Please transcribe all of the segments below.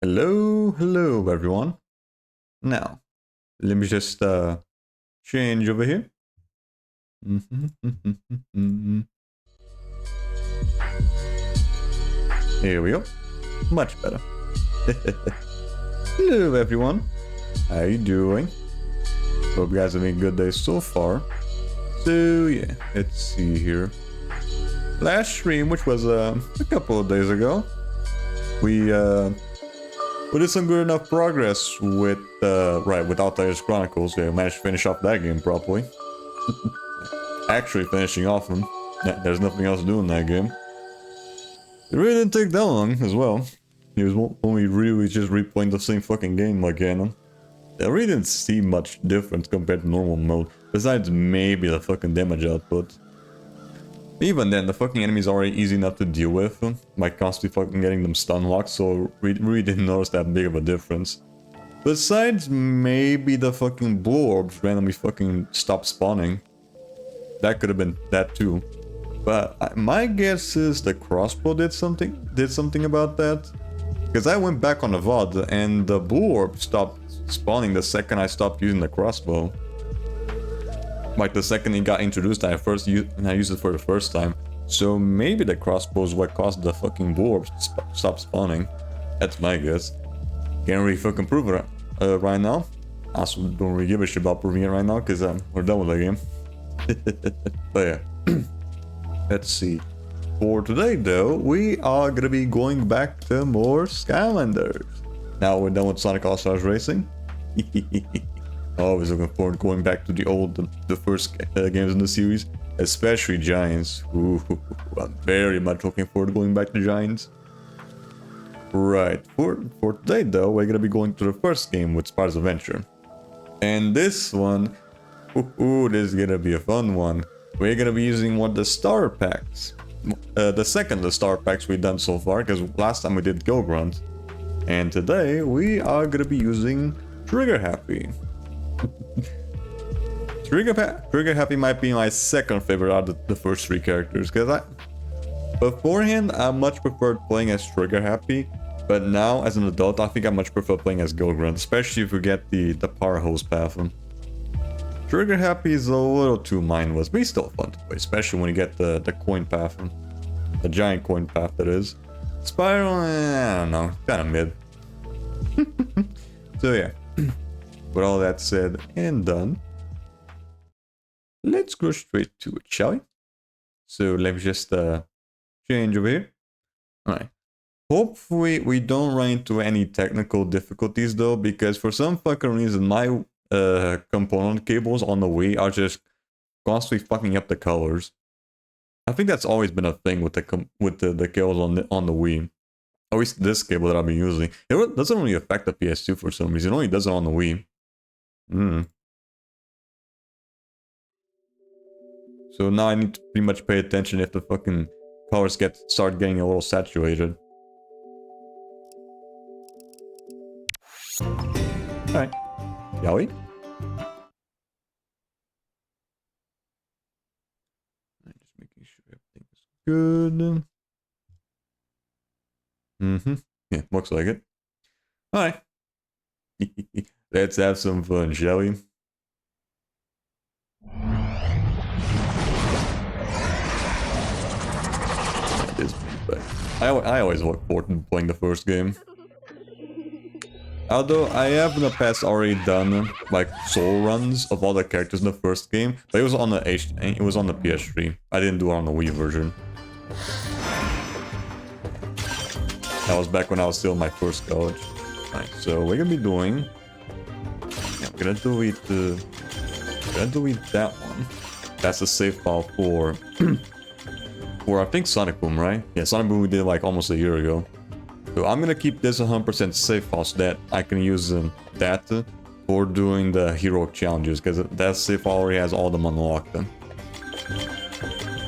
Hello everyone. Now, let me just change over here. Here we go. Much better. Hello everyone. How you doing? Hope you guys are having a good day so far. So yeah, let's see here. Last stream, which was a couple of days ago, we did some good enough progress with with Outliers Chronicles. Yeah, we managed to finish off that game properly. Actually finishing off them. Yeah, there's nothing else to do in that game. It really didn't take that long as well. It was only really just replaying the same fucking game again. I really didn't see much difference compared to normal mode, besides maybe the fucking damage output. Even then, the fucking enemies are already easy enough to deal with, by constantly fucking getting them stun locked, so we really didn't notice that big of a difference. Besides maybe the fucking blue orbs randomly fucking stopped spawning. That could have been that too. But my guess is the crossbow did something about that. Because I went back on the VOD and the blue orb stopped spawning the second I stopped using the crossbow. Like the second it got introduced, I used it for the first time. So maybe the crossbow is what caused the fucking blue orbs to stop spawning. That's my guess. Can't really fucking prove it right now. I also don't really give a shit about proving it right now because we're done with the game. But yeah. Let's see. For today though, we are gonna be going back to more Skylanders. Now we're done with Sonic All-Stars Racing. Always looking forward to going back to the first games in the series, especially Giants. Ooh, I'm very much looking forward to going back to Giants. Right, for today though, we're gonna be going to the first game with Spyro's Adventure. And this one, this is gonna be a fun one. We're gonna be using one of the star packs. The second of the star packs we've done so far, because last time we did Go Grunt. And today, we are gonna be using Trigger Happy. Trigger Happy might be my second favorite out of the first three characters, because beforehand I much preferred playing as Trigger Happy, but now as an adult I think I much prefer playing as Go Grunt, especially if we get the power hose path. Trigger Happy is a little too mindless, but he's still fun to play, especially when you get the coin path, the giant coin path that is. Spyro, I don't know, kind of mid. So yeah. With all that said and done, let's go straight to it, shall we? So let me just change over here. Alright. Hopefully we don't run into any technical difficulties though, because for some fucking reason my component cables on the Wii are just constantly fucking up the colors. I think that's always been a thing with the cables on the Wii. At least this cable that I've been using. It doesn't really affect the PS2 for some reason. It only does it on the Wii. So now I need to pretty much pay attention if the fucking colors start getting a little saturated. Alright. Shall we? Just making sure everything is good. Yeah, looks like it. Alright. Let's have some fun, shall we? I always look forward to playing the first game. Although I have in the past already done like soul runs of all the characters in the first game, but it was on the PS3. I didn't do it on the Wii version. That was back when I was still in my first college. Alright, so we're gonna be doing. Yeah, I'm gonna delete that one. That's the save file for I think Sonic Boom, right? Yeah, Sonic Boom we did like almost a year ago. So I'm gonna keep this 100% save file so that I can use that for doing the hero challenges, because that save file already has all of them unlocked.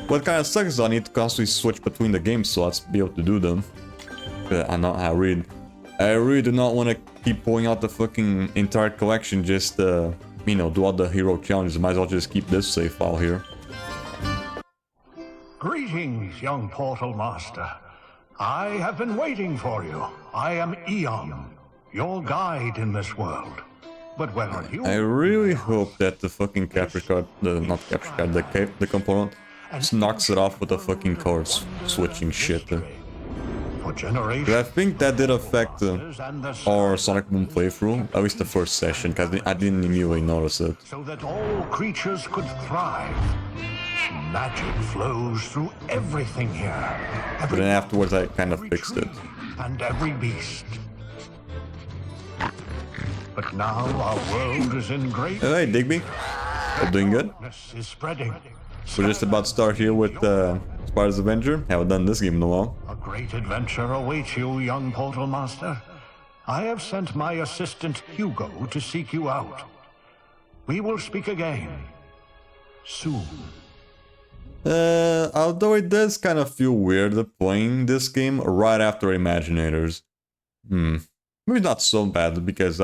What kind of sucks is I need to constantly switch between the game slots to be able to do them. But I really do not want to keep pulling out the fucking entire collection just do all the hero challenges. Might as well just keep this save file here. Greetings, young Portal Master. I have been waiting for you. I am Eon, your guide in this world. But when are you? I really hope that the fucking capture card, not capture card, the component just knocks it off with the fucking color switching shit. For generations, But I think that did affect our Sonic Boom playthrough, at least the first session, because I didn't immediately notice it. so that all creatures could thrive. Magic flows through everything here. But then afterwards I kind of fixed it. And every beast. But now our world is in great. Hey, Digby. I'm doing good. Darkness is spreading. We're just about to start here with Spyro's Adventure. Haven't done this game in a while. A great adventure awaits you, young Portal Master. I have sent my assistant Hugo to seek you out. We will speak again. Soon. Although it does kind of feel weird playing this game right after Imaginators. Maybe not so bad because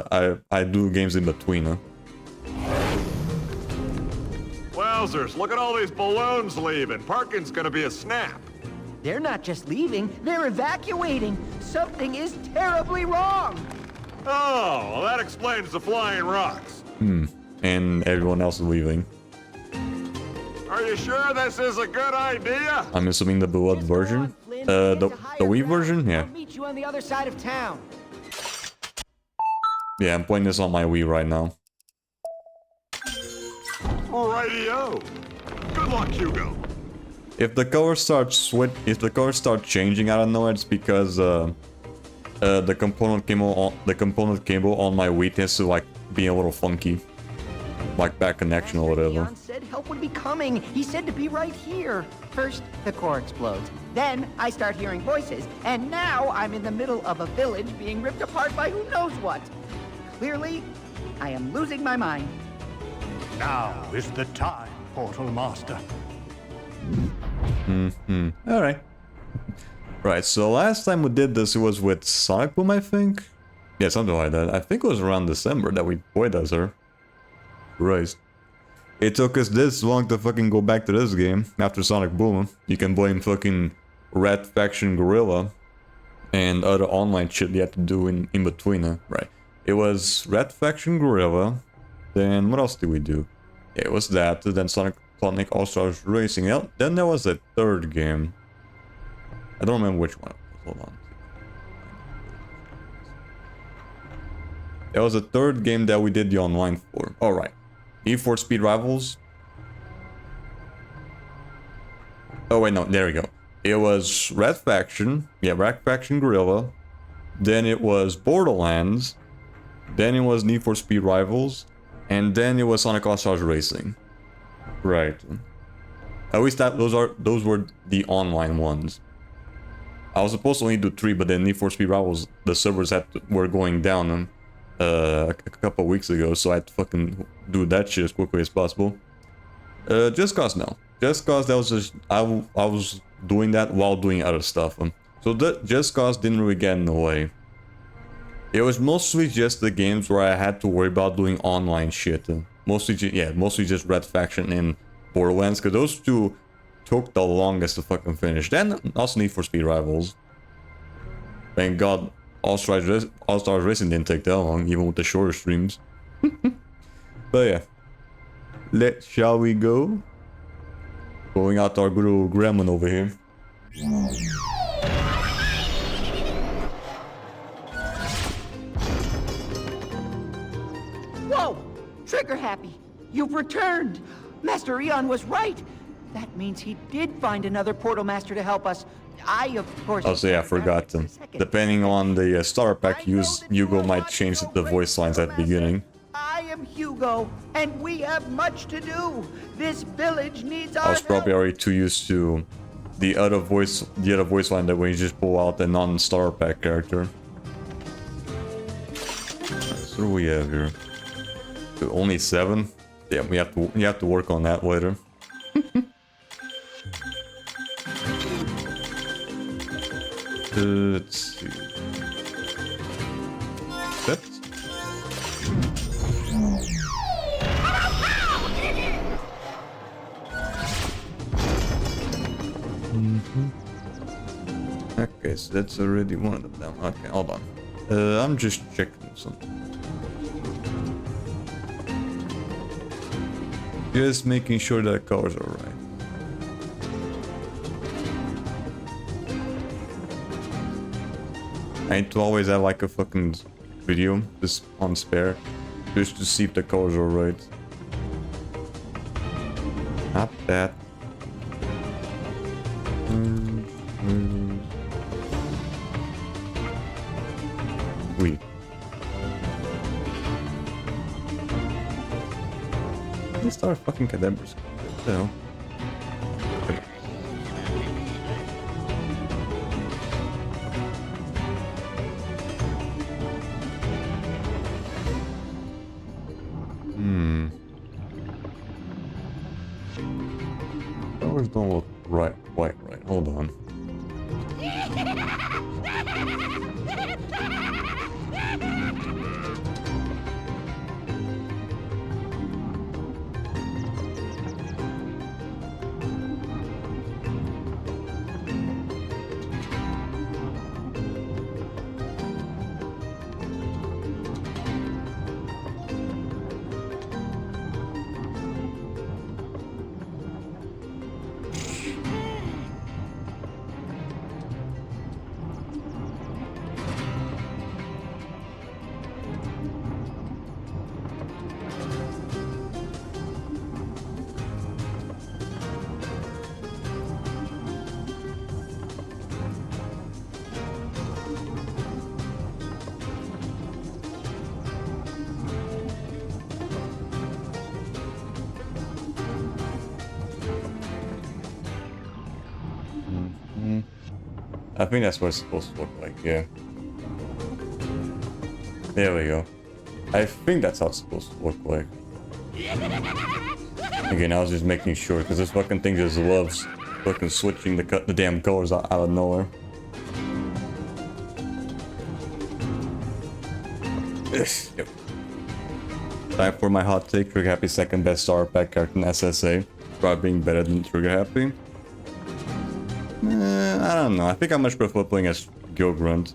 I do games in between. Wowzers, look at all these balloons leaving. Parking's gonna be a snap. They're not just leaving, they're evacuating. Something is terribly wrong. Oh, well, that explains the flying rocks. And everyone else is leaving. Are you sure this is a good idea? I'm assuming the Beloved version? The Wii version? Yeah. I'll meet you on the other side of town. Yeah, I'm playing this on my Wii right now. Radio. Good luck, Hugo. If the colors start changing out of nowhere, it's because the component cable on my Wii tends to like be a little funky, like back connection or whatever. Leon said help would be coming. He said to be right here. First, the core explodes. Then I start hearing voices, and now I'm in the middle of a village being ripped apart by who knows what. Clearly, I am losing my mind. Now is the time, Portal Master. Alright. Right, so last time we did this, it was with Sonic Boom, I think? Yeah, something like that. I think it was around December that we played as her. Christ. It took us this long to fucking go back to this game after Sonic Boom. You can blame fucking Red Faction Gorilla and other online shit you had to do in between, right? It was Red Faction Gorilla, then what else did we do? Yeah, it was that, then Sonic All-Stars Racing. Then there was a third game. I don't remember which one. Hold on. There was a third game that we did the online for. Alright. Need for Speed Rivals. Oh wait, no, there we go. It was Red Faction. Yeah, Red Faction Gorilla. Then it was Borderlands. Then it was Need for Speed Rivals. And then it was Sonic All-Stars Racing. Right. At least those were the online ones. I was supposed to only do 3, but then Need for Speed Rivals, the servers were going down a couple weeks ago, so I had to fucking do that shit as quickly as possible. Just cause no. Just cause that was just I was doing that while doing other stuff. So that Just Cause didn't really get in the way. It was mostly just the games where I had to worry about doing online shit. Mostly just Red Faction and Borderlands, because those two took the longest to fucking finish. Then also Need for Speed Rivals. Thank God All-Stars Racing didn't take that long, even with the shorter streams. But yeah. Shall we go? Going out our good old gremlin over here. Whoa! Trigger Happy, you've returned! Master Eon was right! That means he did find another Portal Master to help us. I, of course... Oh, so yeah, I forgot. Depending on the starter pack used, Hugo might change the voice lines at the beginning. I am Hugo, and we have much to do. This village needs our I was probably already too used to the other voice line that when you just pull out a non-starter pack character. So what do we have here? Only 7? Yeah, we have to work on that later. Let's see. That. Okay, so that's already one of them. Okay, hold on. I'm just checking something. Just making sure that the colors are right. I need to always have like a fucking video just on spare, just to see if the colors are right. Not that. Wait. Let's start fucking cadavers. What the hell? Colors don't look right, quite right. Hold on. I think that's what it's supposed to look like, yeah. There we go. I think that's how it's supposed to look like. Again, I was just making sure, because this fucking thing just loves fucking switching the damn colors out of nowhere. Yep. Time for my hot take. Trigger Happy second best Star Pack character in SSA. Probably being better than Trigger Happy. I don't know. I think I much prefer playing as Gilgrunt.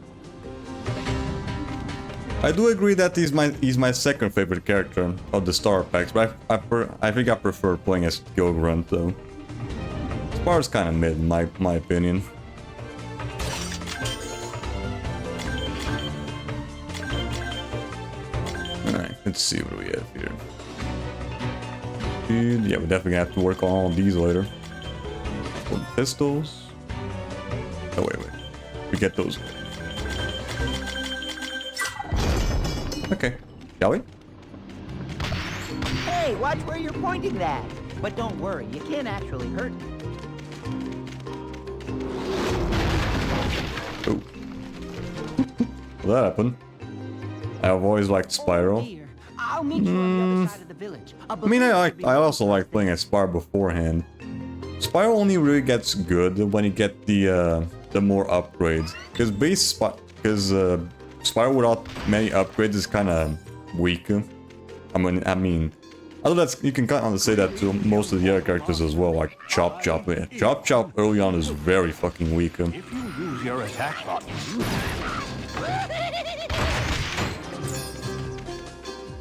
I do agree that he's my second favorite character of the Star Packs, but I think I prefer playing as Gilgrunt though. Spyro's kind of mid in my opinion. Alright, let's see what we have here. Dude, yeah, we definitely have to work on all of these later. Some pistols. Oh, wait. We get those. Okay. Shall we? Hey, watch where you're pointing that. But don't worry, you can't actually hurt me. Oh. Will that happen? I've always liked Spyro. Oh, dear. I'll meet you on the other side of the village. I mean, I also like playing as Spyro beforehand. Spyro only really gets good when you get the more upgrades, because Spyro without many upgrades is kind of weak. I mean, although that's, you can kind of say that to most of the other characters as well, like Chop Chop. Yeah. Chop Chop early on is very fucking weak. If you use your attack button,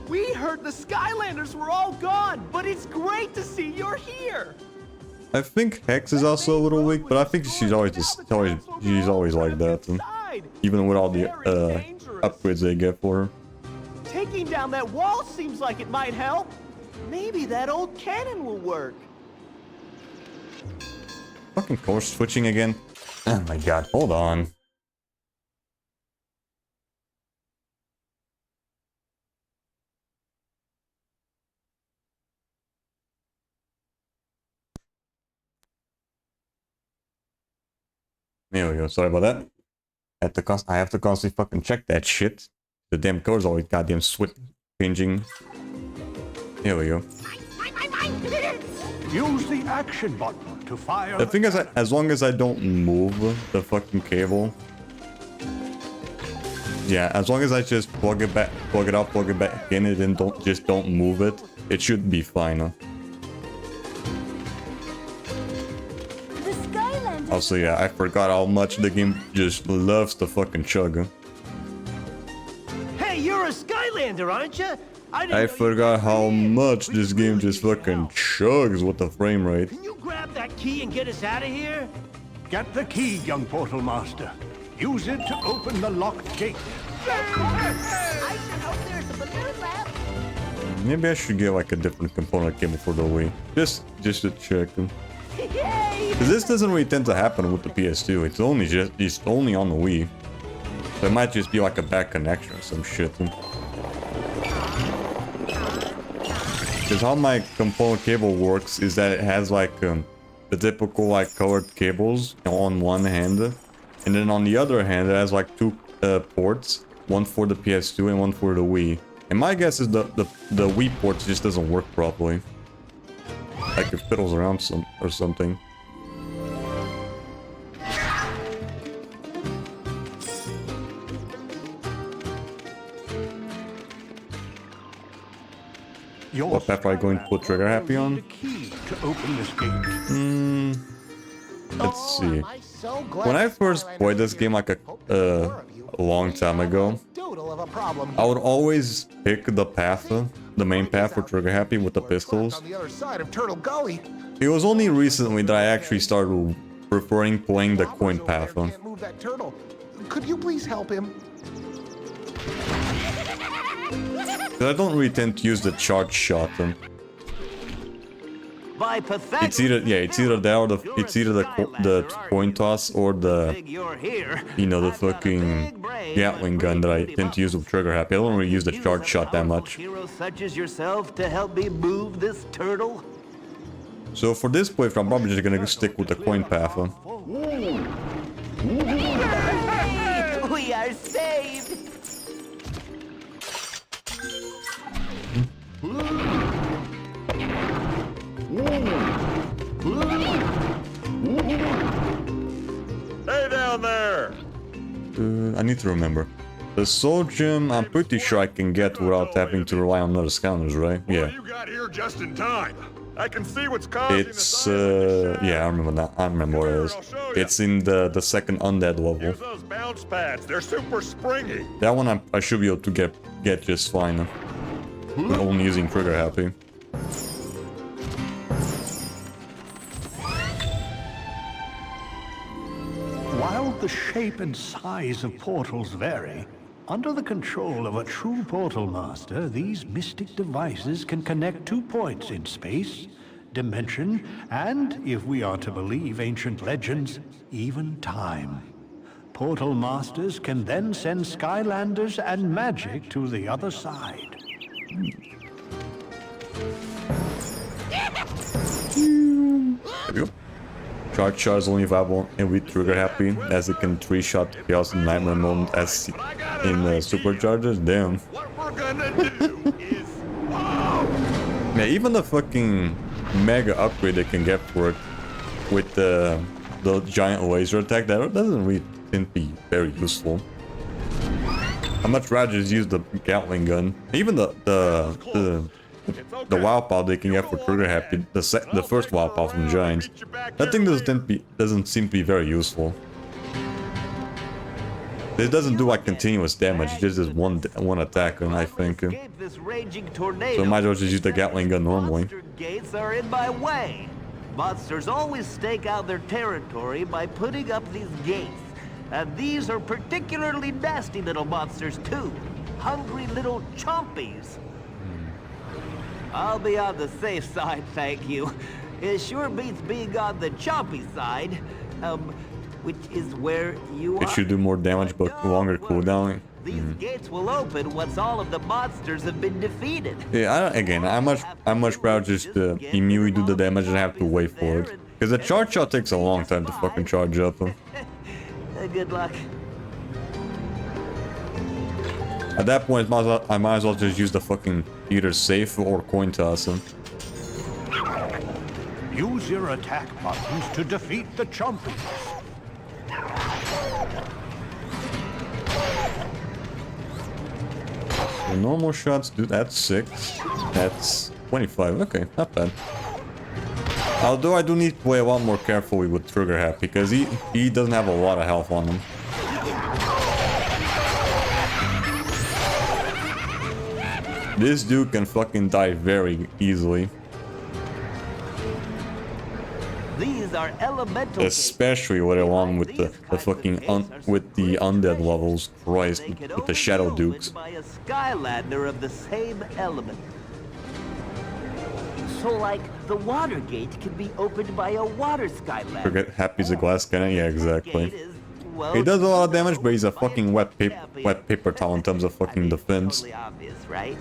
We heard the Skylanders were all gone, but it's great to see you're here. I think Hex is also a little weak, but I think she's always like that, even with all the upgrades they get for her. Taking down that wall seems like it might help. Maybe that old cannon will work. Fucking course switching again. Oh my god, hold on. There we go, sorry about that. I have to constantly fucking check that shit. The damn code's always goddamn pinging. Here we go. use the action button to fire. The thing is, as long as I don't move the fucking cable. Yeah, as long as I just plug it up, plug it back in it, and don't move it, it should be fine. Also, yeah, I forgot how much the game just loves to fucking chug. Hey, you're a Skylander, aren't you? I forgot how much this game just fucking chugs with the frame rate. Can you grab that key and get us out of here? Get the key, young Portal Master. Use it to open the locked gate. I should hope there's a balloon left. Maybe I should get like a different component cable for the Wii. Just to check. Yay! Because this doesn't really tend to happen with the PS2. It's only on the Wii. So it might just be like a bad connection or some shit. Because how my component cable works is that it has like the typical like colored cables on one hand, and then on the other hand it has like two ports, one for the PS2 and one for the Wii. And my guess is the Wii port just doesn't work properly. Like it fiddles around or something. What path are you going to put Trigger Happy on? The key to open this gate. Let's see. When I first played this game like a long time ago, I would always pick the path, the main path for Trigger Happy with the pistols. On the other side of Turtle Gully. It was only recently that I actually started preferring playing the coin path. Can't move that turtle. Could you please help him? I don't really tend to use the charge shot. By pathetic. It's either that or the coin toss or the the fucking Gatling gun that I tend to use with Trigger Happy. I don't really use the charge shot that much. Heroes such as yourself to help me move this turtle. So for this playthrough, I'm probably just gonna stick with the coin path. We are saved. Hey down there! I need to remember. The soul gem, I'm pretty sure I can get without having to rely on other Skylanders, right? Well, Yeah. you got here just in time. I can see what's causing It's, yeah, I remember that. I remember what it is. It's in the second undead level. Use those bounce pads. They're super springy. That one I should be able to get just fine. Only using Trigger Happy. While the shape and size of portals vary, under the control of a true portal master, these mystic devices can connect 2 points in space, dimension, and, if we are to believe ancient legends, even time. Portal masters can then send Skylanders and magic to the other side. There you go. Charge shot is only viable and with Trigger Happy, as it can 3-shot Chaos and Nightmare mode as in Superchargers. Damn. What we're gonna do is... Whoa! Yeah, even the fucking mega upgrade they can get for it with the giant laser attack, that doesn't really seem to be very useful. I'd much rather just use the Gatling gun. Even the wild power they can get for Trigger Happy, the first wild power from Giants, that thing doesn't seem to be very useful. It doesn't do like continuous damage, it just does one attack, and I think. So I might as well just use the Gatling gun normally. Monster gates are in my way. Monsters always stake out their territory by putting up these gates. And these are particularly nasty little monsters too. Hungry little chompies. I'll be on the safe side, thank you. It sure beats being on the chompy side, which is where you are. It should do more damage but longer cooldown. These gates will open once all of the monsters have been defeated. Yeah, I much rather just immediately do the damage and have to wait for it. Because the charge shot takes a long time to fucking charge up. Good luck. At that point, I might as well just use the fucking either safe or coin toss. Use your attack buttons to defeat the chompies. The normal shots do that's 6. That's 25. Okay, not bad. Although I do need to play a lot more carefully with Trigger Happy, because he doesn't have a lot of health on him. This dude can fucking die very easily. These are elemental. Especially with along with the fucking with the undead levels, Christ, with the Shadow Dukes. By a Skylander of the same element. So, like, the water gate can be opened by a water Skylander. Forget Happy's a glass cannon, yeah, exactly. Gate is, well, He does a lot of damage, but he's a fucking wet paper towel in terms of fucking defense. Totally obvious, right?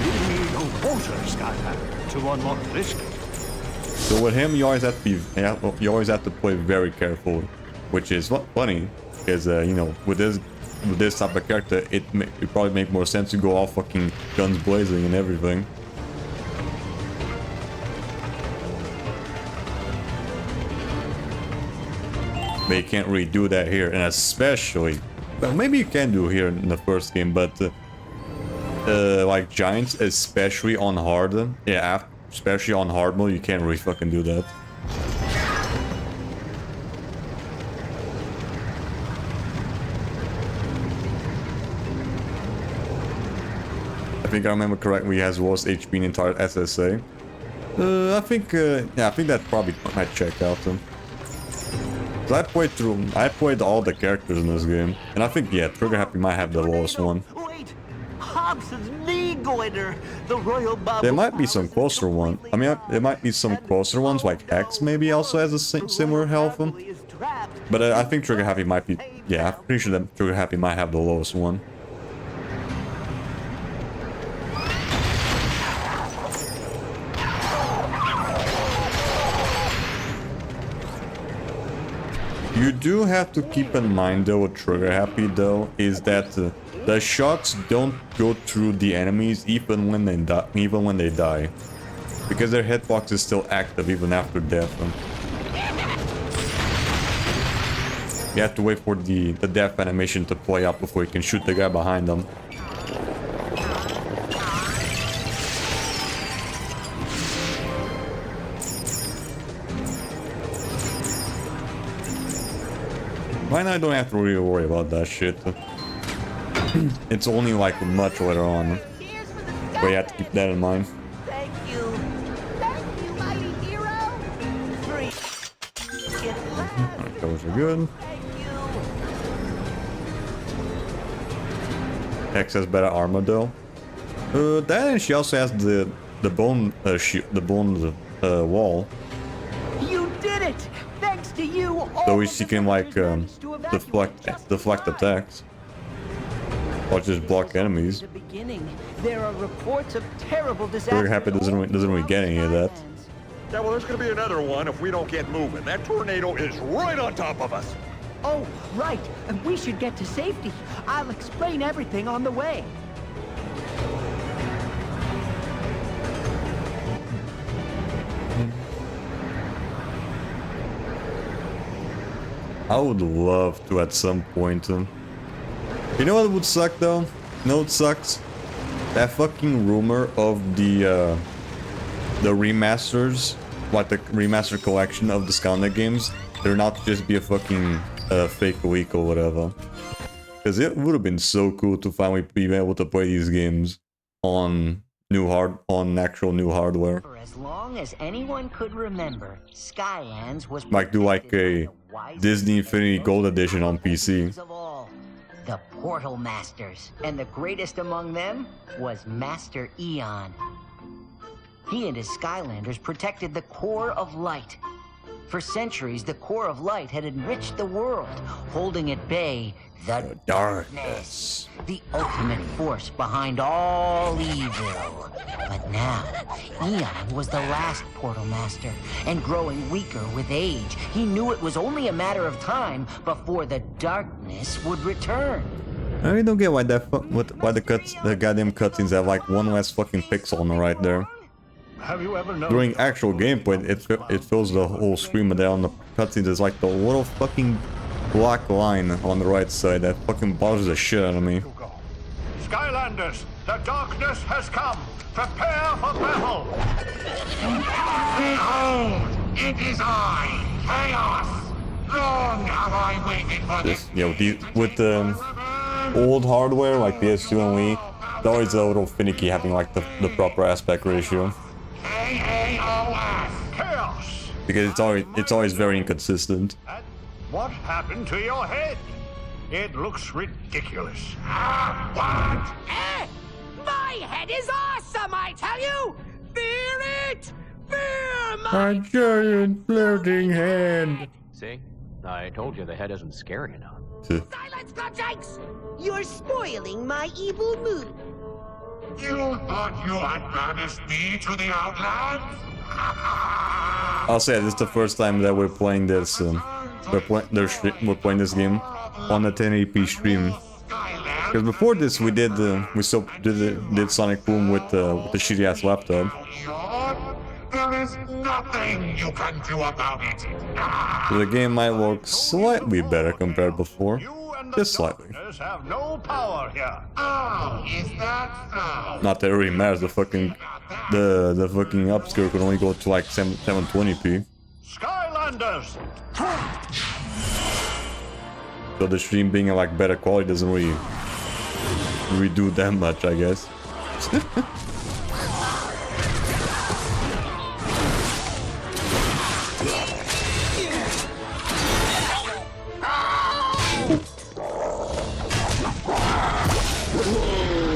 You need a water Skylander to unlock this gate. So with him, you always have to play very careful, which is funny, because you know, with this type of character, it probably make more sense to go all fucking guns blazing and everything. But you can't really do that here, and especially, well, maybe you can do here in the first game, but like giants, especially on hard, yeah, especially on hard mode, you can't really fucking do that. I think I remember correctly, he has worst HP in entire SSA. I think that probably might check out him. I played all the characters in this game, and I think, yeah, Trigger Happy might have the lowest one. Wait, Hobson's knee goiter. The royal bubble. There might be some closer ones. I mean, there might be some closer ones, like X maybe also has a similar health. But I think Trigger Happy might be, yeah, I'm pretty sure that Trigger Happy might have the lowest one. You do have to keep in mind though with Trigger Happy though, is that the shots don't go through the enemies even when they die. Because their hitbox is still active even after death. You have to wait for the death animation to play out before you can shoot the guy behind them. Right now I don't have to really worry about that shit. It's only like much later on. But you have to keep that in mind. Thank you. Thank you, mighty hero. Free. Alright, those are good. Thank you. X has better armor though. That and she also has the bone wall. You did it! Thanks to you, all So of she the can like soldiers managed to evacuate just deflect in time. attacks. Or just block enemies. The beginning. There are reports of terrible disasters. Trigger Happy doesn't really get any of that. Yeah, well, there's gonna be another one if we don't get moving. That tornado is right on top of us. Oh, right. And we should get to safety. I'll explain everything on the way. I would love to at some point. You know what would suck though? You know what sucks? That fucking rumor of the remasters, like the remastered collection of the Skylanders games, they're not to just be a fucking fake leak or whatever. Because it would have been so cool to finally be able to play these games on actual new hardware. For as long as anyone could remember, Skylands was Like do like a Disney Infinity Gold Edition on PC. of all, the Portal Masters, and the greatest among them was Master Eon. He and his Skylanders protected the core of light. For centuries, the core of light had enriched the world, holding at bay the darkness, the ultimate force behind all evil. But now, Eon was the last Portal Master, and growing weaker with age, he knew it was only a matter of time before the darkness would return. I really don't get why the goddamn cutscenes have like one less fucking pixel on the right there. Have you ever known? During actual gameplay, it fills the whole screen, but then on the cutscenes, there's like the little fucking black line on the right side that fucking bothers the shit out of me. Skylanders, the darkness has come. Prepare for battle. Behold, it is I, Chaos. Long have I waited for this. You know, with the old hardware like PS2 and Wii, it's always a little finicky having like the proper aspect ratio. Chaos. Chaos. Because it's always very inconsistent. And what happened to your head? It looks ridiculous. What? My head is awesome, I tell you! Fear it! Fear A giant floating head. See? I told you the head isn't scary enough. Silence, Glumshanks! You're spoiling my evil mood. You thought you had banished me to the Outlands? I'll say this is the first time that we're playing this. We're playing this game on a 1080p stream. Because before this, we did did Sonic Boom with the shitty ass laptop. There is nothing you can do about it. So the game might look slightly better compared to before, You and the just slightly. darkness have no power here. Oh, is that so? Not that it really matters. The fucking upscale could only go to like 720p. Skylanders. So the stream being like better quality doesn't really do that much, I guess.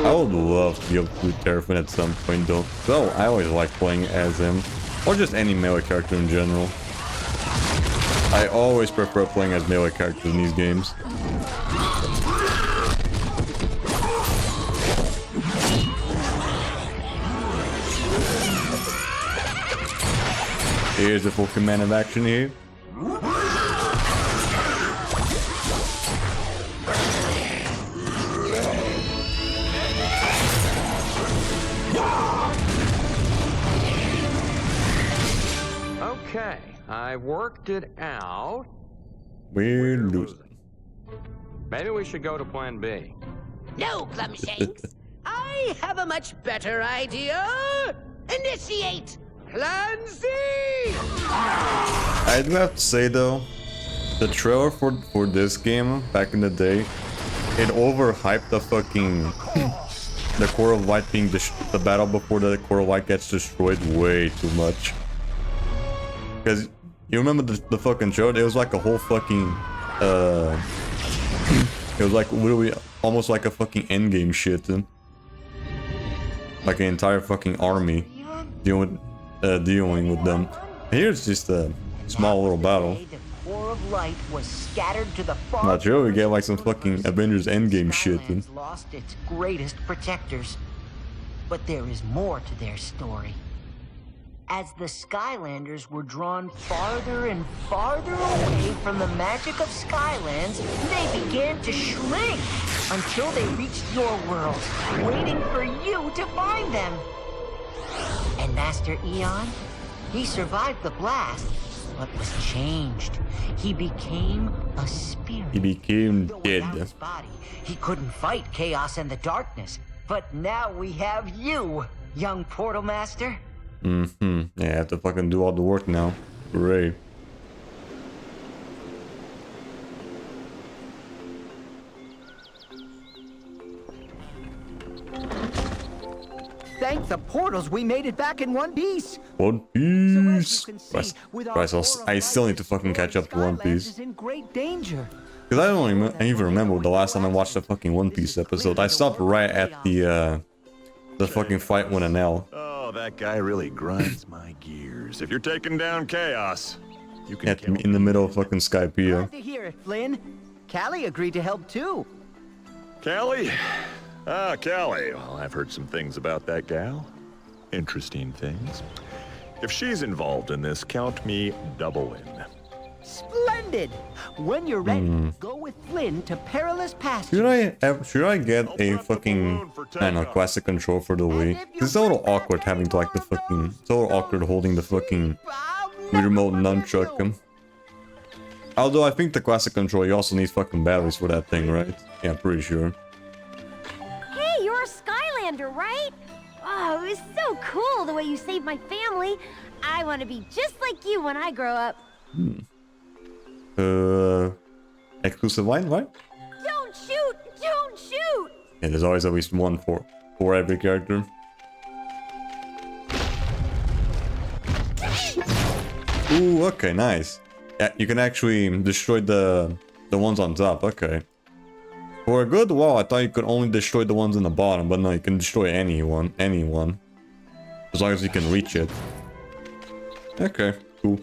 I would love to be able to do Terrafin at some point though. So I always like playing as him. Or just any melee character in general. I always prefer playing as melee characters in these games. Here's the full command of action here. Okay, I worked it out. We're losing. Maybe we should go to plan B. No, Glumshanks. I have a much better idea. Initiate Plan Z! I do have to say though, the trailer for this game back in the day, it overhyped the fucking the Core of Light being the battle before the Core of Light gets destroyed way too much. Because you remember the fucking show? It was like a whole fucking it was like literally almost like a fucking endgame shit. Like an entire fucking army dealing with them. Here's just a small little battle. The core of light was scattered to the far. Not sure we get like some fucking Avengers Endgame shit. Skylanders lost its greatest protectors, but there is more to their story. As the Skylanders were drawn farther and farther away from the magic of Skylands, they began to shrink until they reached your world, waiting for you to find them. And Master Eon, he survived the blast, but was changed. He became a spirit. He became Though dead. without his body, he couldn't fight chaos and the darkness. But now we have you, young Portal Master. Yeah, I have to fucking do all the work now. Great. Thank the portals, we made it back in one piece. One Piece. I still need to fucking catch up to One Piece. Is in great danger. Because I don't even remember the last time I watched a fucking One Piece episode. I stopped right at the fucking fight with an L. Oh, that guy really grinds my gears. If you're taking down Chaos, you can kill In the middle of fucking Skypea. Glad to hear it, Flynn. Callie agreed to help too. Callie? Ah, Callie. Well, I've heard some things about that gal. Interesting things. If she's involved in this, count me double in. Splendid! When you're ready, go with Flynn to perilous pastures. Should I get a fucking, I don't know, classic control for the Wii? It's a little awkward having to like the fucking, it's a little awkward holding the fucking Wii remote nunchuck. Although I think the classic control, you also need fucking batteries for that thing, right? Yeah, I'm pretty sure. Hey, you're Wow, it was so cool the way you saved my family. I want to be just like you when I grow up. Exclusive line, right? Don't shoot! Don't shoot! Yeah, there's always at least one for every character. Ooh, okay, nice. Yeah, you can actually destroy the ones on top, okay. For a good while, I thought you could only destroy the ones in the bottom, but no, you can destroy anyone. As long as you can reach it. Okay, cool.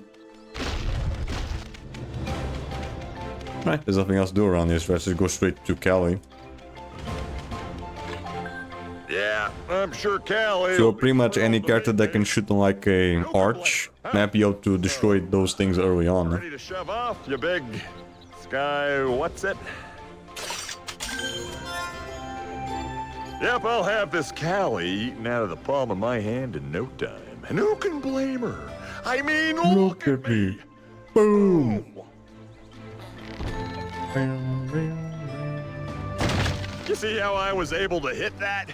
Right, there's nothing else to do around here, so let's just go straight to Callie. Yeah, I'm sure Callie... So pretty much any character that can shoot like a arch, might be able to destroy those things early on. Ready to shove off, you big... Sky... what's it? Yep, I'll have this Callie eaten out of the palm of my hand in no time. And who can blame her? I mean, look at me! Boom! You see how I was able to hit that?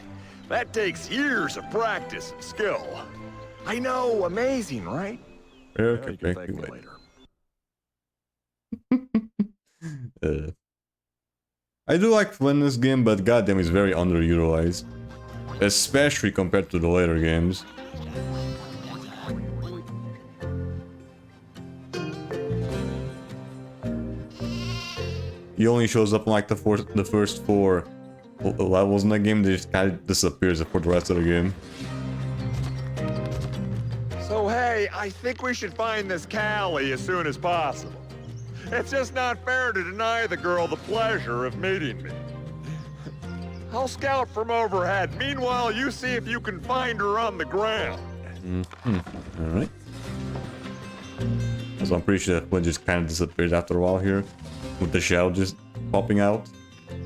That takes years of practice and skill. I know, amazing, right? Okay, You can thank thank you me later. I do like fun in this game, but goddamn, it's very underutilized. Especially compared to the later games. He only shows up in like the first 4 levels in the game, they just kind of disappears for the rest of the game. So hey, I think we should find this Callie as soon as possible. It's just not fair to deny the girl the pleasure of meeting me. I'll scout from overhead. Meanwhile, you see if you can find her on the ground. Alright. So I'm pretty sure that one just kind of disappears after a while here, with the shell just popping out.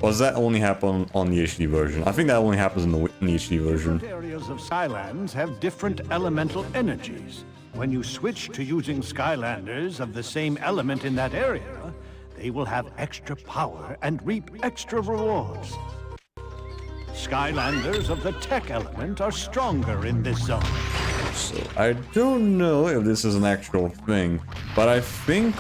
Or does that only happen on the HD version? I think that only happens in the HD version. Different areas of Skylands have different elemental energies. When you switch to using Skylanders of the same element in that area, they will have extra power and reap extra rewards. Skylanders of the tech element are stronger in this zone. So I don't know if this is an actual thing, but I think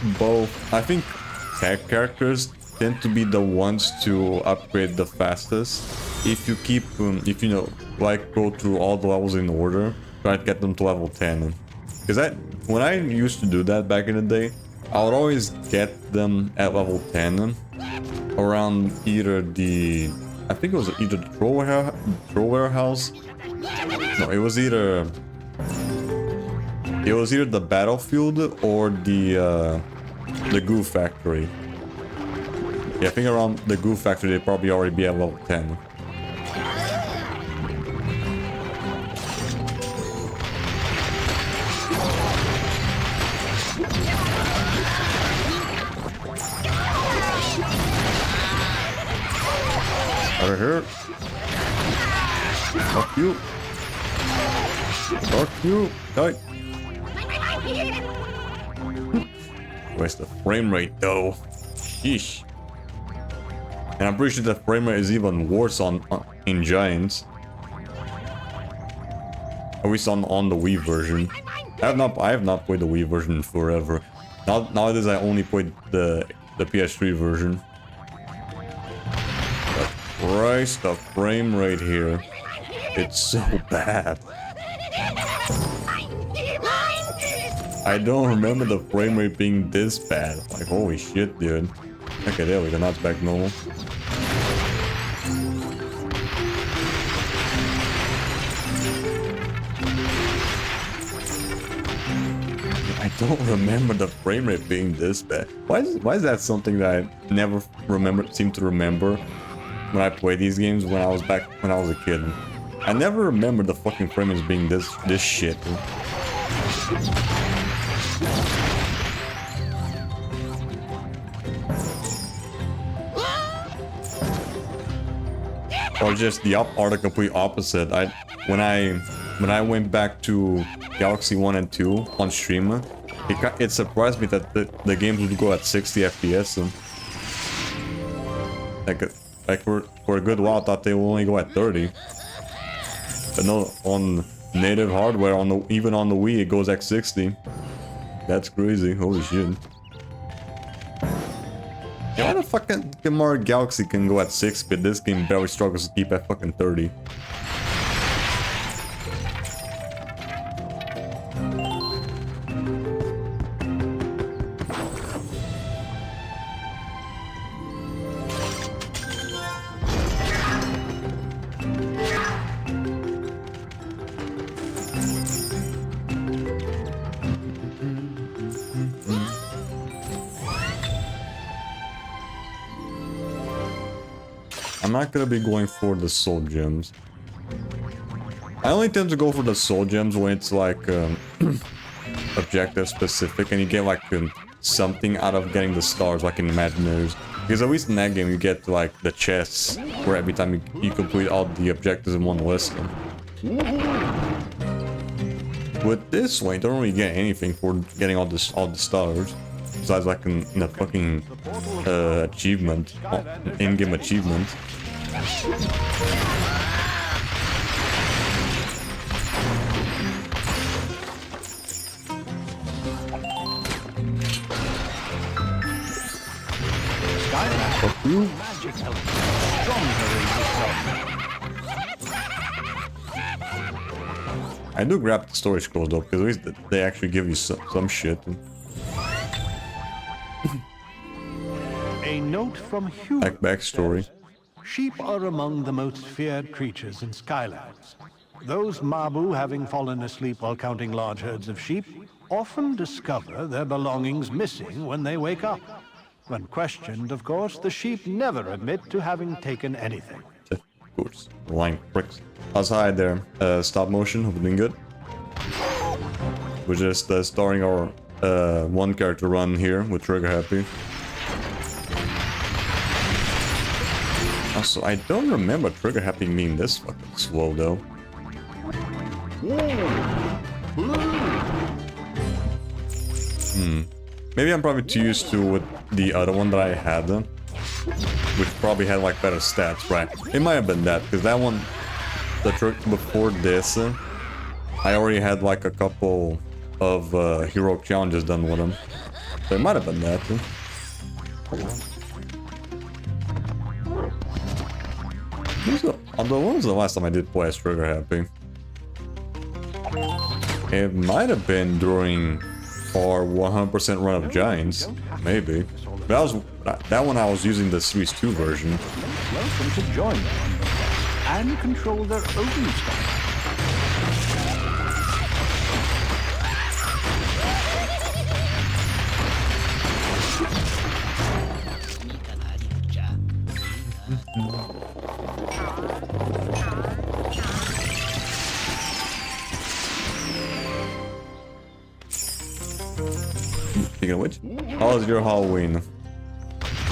tech characters tend to be the ones to upgrade the fastest. If you keep, if you know, like go through all the levels in order, try to get them to level 10. Because when I used to do that back in the day, I would always get them at level 10 around either the, I think it was either the troll warehouse. No, it was either the battlefield or the goo factory. Yeah, I think around the goo factory they'd probably already be at level 10. Over here. Fuck you. Fuck you. Die. Where's the frame rate though? Sheesh. And I'm pretty sure the frame rate is even worse in Giants. At least on the Wii version. I have not played the Wii version in forever. Nowadays I only played the PS3 version. But Christ, the frame rate here. It's so bad. I don't remember the frame rate being this bad. Like, holy shit, dude. Okay, there we go. Now it's back normal. I don't remember the frame rate being this bad. Why is that something that I never seem to remember when I play these games when I was a kid? I never remember the fucking frame rates being this shit. Or just the complete opposite. When I went back to Galaxy 1 and 2 on stream, it surprised me that the games would go at 60 FPS. Like for a good while, I thought they would only go at 30. But no, on native hardware, even on the Wii, it goes at 60. That's crazy. Holy shit. Yeah, why the fucking Mario Galaxy can go at 6, but this game barely struggles to keep at fucking 30. I'm not gonna be going for the soul gems. I only tend to go for the soul gems when it's like objective specific and you get like something out of getting the stars, like in Imaginaries. Because at least in that game you get like the chests where every time you complete all the objectives in one list. With this one, you don't really get anything for getting all the stars. Besides like in the fucking achievement, in-game achievement. Fuck you. I do grab the storage scrolls though, because at least they actually give you some shit. A note from Hugh. Like backstory. Sheep are among the most feared creatures in Skylands. Those Mabu, having fallen asleep while counting large herds of sheep, often discover their belongings missing when they wake up. When questioned, of course, the sheep never admit to having taken anything. Of course. Lying pricks. How's hi there? Stop motion, hope you're doing good. We're just starting our one character run here with Trigger Happy. Also, I don't remember Trigger Happy being this fucking slow though. Maybe I'm probably too used to with the other one that I had, which probably had like better stats, right? It might have been that, because that one, the trick before this, I already had like a couple of heroic challenges done with him. So it might have been that. When was the last time I did play as Trigger Happy? It might have been during our 100% run of Giants, maybe. That one I was using the Series 2 version. Welcome to join them and control their own stuff. Speaking of which, how was your Halloween?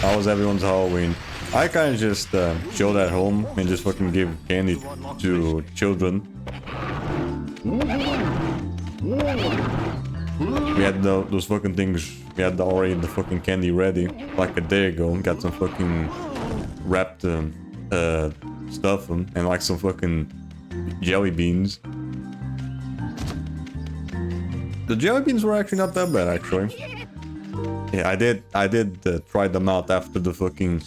How was everyone's Halloween? I kind of just chilled at home and just fucking gave candy to children. We had those fucking things. We had already the fucking candy ready like a day ago. Got some fucking wrapped stuff and like some fucking jelly beans. The jelly beans were actually not that bad, actually. Yeah, I did try them out after the fucking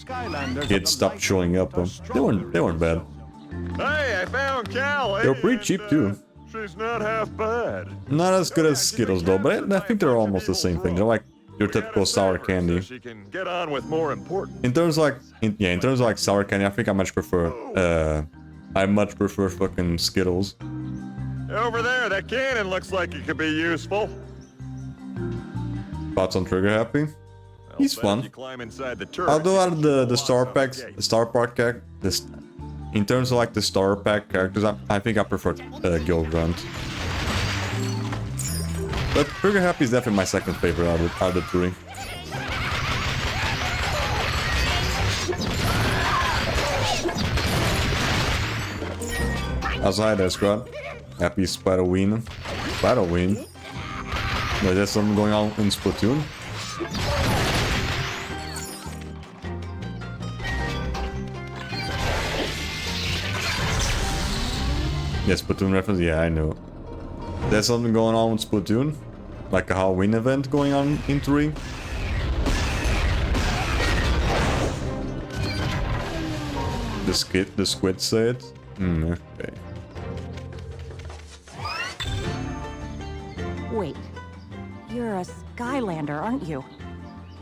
kids stopped showing up. They weren't bad. Hey, I found Callie. They were pretty cheap too. She's not half bad. Not as good as Skittles though, but I think they're almost the same thing. They're like your typical sour candy. She can get on with more important. In terms of like sour candy, I think I much prefer fucking Skittles. Over there, that cannon looks like it could be useful. Thoughts on Trigger Happy? He's fun. You climb inside the turret. Although out of the Star Packs, the Star Park characters, in terms of like the Star Pack characters, I think I prefer Gil Grunt. But Trigger Happy is definitely my second favorite out of the three. Outside there, squad. Happy Spyro-ween. Spyro-ween. Is there something going on in Splatoon? Yeah, Splatoon reference? Yeah, I know. There's something going on with Splatoon? Like a Halloween event going on in 3? The squid said? Okay. Wait, you're a Skylander, aren't you?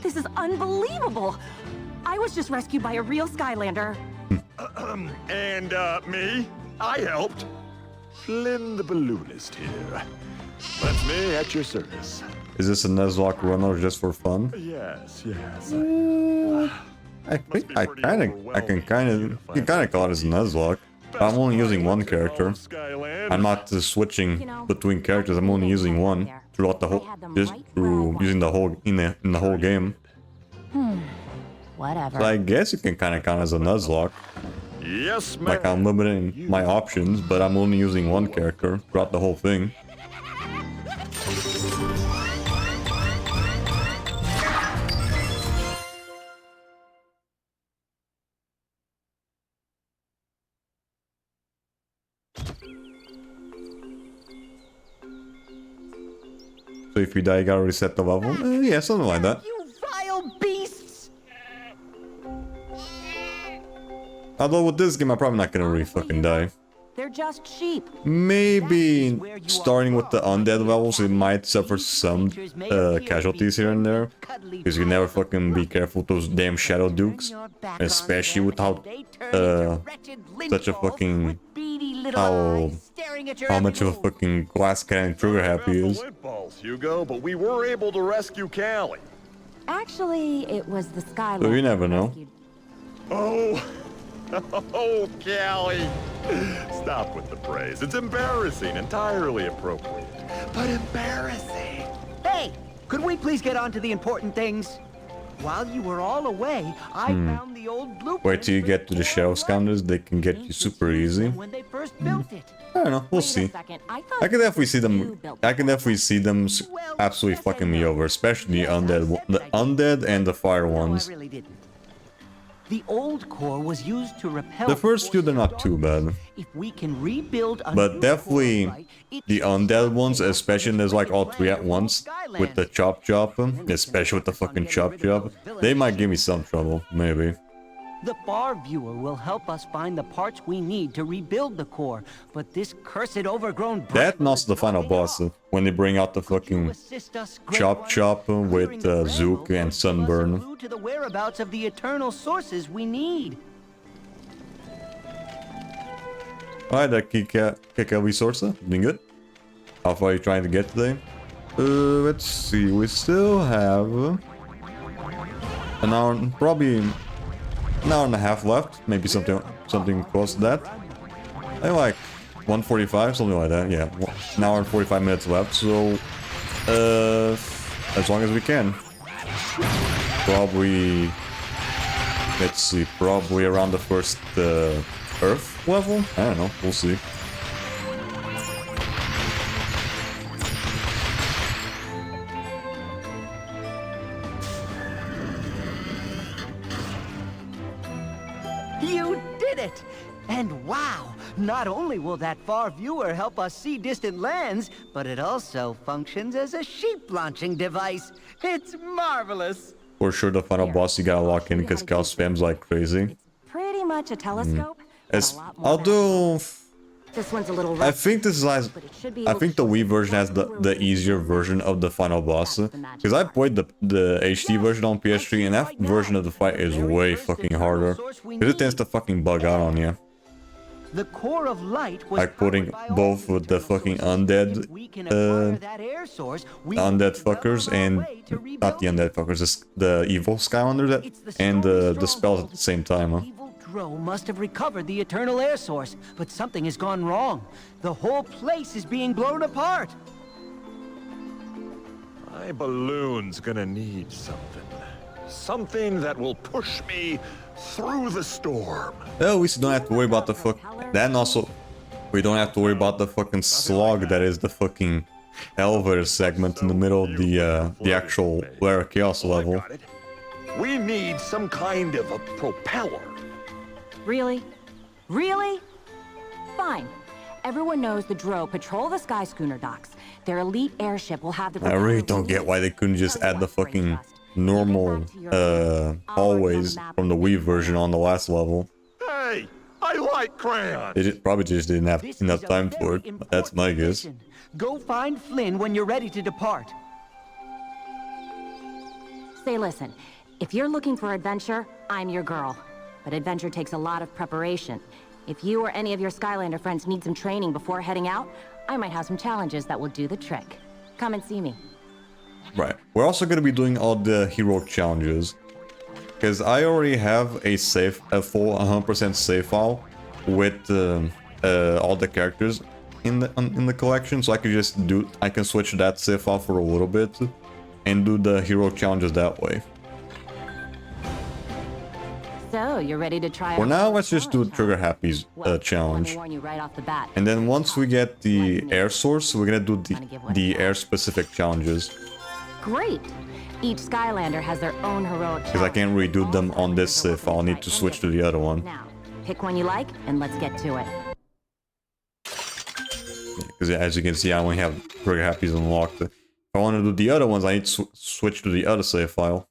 This is unbelievable! I was just rescued by a real Skylander. And, me? I helped. Flynn the balloonist here. That's me at your service. Is this a Nuzlocke runner just for fun? Yes, yes. I think I can kind of call it as a Nuzlocke. I'm only using one character. I'm not switching between characters. I'm only using one throughout the whole, just through using the whole in the whole game. Whatever. So I guess you can kind of count as a Nuzlocke. Yes, ma'am. Like I'm limiting my options, but I'm only using one character throughout the whole thing. So if you die, you gotta reset the level? Yeah, something like that. You vile beasts! Although with this game, I'm probably not gonna really fucking die. They're just sheep. Maybe starting with the undead levels, it might suffer some casualties here and there. Because you never fucking be careful with those damn Shadow Dukes. Especially with how such a fucking how much of a fucking glass cannon trigger happy he is. Hugo, but we were able to rescue Callie. Actually, it was the Skylander. So you never know. Oh, oh, Callie. Stop with the praise. It's embarrassing, entirely appropriate, but embarrassing. Hey, could we please get on to the important things? While you were all away, I found the old blueprint. Wait till you get to the Shadow Scoundrels, they can get you super easy. When they first built it. I don't know, we'll see. I can definitely see them absolutely fucking me over, especially the undead and the fire ones. The old core was used to repel The first few, they're not too bad. If we can rebuild a But new definitely core, right, the undead ones, especially when there's like all three at once, with the chop chop, especially with the fucking chop chop, they might give me some trouble, maybe. the far viewer will help us find the parts we need to rebuild the core, but this cursed overgrown That and also the final boss, when they bring out the fucking chop chop with Zook and Sunburn. To the whereabouts of the eternal sources we need. Alright, that Kika resource, doing good. How far are you trying to get today? Let's see, we still have an hour, probably an hour and a half left, maybe something close to that. I like 1:45, something like that. Yeah, an hour and 45 minutes left. So, as long as we can. Probably, let's see, probably around the first Earth level. I don't know. We'll see. You did it! And wow, not only will that far viewer help us see distant lands, but it also functions as a sheep launching device. It's marvelous! For sure, the final boss you gotta lock in because Cal spams like crazy. Pretty much a telescope. Although This one's a little I think this is I think the Wii version has the easier version of the final boss, because I played the HD version on PS3 and that version of the fight is way fucking harder because it tends to fucking bug out on you. The core of light was Like putting both with the fucking undead fuckers and not the undead fuckers, the evil Skylanders and the spells at the same time. Huh? Dro must have recovered the eternal air source, but something has gone wrong. The whole place is being blown apart. My balloon's gonna need something. Something that will push me through the storm. Well, we don't have to worry about the fuck. Then also, we don't have to worry about the fucking slog that is the fucking elevator segment in the middle of the actual Lair of Chaos level. We need some kind of a propeller. Really? Really? Fine. Everyone knows the Dro patrol the Sky Schooner docks. Their elite airship will have the... I really don't get why they couldn't just add the fucking normal hallways from the Wii version on the last level. Hey, I like crayons. They probably just didn't have enough time for it. But that's my guess. Go find Flynn when you're ready to depart. Say, listen, if you're looking for adventure, I'm your girl. But adventure takes a lot of preparation. If you or any of your Skylander friends need some training before heading out, I might have some challenges that will do the trick. Come and see me. Right. We're also going to be doing all the hero challenges. Because I already have a full 100% save file with all the characters in the collection. So I can switch that save file for a little bit and do the hero challenges that way. So, you're ready to try... For now, let's just do Trigger Happy's challenge. And then once we get the air source, we're gonna do the air-specific challenges. Great! Each Skylander has their own heroic challenge. Because I can't redo them on this save, I'll need to switch to the other one. Now, pick one you like, and let's get to it. Because as you can see, I only have Trigger Happy's unlocked. If I want to do the other ones, I need to switch to the other save file.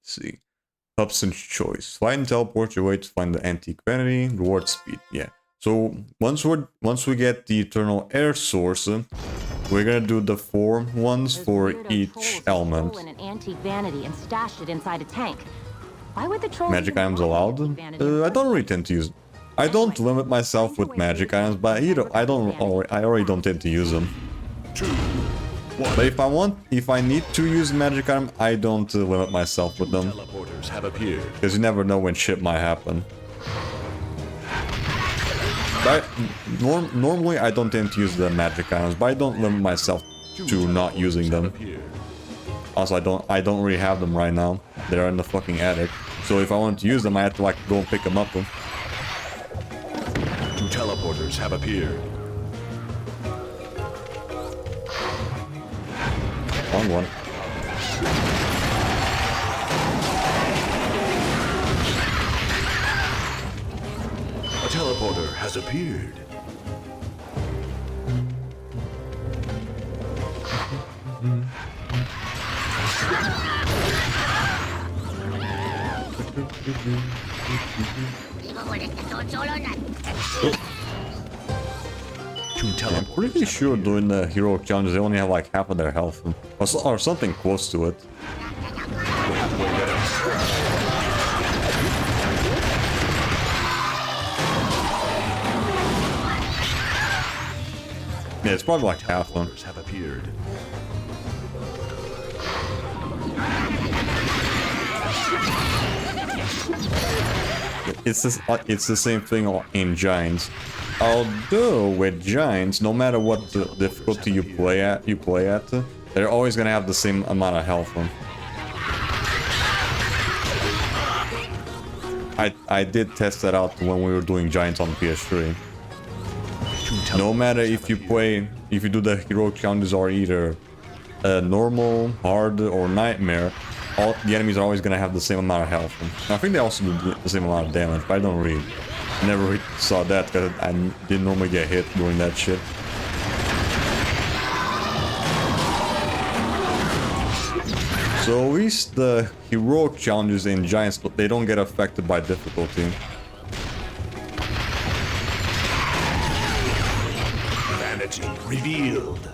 Let's see. Hobson's Choice. Fly and teleport your way to find the antique vanity. Reward speed. Yeah. So once we get the eternal air source, we're gonna do the 4 ones for each element. Stolen an antique vanity and stashed it inside a tank. Why would the trolls... Magic items allowed? I don't really tend to use. I don't limit myself with magic items, but I already don't tend to use them. But if I need to use magic item, I don't limit myself with them. Because you never know when shit might happen. But normally I don't tend to use the magic items, but I don't limit myself to not using them. Also, I don't really have them right now. They're in the fucking attic. So if I want to use them, I have to like go and pick them up. 2 teleporters have appeared. Wrong one. A teleporter has appeared. I'm pretty sure doing the hero challenges, they only have like half of their health. Or something close to it. Yeah, it's probably like half them. Have appeared. It's the same thing in Giants. Although with Giants, no matter what the difficulty you play at, they're always gonna have the same amount of health. I did test that out when we were doing Giants on PS3. No matter if you do the hero challenges or either normal, hard, or nightmare, all the enemies are always gonna have the same amount of health. I think they also do the same amount of damage, but I don't really. Never really saw that because I didn't normally get hit doing that shit. So at least the heroic challenges in Giants, they don't get affected by difficulty. Vanity revealed.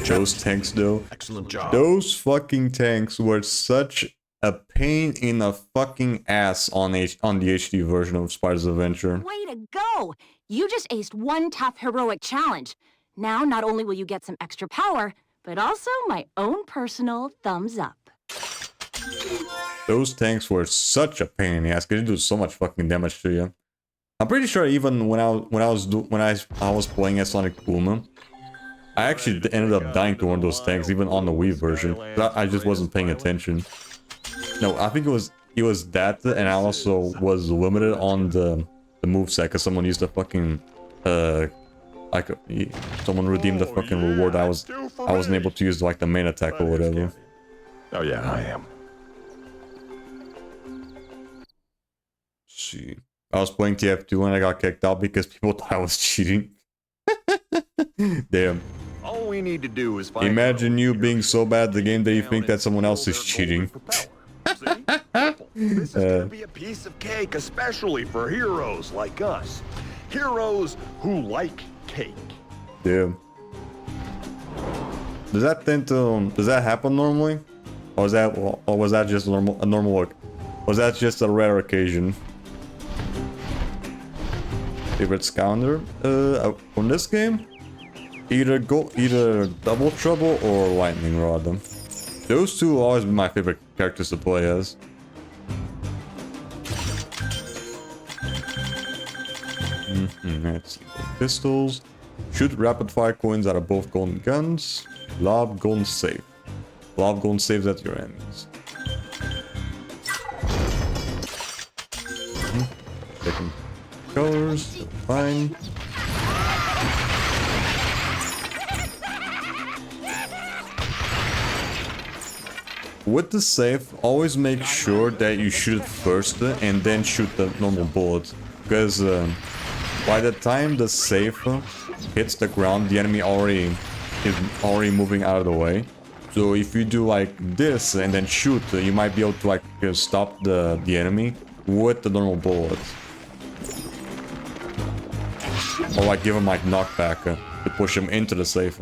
Those tanks though. Excellent job. Those fucking tanks were such a pain in the fucking ass on the HD version of Spyro's Adventure. Way to go! You just aced one tough heroic challenge. Now, not only will you get some extra power, but also my own personal thumbs up. Those tanks were such a pain in the ass because they do so much fucking damage to you. I'm pretty sure even when I was playing as Sonic Boom, I actually ended up dying to one of those tanks even on the Wii version. I just wasn't paying attention. No, I think it was that, and I also was limited on the moveset because someone used the fucking someone redeemed the fucking reward. I wasn't able to use like the main attack or whatever. Oh yeah, I am. See, I was playing TF2 and I got kicked out because people thought I was cheating. Damn. All we need to do is find Imagine you being so bad at the game that you think that someone else is cheating. This is gonna be a piece of cake, especially for heroes like us. Heroes who like cake. Damn. Does that tend to does that happen normally? Or was that just a normal look? Was that just a rare occasion? Favorite Skylander? On this game? Either Double Trouble or Lightning Rod. Those two will always be my favorite characters to play as. That's pistols. Shoot rapid fire coins out of both golden guns. Lob golden save. Lob golden saves at your enemies. Second colors, fine. With the save, always make sure that you shoot it first and then shoot the normal bullet. Because by the time the save hits the ground, the enemy is already moving out of the way. So if you do like this and then shoot, you might be able to like stop the enemy with the normal bullet. Or like give him like knockback to push him into the safe.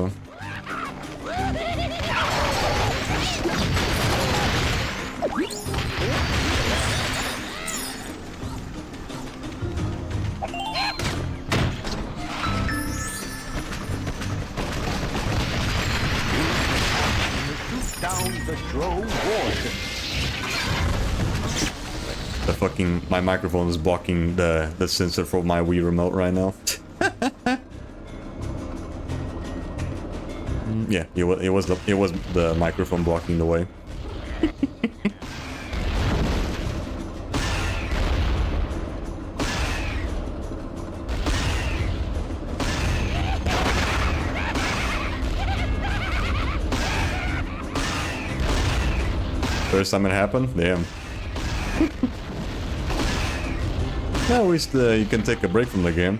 My microphone is blocking the sensor from my Wii remote right now. Yeah, it was the microphone blocking the way. First time it happened? Damn. Yeah, at least you can take a break from the game.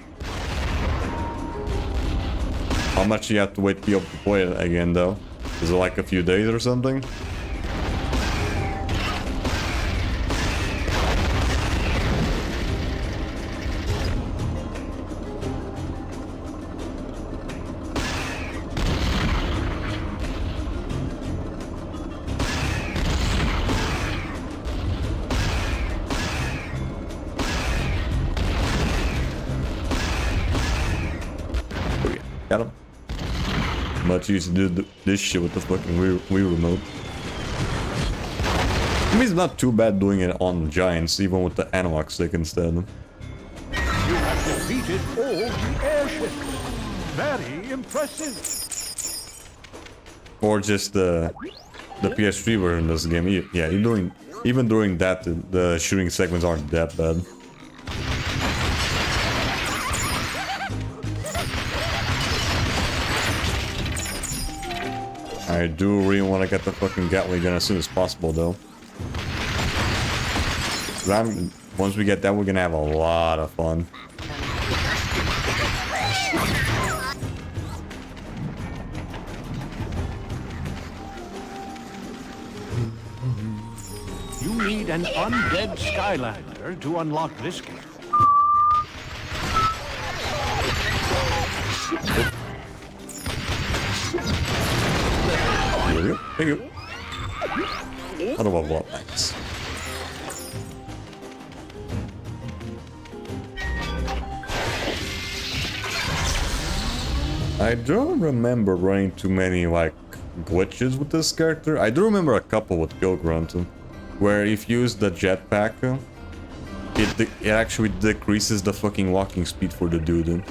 How much do you have to wait to be able to play it again, though? Is it like a few days or something? Got him. Much used to do this shit with the fucking Wii remote. I mean, it's not too bad doing it on Giants, even with the analog stick instead. You have defeated all the airships. Very impressive. Or just the PS3 version of this game. Yeah, even during that, the shooting segments aren't that bad. I do really want to get the fucking Gatling gun as soon as possible, though. Once we get that, we're gonna have a lot of fun. You need an undead Skylander to unlock this game. Thank you. How do I walk next? I don't remember running too many like glitches with this character. I do remember a couple with Gilgrunt, where if you use the jetpack, it actually decreases the fucking walking speed for the dude.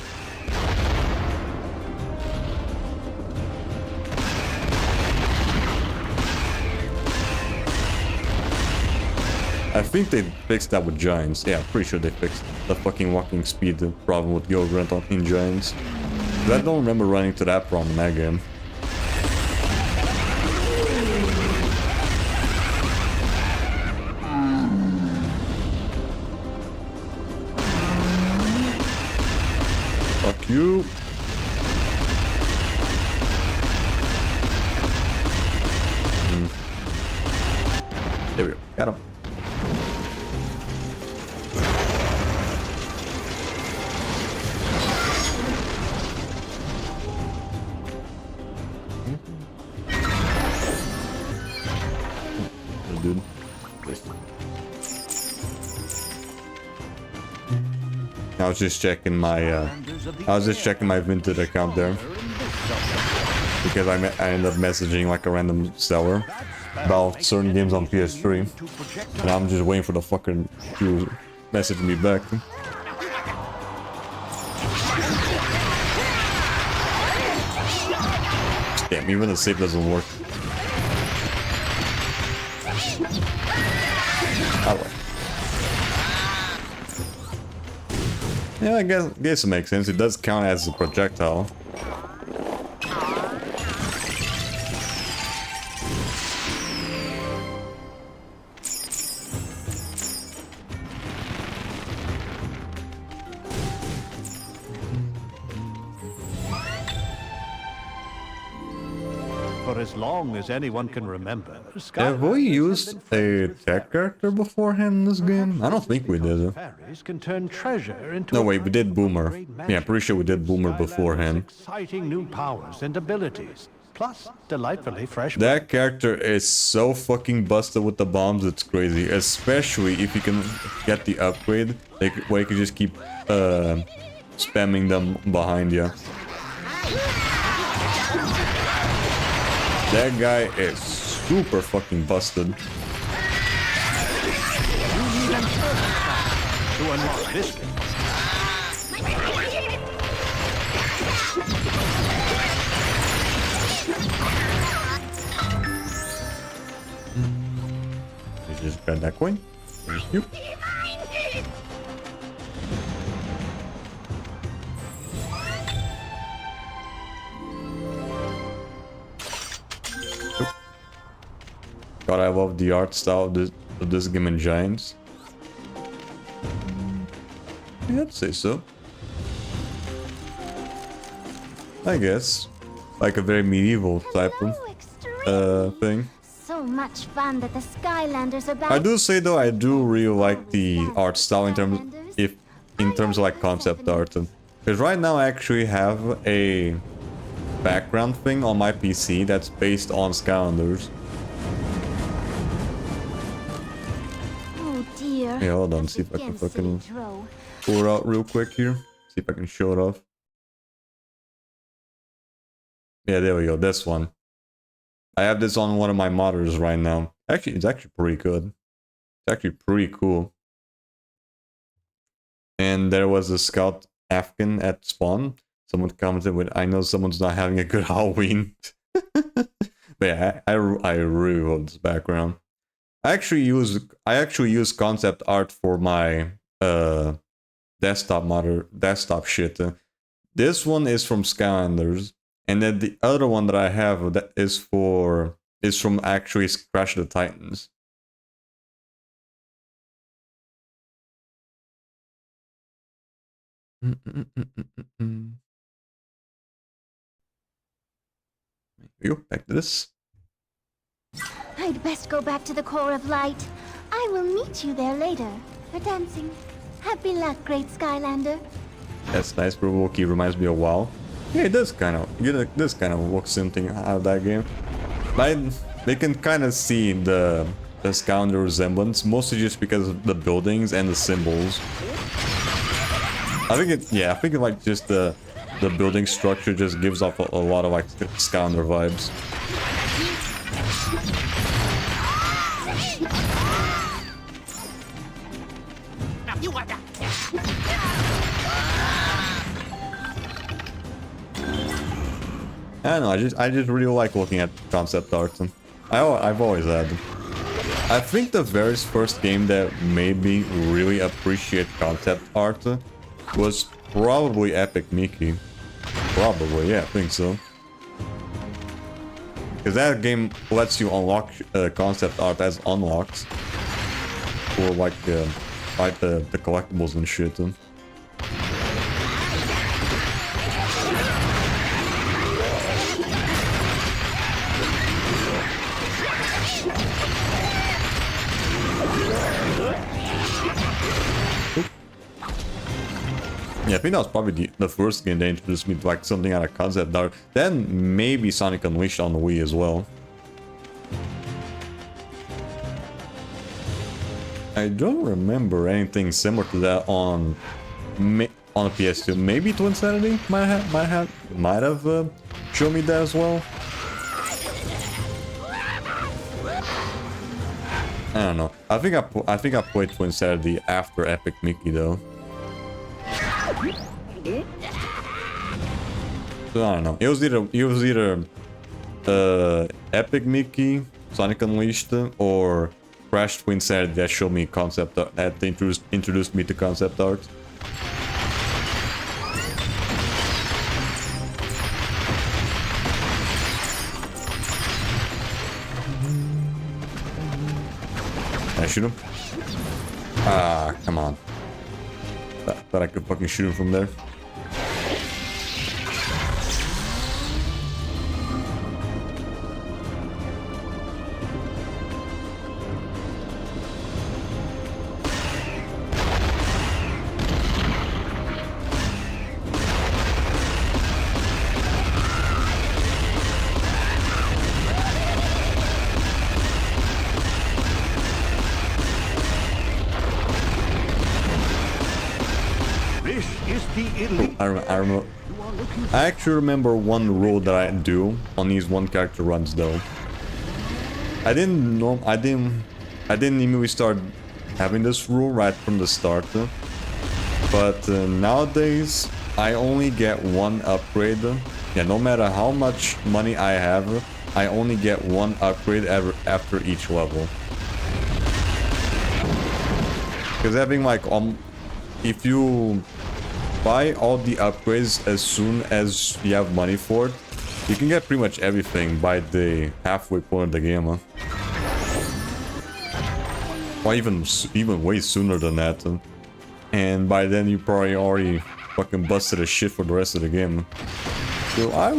I think they fixed that with Giants. Yeah, I'm pretty sure they fixed the fucking walking speed problem with Gilgrunt in Giants. But I don't remember running to that problem in that game. you. There we go. Got him. Dude. I was just checking my Vinted account there because I ended up messaging like a random seller about certain games on PS3, and I'm just waiting for the fucker to message me back. Damn, even the save doesn't work. Oh. Yeah, I guess it makes sense. It does count as a projectile. For as long as anyone can remember, Have we used a tech character beforehand in this game? I don't think we did. fairies can turn treasure into No, wait, we did Boomer. Yeah, I'm pretty sure we did Boomer beforehand. exciting new powers and abilities, plus delightfully fresh. That character is so fucking busted with the bombs, it's crazy. Especially if you can get the upgrade, where you can just keep spamming them behind you. That guy is super fucking busted. You need an Earth to unlock this game. You just grab that coin. Thank you. God, I love the art style of this game in Giants. Yeah, I'd say so. I guess. Like a very medieval type of thing. So much fun that the Skylanders are back. I do say though, I do really like the art style in terms of like concept art. Because right now I actually have a background thing on my PC that's based on Skylanders. Oh dear. Yeah, hold on, see if I can fucking pull it out real quick here. See if I can show it off. Yeah, there we go, this one. I have this on one of my monitors right now. Actually, it's actually pretty good. It's actually pretty cool. And there was a Scout Afghan at spawn. Someone commented with, I know someone's not having a good Halloween. But yeah, I really love this background. I actually use concept art for my desktop shit. This one is from Skylanders, and then the other one that I have that is from actually Crash the Titans. Here we go, back to this. I'd best go back to the core of light. I will meet you there later for dancing. Happy luck, great Skylander. That's nice, bro. Wookiee reminds me of WoW. Yeah, it does kind of. This kind of looks something out of that game. They can kind of see the Skylander resemblance, mostly just because of the buildings and the symbols. I think like just the building structure just gives off a lot of like Skylander vibes. I don't know, I just really like looking at concept art. I've always had. I think the very first game that made me really appreciate concept art was probably Epic Mickey. Probably, yeah, I think so. Because that game lets you unlock concept art as unlocks. For like the collectibles and shit. think that was probably the first game they introduced me to like something out of concept art. Then maybe Sonic Unleashed on the Wii as well. I don't remember anything similar to that on the PS2. Maybe Twinsanity might have shown me that as well. I don't know. I think I played Twinsanity after Epic Mickey though. So I don't know. It was either Epic Mickey, Sonic Unleashed, or Crash Twinsanity that showed me concept art, that introduced me to concept art. Can I shoot him? Ah, come on. Thought I could fucking shoot him from there. I actually remember one rule that I do on these one character runs though. I didn't immediately start having this rule right from the start, but nowadays I only get one upgrade. Yeah, no matter how much money I have, I only get one upgrade after each level. Because having like if you buy all the upgrades as soon as you have money for it, you can get pretty much everything by the halfway point of the game, huh? Or even way sooner than that. And by then you probably already fucking busted a shit for the rest of the game. So I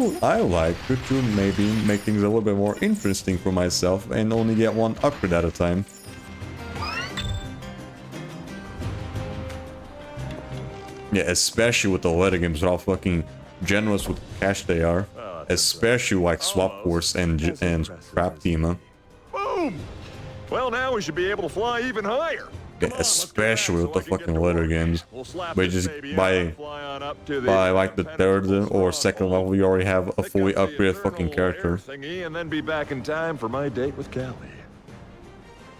like to maybe make things a little bit more interesting for myself and only get one upgrade at a time. Yeah, especially with the later games, how fucking generous with cash they are. Especially like Swap Force and Crap Team, huh? Boom! Well, now we should be able to fly even higher. Yeah, especially with the fucking later games. But just by like the third or second level, you already have a fully upgraded fucking character. And then be back in time for my date with Callie.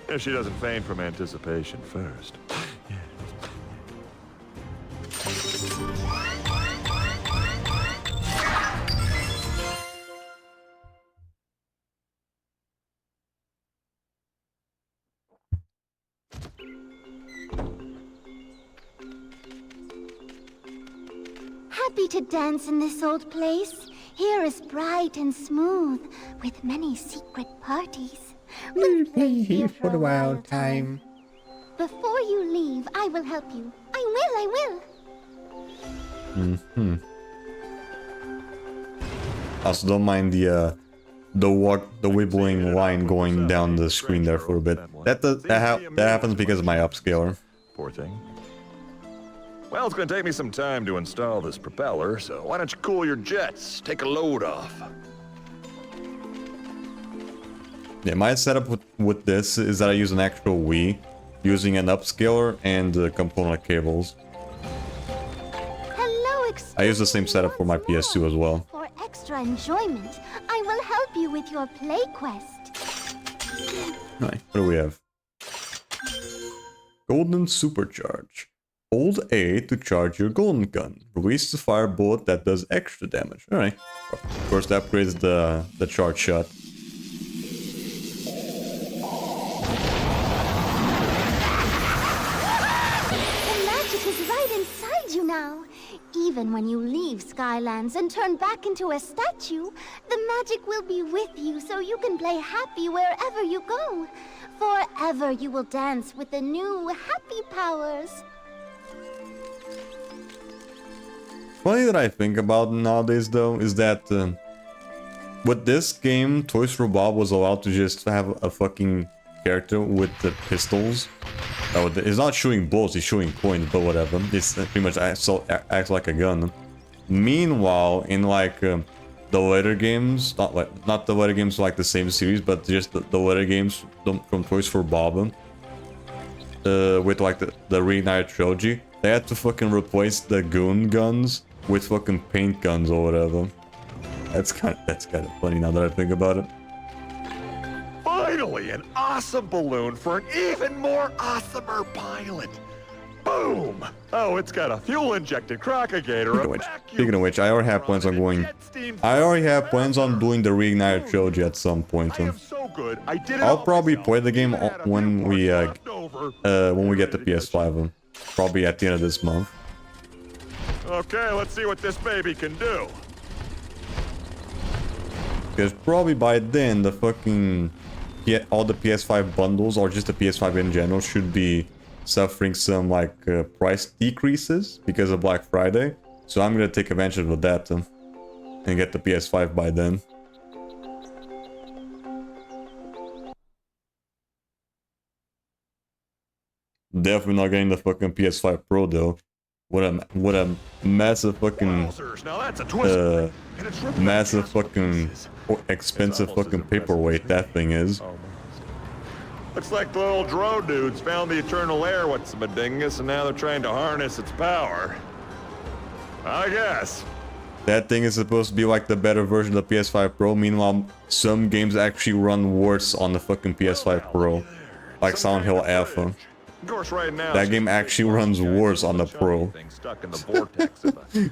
If she doesn't faint from anticipation first. Happy to dance in this old place. Here is bright and smooth, with many secret parties. We'll play here for a while time. Before you leave, I will help you. I will. Also, don't mind the wibbling line going down the screen there for a bit. That happens because of my upscaler. Poor thing. Well, it's going to take me some time to install this propeller, so why don't you cool your jets? Take a load off. Yeah, my setup with this is that I use an actual Wii, using an upscaler and component cables. Hello, I use the same setup for my PS2 as well. For extra enjoyment, I will help you with your play quest. Alright, what do we have? Golden Supercharge. Hold A to charge your golden gun. Release the fire bullet that does extra damage. Alright. First upgrades the charge shot. The magic is right inside you now. Even when you leave Skylands and turn back into a statue, the magic will be with you so you can play happy wherever you go. Forever you will dance with the new happy powers. Funny that I think about nowadays though is that with this game, Toy Story Bob was allowed to just have a fucking character with the pistols. Oh, it's not shooting bullets, it's shooting coins, but whatever. It's pretty much acts like a gun. Meanwhile, in like the later games, not the later games like the same series, but just the later games from Toys for Bob, with like the Reignited trilogy, they had to fucking replace the goon guns with fucking paint guns or whatever. That's kind of funny now that I think about it. Finally, an awesome balloon for an even more awesomer pilot. Boom! Oh, it's got a fuel-injected crocagator. Speaking of which, I already have plans on going. I already have plans on doing the Reignited trilogy at some point. So good. I did it I'll probably play the game when we get the PS5. Probably at the end of this month. Okay, let's see what this baby can do. Because probably by then the fucking all the PS5 bundles or just the PS5 in general should be suffering some like price decreases because of Black Friday. So I'm gonna take advantage of that and get the PS5 by then. Definitely not getting the fucking PS5 Pro though. What a massive fucking massive fucking expensive fucking paperweight that thing is. Looks like the little drone dudes found the eternal air, what's the bedingus, and now they're trying to harness its power. I guess. That thing is supposed to be like the better version of the PS5 Pro. Meanwhile, some games actually run worse on the fucking PS5 Pro. Like Silent Hill Alpha. Of course, right now, that game actually runs worse on the Pro.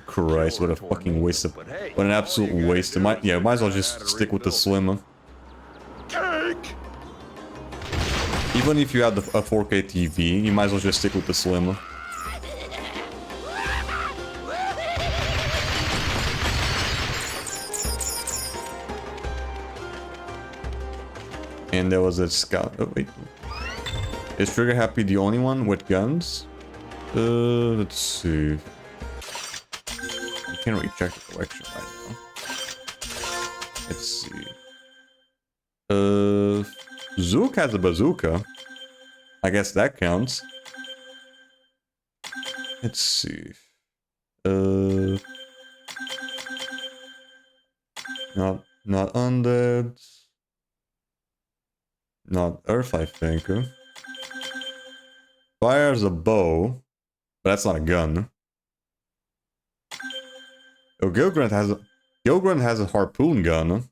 Christ, what a fucking waste of... What an absolute waste. Might as well just stick with the Slim. Cake! Even if you have a 4K TV, you might as well just stick with the Slim. And there was a scout. Oh, wait. Is Trigger Happy the only one with guns? Let's see. I can't really check the collection right now. Let's see. Zook has a bazooka. I guess that counts. Let's see. Not undead. Not Earth, I think. Fires a bow, but that's not a gun. Oh, Gilgrunt has a harpoon gun.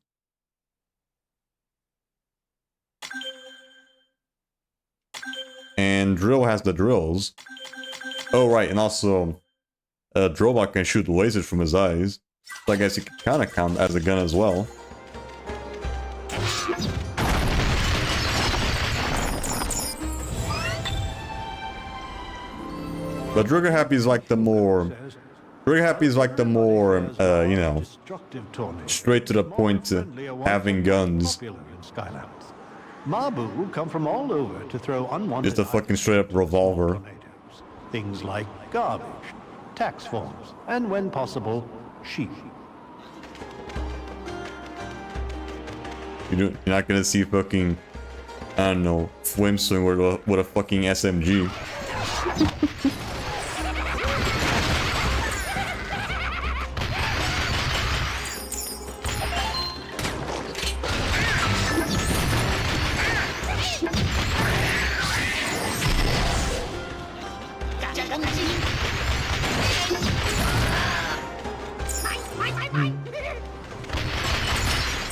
And Drill has the drills. Oh right, and also Drobot can shoot lasers from his eyes. So I guess it can kind of count as a gun as well. But Trigger Happy is like the more... Trigger Happy is like the more, you know, straight to the point having guns. Mabu come from all over to throw unwanted... Just a fucking straight up revolver. Things like garbage, tax forms, and when possible, sheep. You're not gonna see fucking, I don't know, Flim swing with a fucking SMG.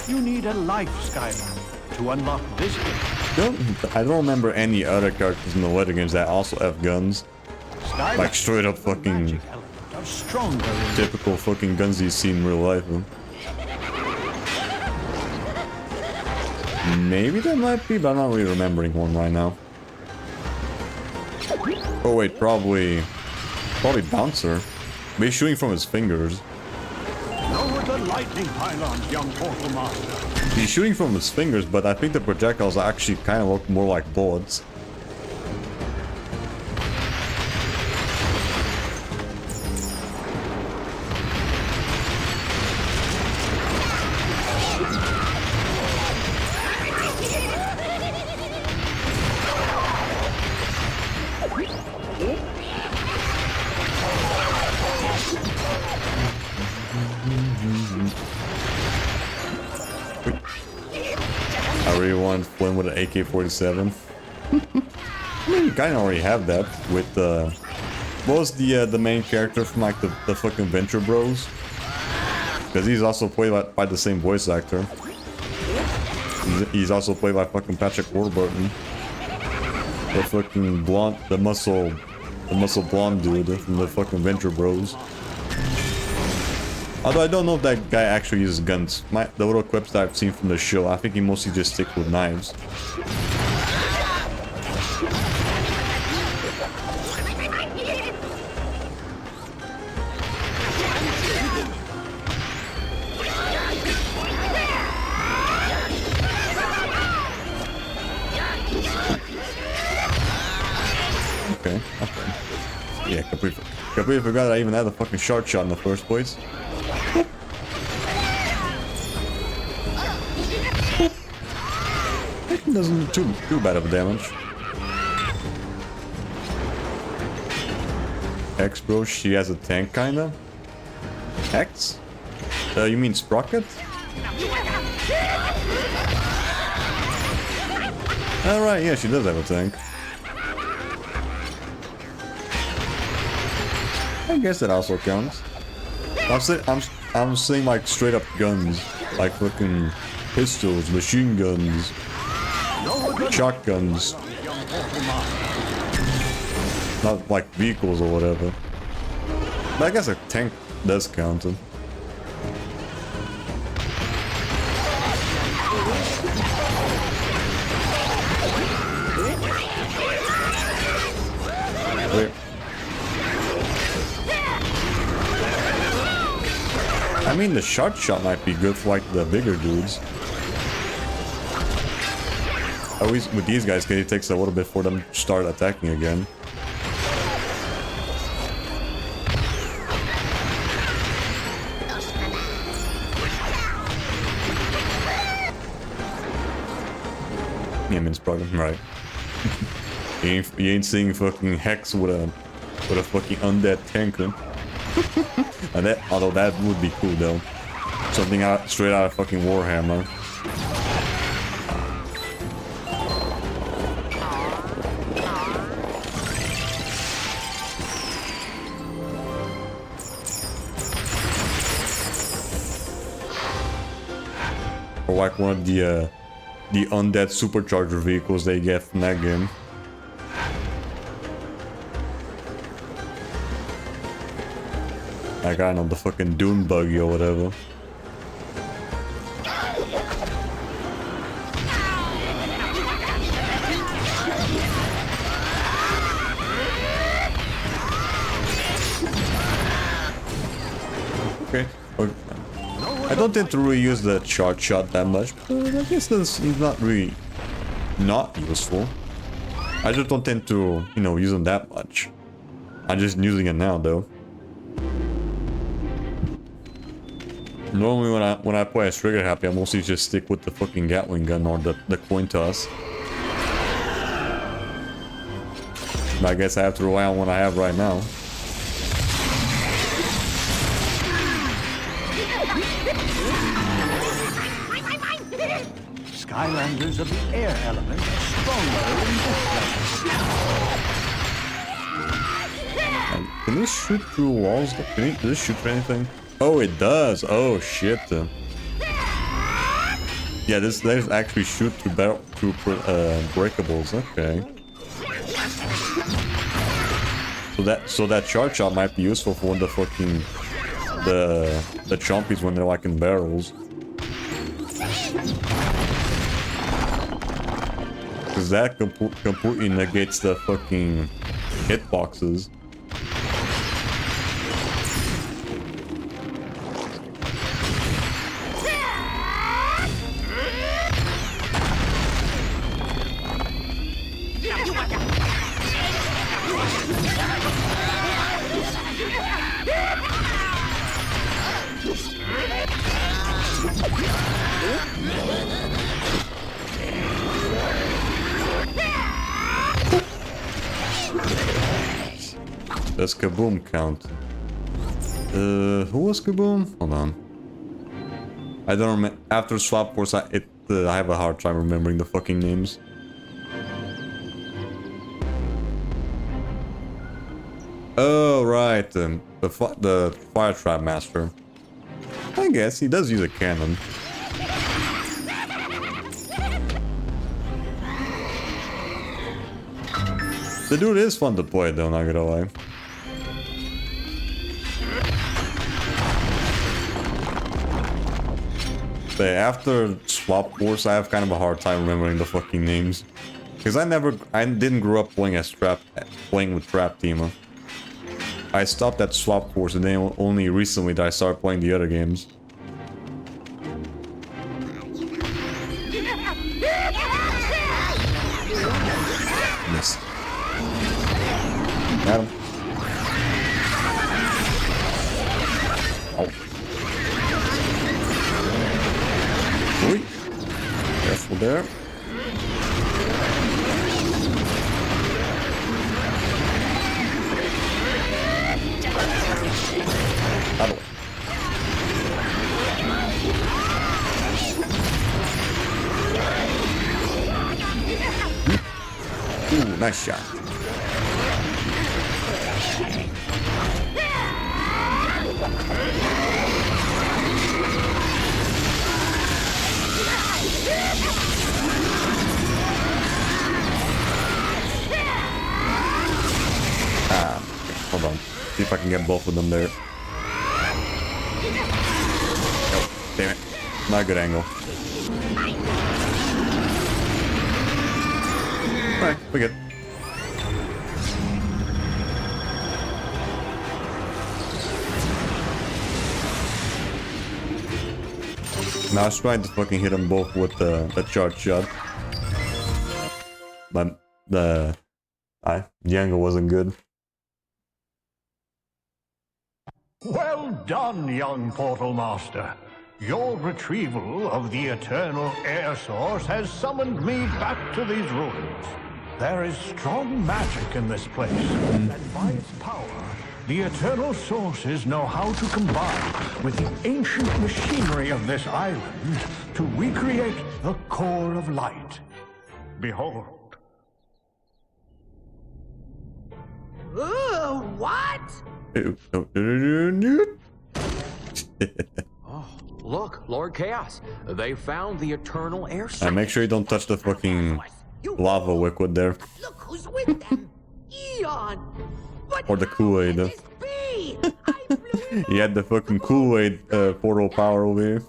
You need a life Skylander to unlock this game. I don't remember any other characters in the later games that also have guns. Like straight up fucking typical fucking guns you see in real life. Maybe there might be, but I'm not really remembering one right now. Oh wait, probably Bouncer. But he's shooting from his fingers. Lower the lightning pylons, young portal master. He's shooting from his fingers, but I think the projectiles actually kind of look more like bullets. Or you want Flynn with an AK-47? I mean, you kind of already have that with what was the main character from like the fucking Venture Bros? Because he's also played by the same voice actor. He's also played by fucking Patrick Warburton. The fucking blonde, the muscle blonde dude from the fucking Venture Bros. Although I don't know if that guy actually uses guns. The little clips that I've seen from the show, I think he mostly just sticks with knives. Okay. Yeah, completely forgot that I even had the fucking short shot in the first place. It doesn't do too bad of damage. X, bro, she has a tank, kinda. X? You mean Sprocket? Alright, yeah, she does have a tank. I guess that also counts. I'm saying like straight up guns, like fucking pistols, machine guns, shotguns, not like vehicles or whatever. But I guess a tank does count. Wait. I mean, the shot might be good for like the bigger dudes. At least with these guys, it takes a little bit for them to start attacking again. Yeah, I mean, it's probably right. you ain't seeing fucking Hex with a fucking undead tanker. And although that would be cool though. Something straight out of fucking Warhammer. Or like one of the undead supercharger vehicles they get from that game. Like, I don't know, the fucking Dune buggy or whatever. Okay. I don't tend to really use the charge shot that much, but I guess that's not really not useful. I just don't tend to, you know, use them that much. I'm just using it now though. Normally when I play as trigger happy, I mostly just stick with the fucking Gatling gun or the coin toss. But I guess I have to rely on what I have right now. Skylanders of the air element are stronger in this level. Can this shoot through walls? Does this shoot through anything? Oh, it does. Oh shit. Yeah, this actually shoot through breakables. Okay. So that charge shot might be useful for the fucking the chompies when they're like in barrels. Because that completely negates the fucking hitboxes. Does Kaboom count? Who was Kaboom? Hold on. I don't remember. After Swap Force, it I have a hard time remembering the fucking names. Oh, right. The fire trap master. I guess he does use a cannon. The dude is fun to play though, not gonna lie. But after Swap Force, I have kind of a hard time remembering the fucking names. Because I didn't grow up playing with Trap Team. I stopped at Swap Force and then only recently did I start playing the other games. Miss. Got him. Oh. Oi. Careful there. Out of the way. Ooh, nice shot. Hold on. See if I can get both of them there. Oh, damn it. Not a good angle. Alright, we're good. Now I was trying to fucking hit them both with the charge shot. But the angle wasn't good. Well done, young Portal Master. Your retrieval of the eternal air source has summoned me back to these ruins. There is strong magic in this place, and by its power, the eternal sources know how to combine with the ancient machinery of this island to recreate the core of light. Behold. Ooh, what? Oh, look, Lord Chaos. They found the eternal air source. And make sure you don't touch the fucking lava liquid there. Look who's with them. Eon. What Or the Kool-Aid. He had the fucking Kool-Aid portal power over here.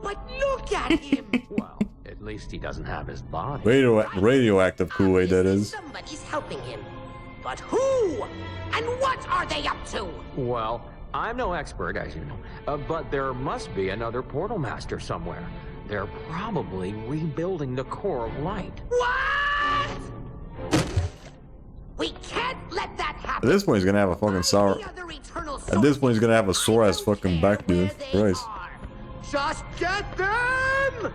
But look at him. Well, at least he doesn't have his body. Radioactive Kool-Aid, that is. Somebody's helping him. But who? And what are they up to? Well, I'm no expert, as you know, but there must be another portal master somewhere. They're probably rebuilding the core of light. What? We can't let that happen. At this point, he's gonna have a fucking sour. At this point, he's gonna have a sore ass fucking back, dude. Christ. Just get them!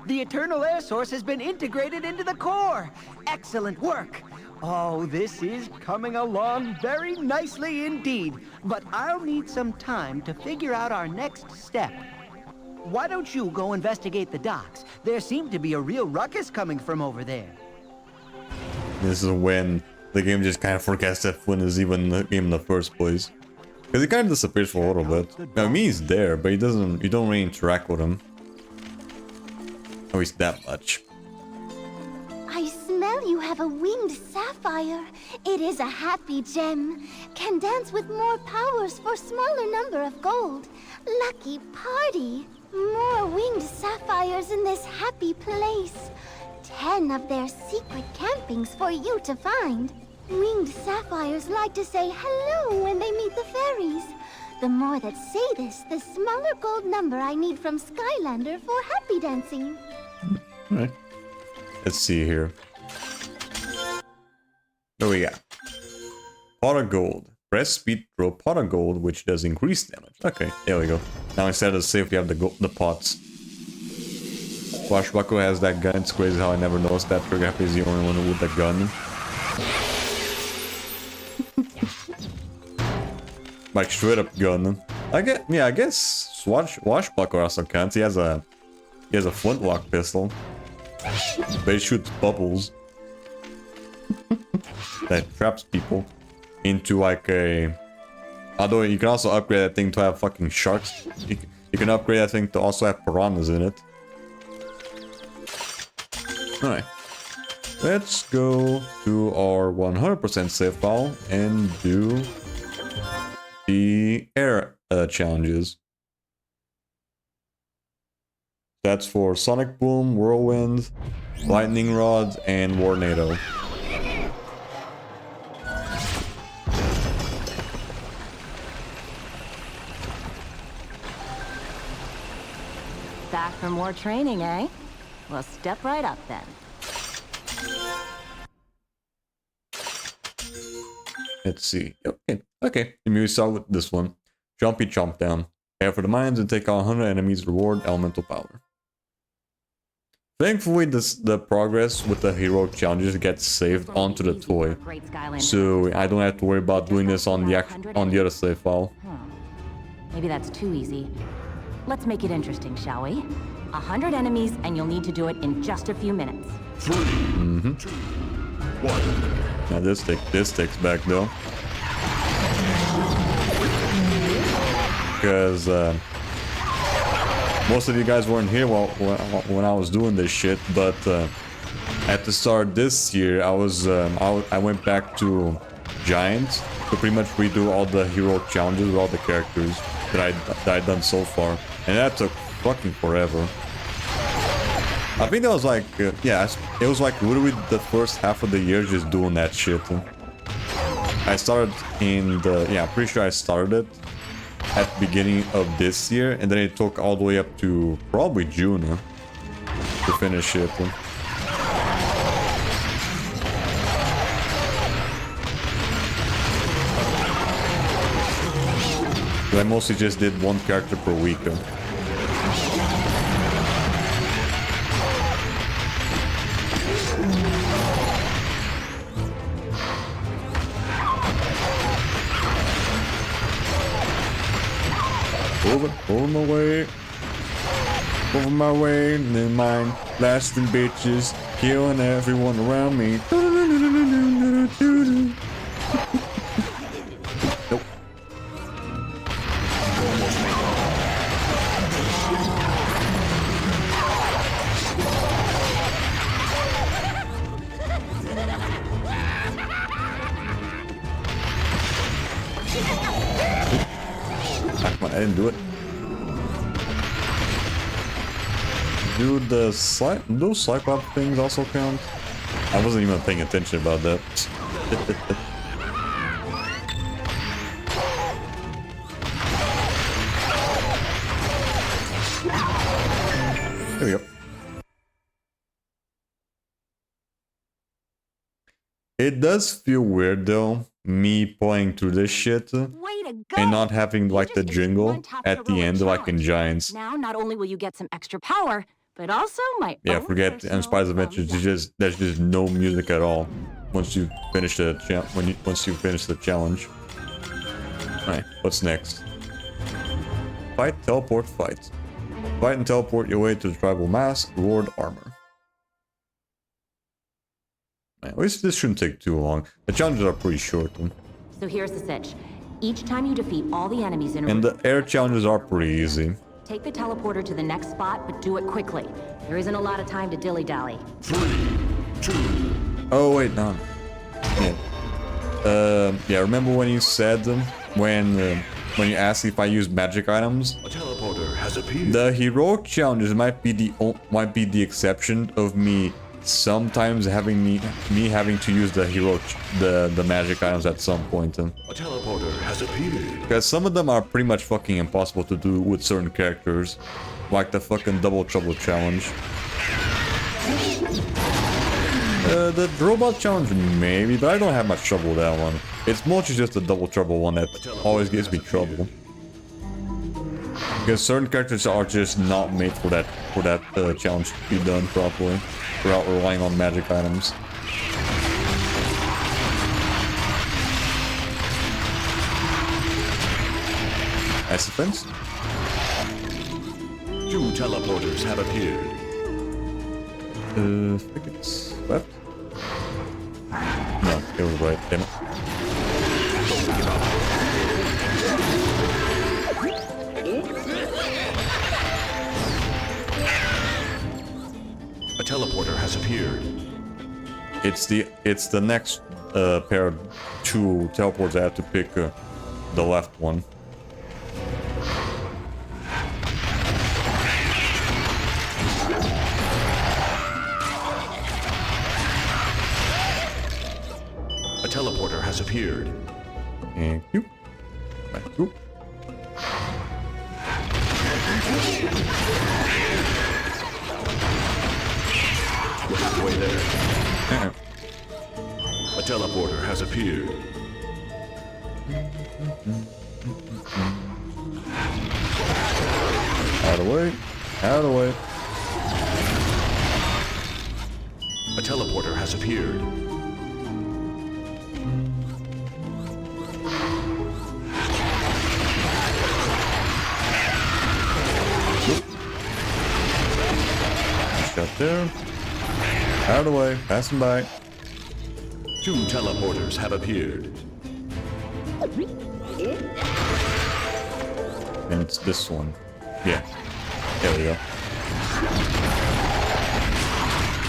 The eternal air source has been integrated into the core. Excellent work. Oh, this is coming along very nicely indeed. But I'll need some time to figure out our next step. Why don't you go investigate the docks? There seemed to be a real ruckus coming from over there. This is when the game just kind of forgets that Flynn is even in the game in the first place. Because he kind of disappears for a little bit. Now, I mean, he's there, but you don't really interact with him. At least that much. I smell you have a winged sapphire. It is a happy gem. Can dance with more powers for smaller number of gold. Lucky party. More winged sapphires in this happy place. 10 of their secret campings for you to find. Winged sapphires like to say hello when they meet the fairies. The more that say this, the smaller gold number I need from Skylander for happy dancing. Alright. Let's see here. What do we got? Pot of gold. Press speed throw pot of gold, which does increase damage. Okay, there we go. Now instead of save, we have the pots. Swashbuckle has that gun. It's crazy how I never noticed that. Trigger Happy is the only one with the gun. Like straight up gun. I guess Swashbuckle also counts. He has He has a flintlock pistol. But it shoots bubbles. That traps people into like a... Although you can also upgrade that thing to have fucking sharks. You can upgrade that thing to also have piranhas in it. Alright. Let's go to our 100% save file and do the air challenges. That's for Sonic Boom, Whirlwind, Lightning Rod, and Warnado. Back for more training, eh? Well, step right up then. Let's see. Okay. We start with this one. Jumpy Chomp Down. Head for the mines and take on 100 enemies. Reward elemental power. Thankfully, the progress with the hero challenges gets saved onto the toy, so I don't have to worry about doing this on the other save file. Maybe that's too easy. Let's make it interesting, shall we? 100 enemies, and you'll need to do it in just a few minutes. 3, 2, 1. Now this takes back though, because most of you guys weren't here when I was doing this shit. But at the start this year, I went back to Giants to pretty much redo all the hero challenges with all the characters that I'd done so far, and that took fucking forever. I think that was like, yeah, it was like literally the first half of the year just doing that shit. I started in the, yeah, I'm pretty sure I started it at the beginning of this year, and then it took all the way up to probably June to finish it. I mostly just did one character per week. Over my way, and then mine, blasting bitches, killing everyone around me. Nope. Come on, I didn't do it. Do those Cyclops things also count? I wasn't even paying attention about that. There we go. It does feel weird though, me playing through this shit and not having like the jingle at the end like in Giants. Now, not only will you get some extra power, but also my forget Spyro's Adventures. There's just no music at all once you finish the challenge. All right, what's next? Fight, teleport, fight. Fight and teleport your way to the tribal mask. Reward armor. At least this shouldn't take too long. The challenges are pretty short. So here's the sitch. Each time you defeat all the enemies in a room, and the air challenges are pretty easy. Take the teleporter to the next spot, but do it quickly. There isn't a lot of time to dilly-dally. 3, 2. Oh wait, no. Yeah, remember when you said when you asked if I used magic items? A teleporter has appeared. The hero challenges might be the exception of me sometimes having having to use the magic items at some point. A teleporter has appeared. Because some of them are pretty much fucking impossible to do with certain characters, like the fucking Double Trouble challenge. The robot challenge maybe, but I don't have much trouble with that one. It's mostly just the Double Trouble one that always gives me trouble. Because certain characters are just not made for that challenge to be done properly, without relying on magic items. Nice defense. Two teleporters have appeared. I think it's left. No, it was right. Damn it. A teleporter has appeared. It's the next pair of two teleports. I have to pick the left one. A teleporter has appeared. Thank you. Thank you. Halfway there. A teleporter has appeared. Out of the way. Out of the way. A teleporter has appeared. Shut there. Out of the way. Passing by. Two teleporters have appeared. And it's this one. Yeah. There we go.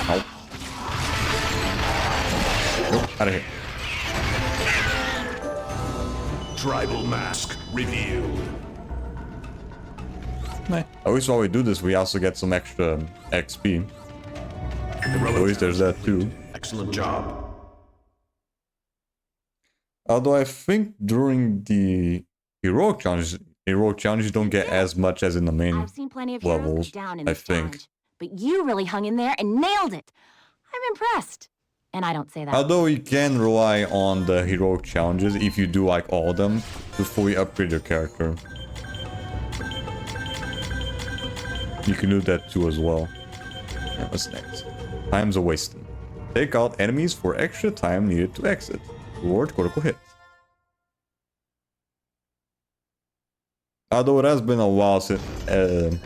Ow. Nope. Out of here. Tribal mask revealed. Always while we do this, we also get some extra XP. At least there's that too. Excellent job. Although I think during the heroic challenges you don't get as much as in the main I've seen plenty of heroes levels. go down in I this think. challenge, but you really hung in there and nailed it. I'm impressed. And I don't say that. Although you can rely on the heroic challenges if you do like all of them to fully upgrade your character. You can do that too as well. Yeah, what's next? Time's a wasting. Take out enemies for extra time needed to exit. Reward critical hit. Although it has been a while since that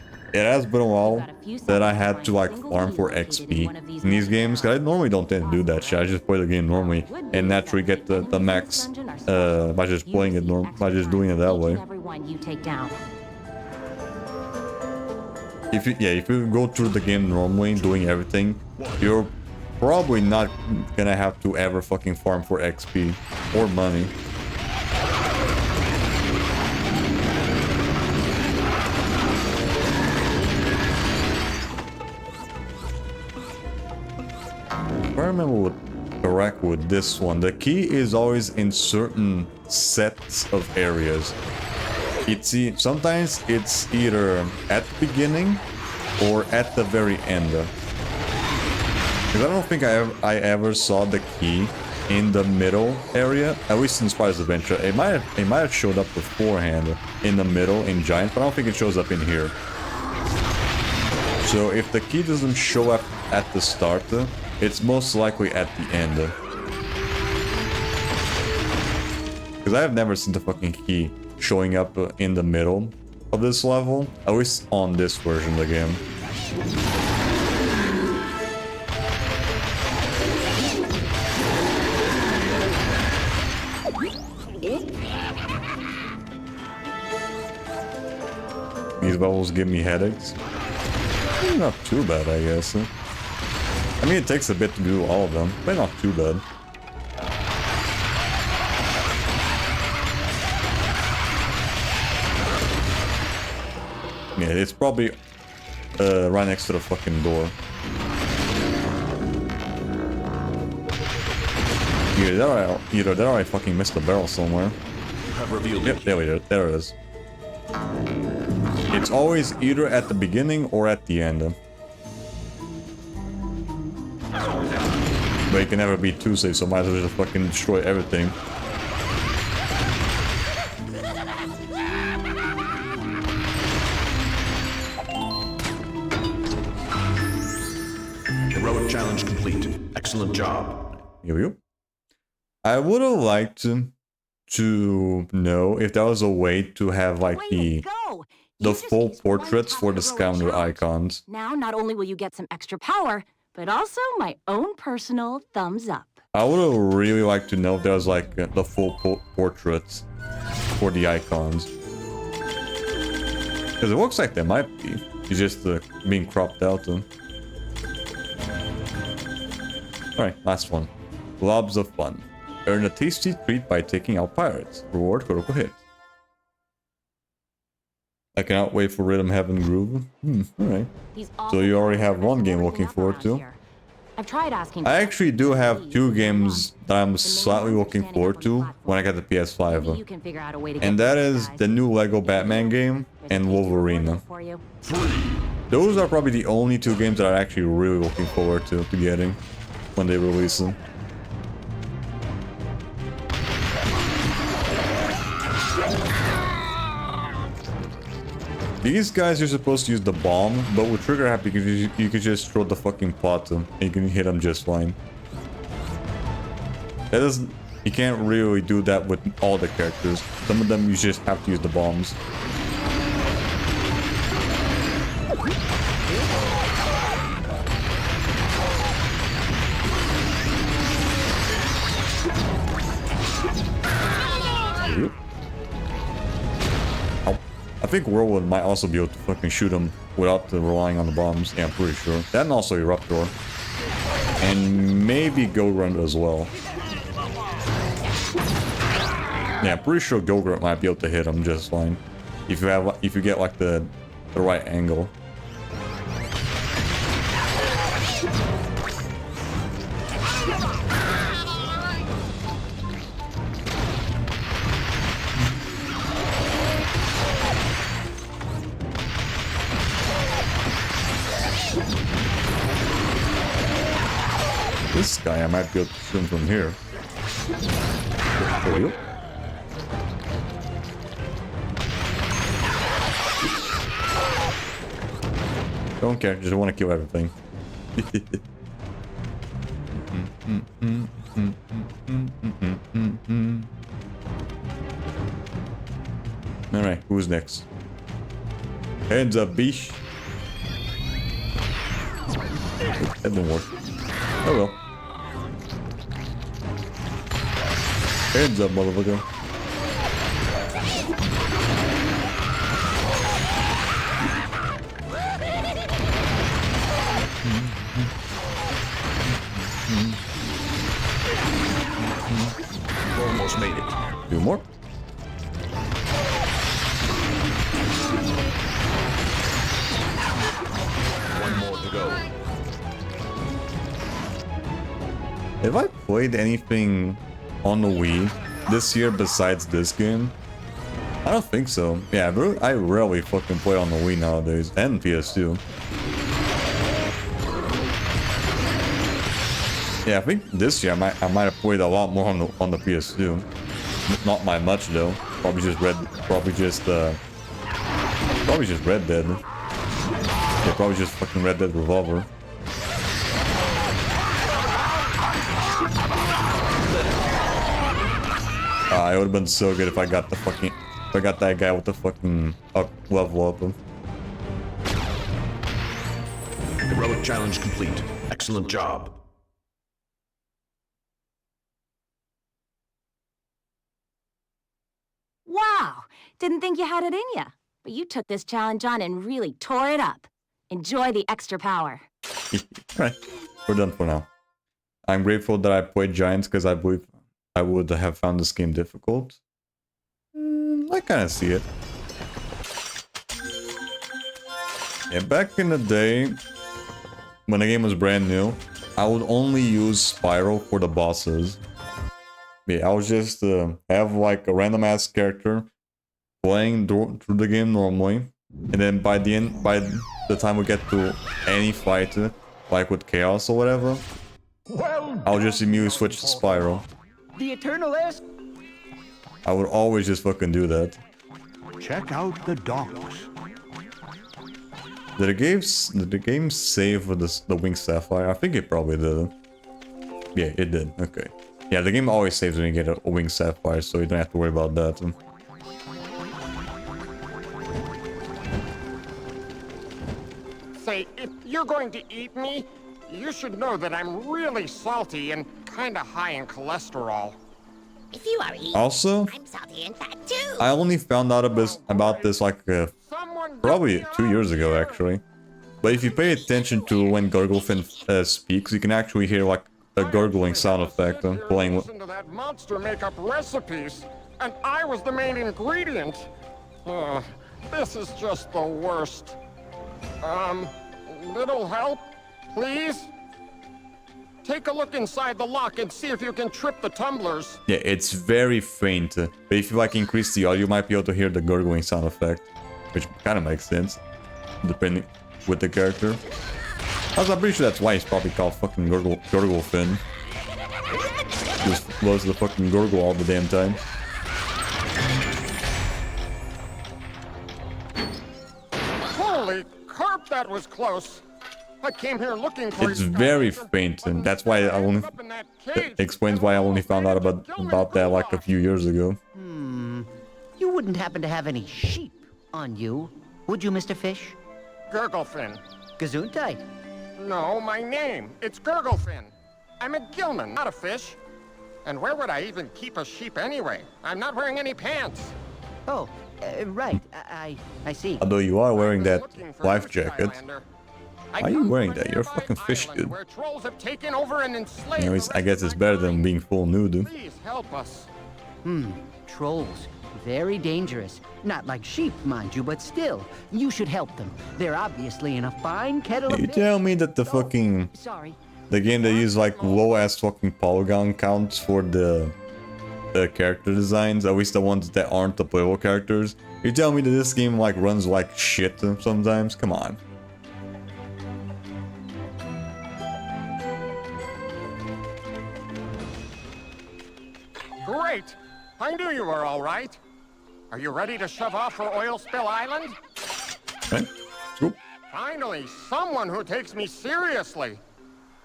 I had to like farm for XP in these games, because I normally don't tend to do that shit. I just play the game normally and naturally get the max by just playing it by just doing it that way. If you go through the game normally doing everything, you're probably not gonna have to ever fucking farm for XP or money. If I remember correct with this one, the key is always in certain sets of areas. Sometimes it's either at the beginning or at the very end. Because I don't think I ever saw the key in the middle area, at least in Spyro's Adventure. It might have showed up beforehand in the middle in Giant, but I don't think it shows up in here. So if the key doesn't show up at the start, it's most likely at the end. Because I have never seen the fucking key showing up in the middle of this level, at least on this version of the game. These levels give me headaches. Not too bad, I guess. I mean, it takes a bit to do all of them, but not too bad. Yeah, it's probably right next to the fucking door. Either there or I fucking missed the barrel somewhere. Yep, there it is. It's always either at the beginning or at the end. But you can never be too safe, so might as well just fucking destroy everything. Heroic challenge complete. Excellent job. Here we go. I would have liked to know if there was a way to have like the the full portraits for the Skylander icons. Now, not only will you get some extra power, but also my own personal thumbs up. I would really like to know if there's like the full portraits for the icons. Because it looks like there might be. It's just being cropped out. Alright, last one. Globs of Fun. Earn a tasty treat by taking out pirates. Reward critical hit. I cannot wait for Rhythm Heaven Groove. Alright. So you already have one game looking forward to. I've tried asking. I actually do have 2 games that I'm slightly looking forward to when I get the PS5. And that is the new Lego Batman game and Wolverine. Those are probably the only 2 games that I'm actually really looking forward to getting when they release them. These guys, you're supposed to use the bomb, but with trigger happy, you can just throw the fucking pot and you can hit them just fine. That doesn't... You can't really do that with all the characters. Some of them you just have to use the bombs. I think Whirlwind might also be able to fucking shoot him without relying on the bombs. Yeah, I'm pretty sure. That and also Eruptor. And maybe Gogurt as well. Yeah, I'm pretty sure Gogurt might be able to hit him just fine. If you get like the right angle. This guy, I might be able to shoot him from here. For you? Don't care, just want to kill everything. Alright, who's next? Heads up, bish. That didn't work. Oh well. Heads up, motherfucker. Almost made it. 2 more. One more to go. Have I played anything on the Wii this year besides this game? I don't think so. Yeah, I rarely fucking play on the Wii nowadays, and PS2. Yeah, I think this year I might have played a lot more on the PS2. Not by much though. Probably just Red Dead. Yeah, probably just fucking Red Dead Revolver. It would have been so good if I got that guy with the fucking level up. Heroic challenge complete. Excellent job. Wow! Didn't think you had it in ya. But you took this challenge on and really tore it up. Enjoy the extra power. Alright, we're done for now. I'm grateful that I played Giants because I believe I would have found this game difficult. I kind of see it. Yeah, back in the day, when the game was brand new, I would only use Spyro for the bosses. Yeah, I would just have like a random ass character playing through the game normally, and then by the time we get to any fight, like with Chaos or whatever, I'll just immediately switch to Spyro. The Eternal S. I would always just fucking do that. Check out the docks. Did the game save the Wing Sapphire? I think it probably did. Yeah, it did. Okay. Yeah, the game always saves when you get a Wing Sapphire, so you don't have to worry about that. Say, if you're going to eat me, you should know that I'm really salty and kinda high in cholesterol. If you are eating, Also, I'm salty in fact too. I only found out about this like probably 2 years ago, actually. But if you pay attention to when Gurglefin speaks, you can actually hear like a gurgling sound effect playing with. Listen to that monster make up recipes, and I was the main ingredient. This is just the worst. Little help, please? Take a look inside the lock and see if you can trip the tumblers. Yeah, it's very faint. But if you like increase the audio, you might be able to hear the gurgling sound effect, which kind of makes sense, depending with the character. Also, I'm pretty sure that's why he's probably called fucking Gurglefin. Just loves the fucking gurgle all the damn time. Holy carp, that was close. I came here looking for It's very faint, and that's why I only explains why I only found out about that like a few years ago. You wouldn't happen to have any sheep on you, would you, Mr. Fish? Gurglefin. Gesundheit. No, my name. It's Gurglefin. I'm a gilman, not a fish. And where would I even keep a sheep anyway? I'm not wearing any pants. Oh, right. I see. Although you are wearing that life jacket. Why are you wearing that? You're a fucking fish, dude. Where trolls have taken over and enslaved. Anyways, I guess it's better than being full nude. Please help us. Trolls. Very dangerous. Not like sheep, mind you, but still. You should help them. They're obviously in a fine kettle of You fish. tell me that the fucking... Sorry. The game that uses like low-ass fucking polygon counts for the character designs, at least the ones that aren't the playable characters. You tell me that this game like runs like shit sometimes? Come on. Great! I knew you were all right. Are you ready to shove off for Oil Spill Island? Right? Cool. Finally, someone who takes me seriously.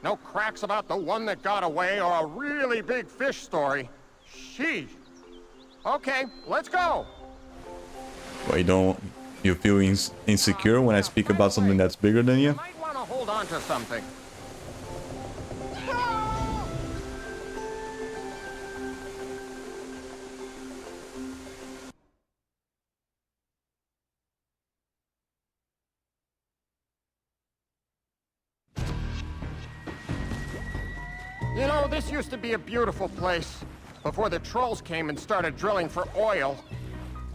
No cracks about the one that got away or a really big fish story. Sheesh. Okay, let's go. Wait, you feel insecure when I speak about something that's bigger than you? Might want to hold on to something. You know, this used to be a beautiful place before the trolls came and started drilling for oil.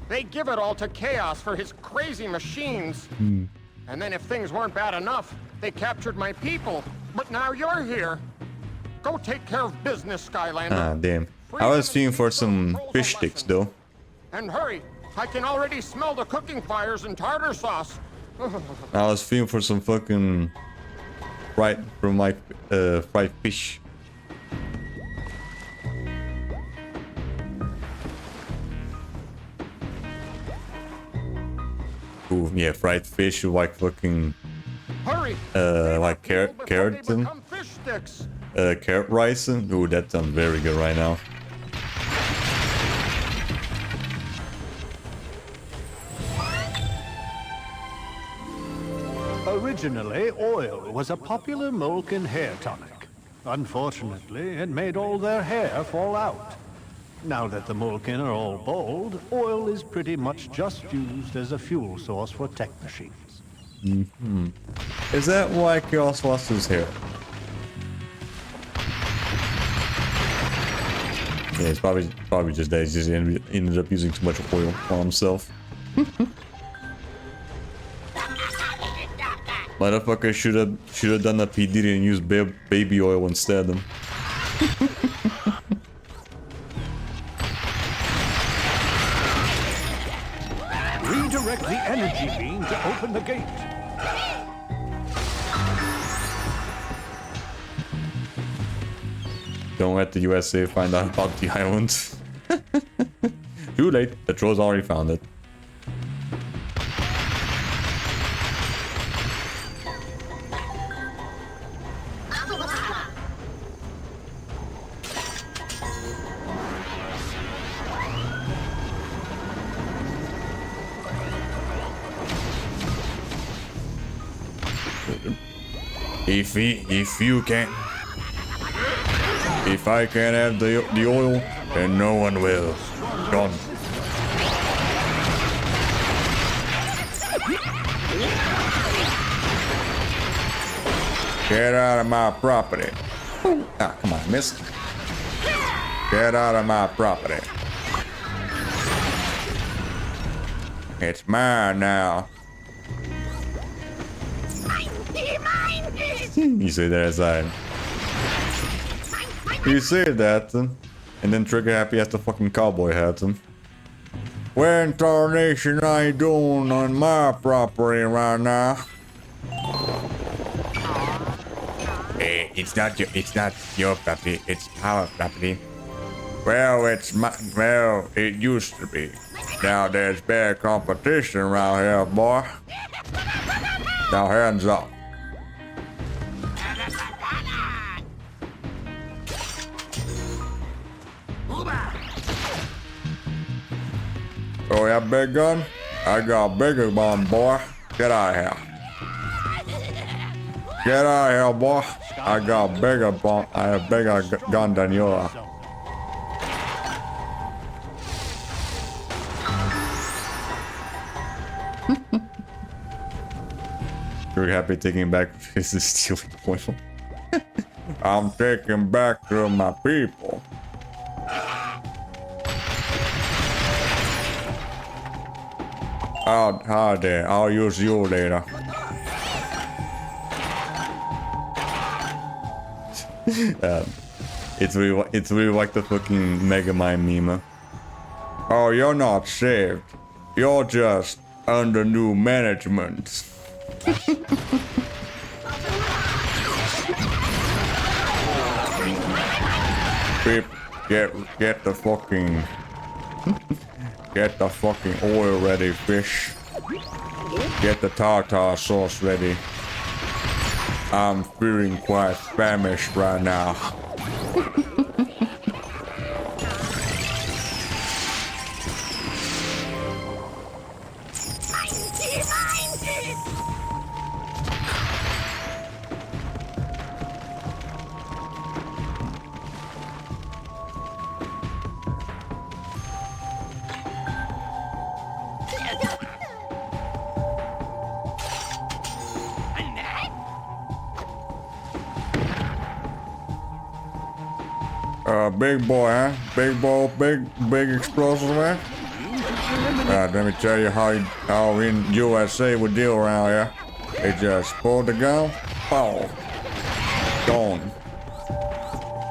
They give it all to Chaos for his crazy machines. And then if things weren't bad enough, they captured my people. But now you're here. Go take care of business, Skylander. Ah, damn. I was feeling for some fish sticks, though. And hurry, I can already smell the cooking fires and tartar sauce. I was feeling for some fucking fried fish. Ooh, yeah, fried fish with like fucking Hurry! like carrot and Fish sticks. carrot rice. Ooh, that sounds very good right now. Originally, oil was a popular milk and hair tonic. Unfortunately, it made all their hair fall out. Now that the Mulkin are all bald, oil is pretty much just used as a fuel source for tech machines. Is that why Chaos lost his hair? Yeah, it's probably just that he just ended up using too much oil on himself. Motherfucker should have done a P Diddy and used baby oil instead. Redirect the energy beam to open the gate. Don't let the USA find out about the island. Too late. The trolls already found it. If I can't have the oil, then no one will. Gone. Get out of my property. Ah, come on, miss. Get out of my property. It's mine now. You say that aside. You say that, and then Trigger Happy has the fucking cowboy hat. Where in tarnation are you doing on my property right now? It's not your property. It's our property. Well, it used to be. Now there's bad competition around here, boy. Now hands up. Oh, yeah, big gun? I got a bigger one, boy. Get out of here. Get out of here, boy. I got a bigger gun than yours. You're happy taking back this is stealing oil. I'm taking back to my people. How there? I'll use you later. It's really like the fucking Megamind meme. Oh, you're not saved. You're just under new management. Get the fucking get the fucking oil ready, fish. Get the tartar sauce ready. I'm feeling quite famished right now. Big boy, huh? Big explosive, man. Let me tell you how in USA we deal around here. They just pull the gun, pow, gone.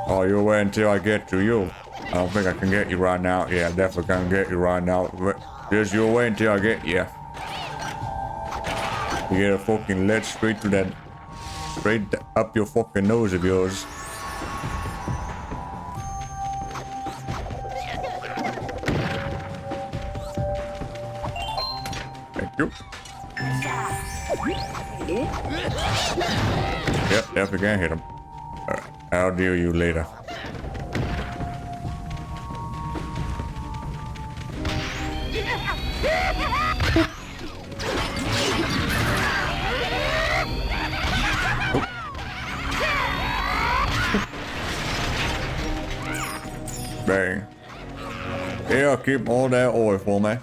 Oh, you wait until I get to you. I don't think I can get you right now. Yeah, I definitely can't get you right now. Just you wait until I get you. You get a fucking lead straight to that, straight up your fucking nose of yours. Yep, definitely can't hit him. I'll deal you later. Bang. Yeah, keep all that oil for me.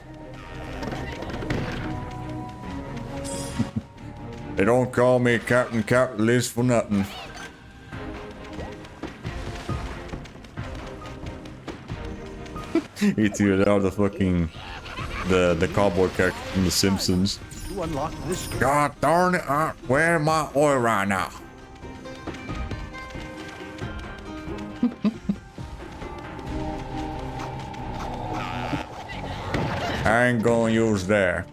They don't call me Captain Capitalist for nothing. He threw out the fucking the cowboy character from The Simpsons. To unlock this. God darn it! Where's my oil right now? I ain't gonna use that.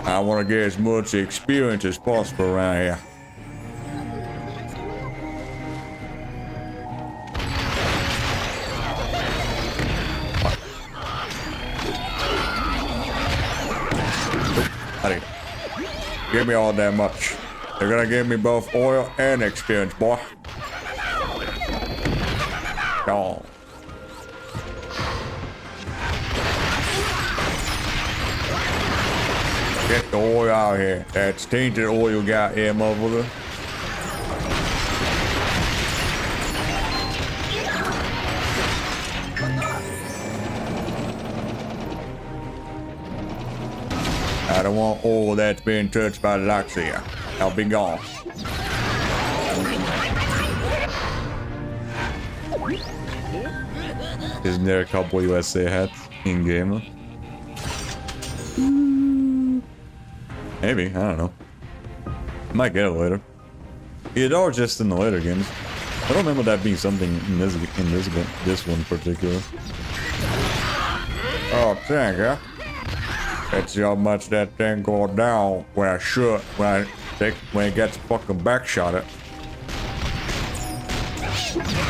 I want to get as much experience as possible around here. Honey, give me all that much. They're gonna give me both oil and experience, boy. Gone. Get the oil out of here. That's tainted oil you got here, motherfucker. I don't want oil that's being touched by the likes of you. I'll be gone. Isn't there a couple USA hats in game? Maybe, I don't know. Might get it later. It all just in the later games. I don't remember that being something in this one in particular. Oh, dang, yeah. Let's see how much that thing go down when I shoot, when it gets fucking backshotted.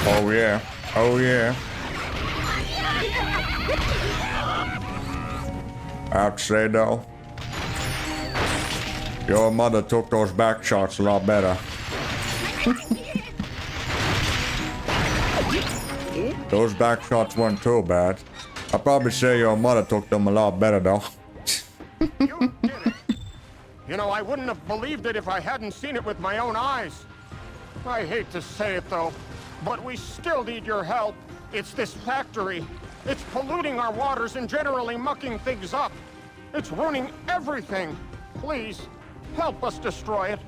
Oh yeah, oh yeah. I'd say though, your mother took those back shots a lot better. Those back shots weren't too bad. I'd probably say your mother took them a lot better though. You did it. You know, I wouldn't have believed it if I hadn't seen it with my own eyes. I hate to say it though, but we still need your help. It's this factory. It's polluting our waters and generally mucking things up. It's ruining everything. Please, help us destroy it.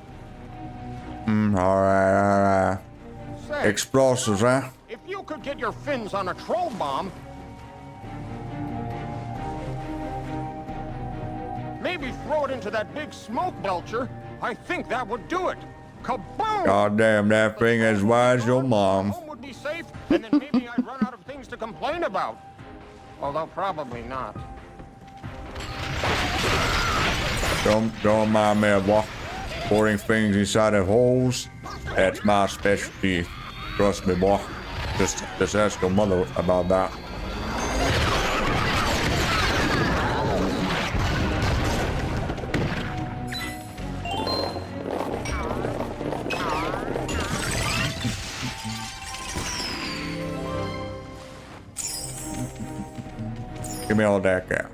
Alright. Say, Explosives, huh? if you could get your fins on a troll bomb, maybe throw it into that big smoke belcher, I think that would do it. Kaboom! God damn, that thing as wise as your mom. Home would be safe, and then maybe I'd run out of things to complain about. Although probably not. Don't mind me, boy. Pouring things inside of holes, that's my specialty. Trust me, boy. Just ask your mother about that. Give me all that cash.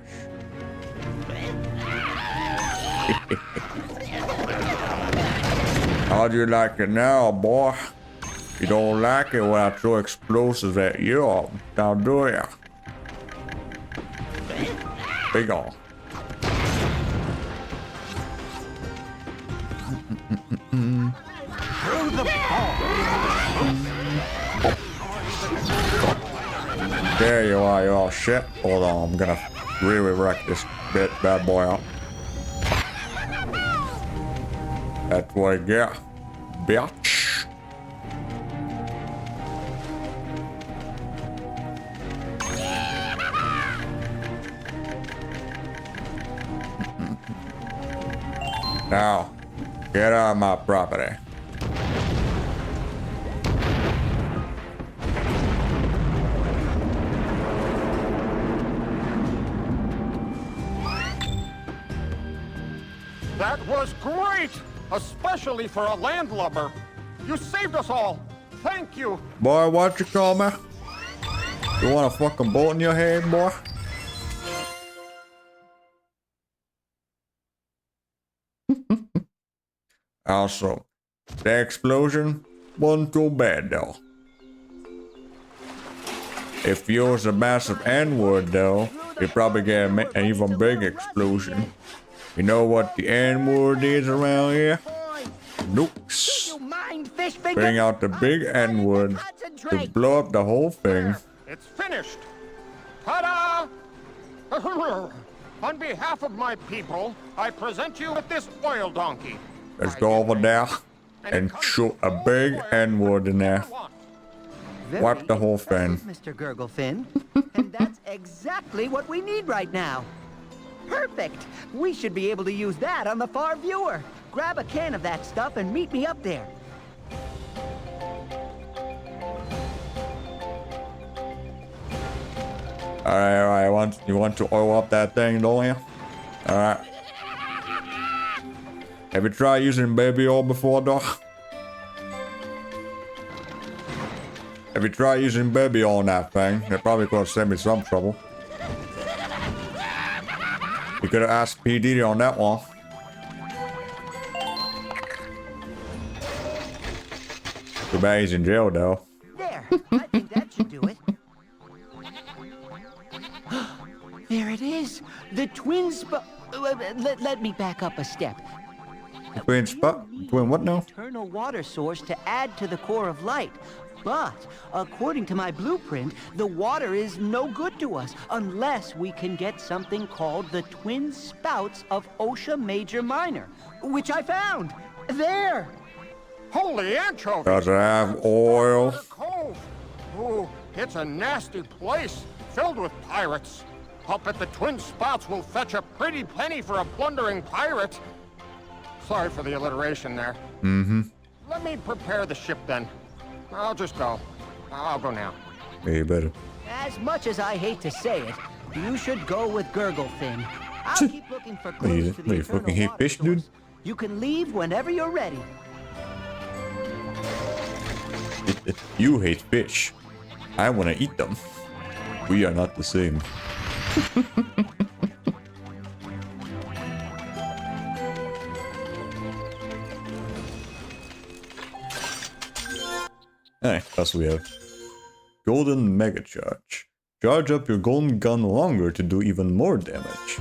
How do you like it now, boy? You don't like it when I throw explosives at you, now do ya? Big on. Through the ball. There you are, you all shit. Hold on, I'm gonna really wreck this bad boy out. That's what I get, bitch. Now, get out of my property. That was great! Especially for a landlubber. You saved us all. Thank you. Boy, what you call me? You want a fucking bolt in your head, boy? Also, the explosion wasn't too bad though. If you was a massive N-word though, you'd probably get an even bigger explosion. You know what the N-word is around here? Nukes. Bring out the big N-word to blow up the whole thing. It's finished. Ta-da! On behalf of my people, I present you with this oil donkey. Let's go over there and shoot a big N-word in there. Wipe the whole thing. Mr. Gurglefin. And that's exactly what we need right now. Perfect! We should be able to use that on the far viewer. Grab a can of that stuff and meet me up there. Alright, you want to oil up that thing, don't you? Alright. Have you tried using baby oil before, though? Have you tried using baby oil on that thing? It probably could save me some trouble. You could have asked P. Diddy on that one. Too bad he's in jail, though. There, I think that should do it. There it is. The twin let me back up a step. Twin spot? Twin what now? Eternal water source to add to the core of light. But, according to my blueprint, the water is no good to us unless we can get something called the twin spouts of Osha Major Minor, which I found. There! Holy anchovy! Does it have oil? Cove. Ooh, it's a nasty place, filled with pirates. I'll bet the twin spouts will fetch a pretty penny for a blundering pirate. Sorry for the alliteration there. Mm-hmm. Let me prepare the ship then. I'll just go. I'll go now. Yeah, you better. As much as I hate to say it, you should go with Gurglefin. I'll keep looking for clues to the You eternal fucking hate water fish, dude? source. You can leave whenever you're ready. You hate fish. I want to eat them. We are not the same. Alright, that's what we have. Golden Mega Charge. Charge up your golden gun longer to do even more damage.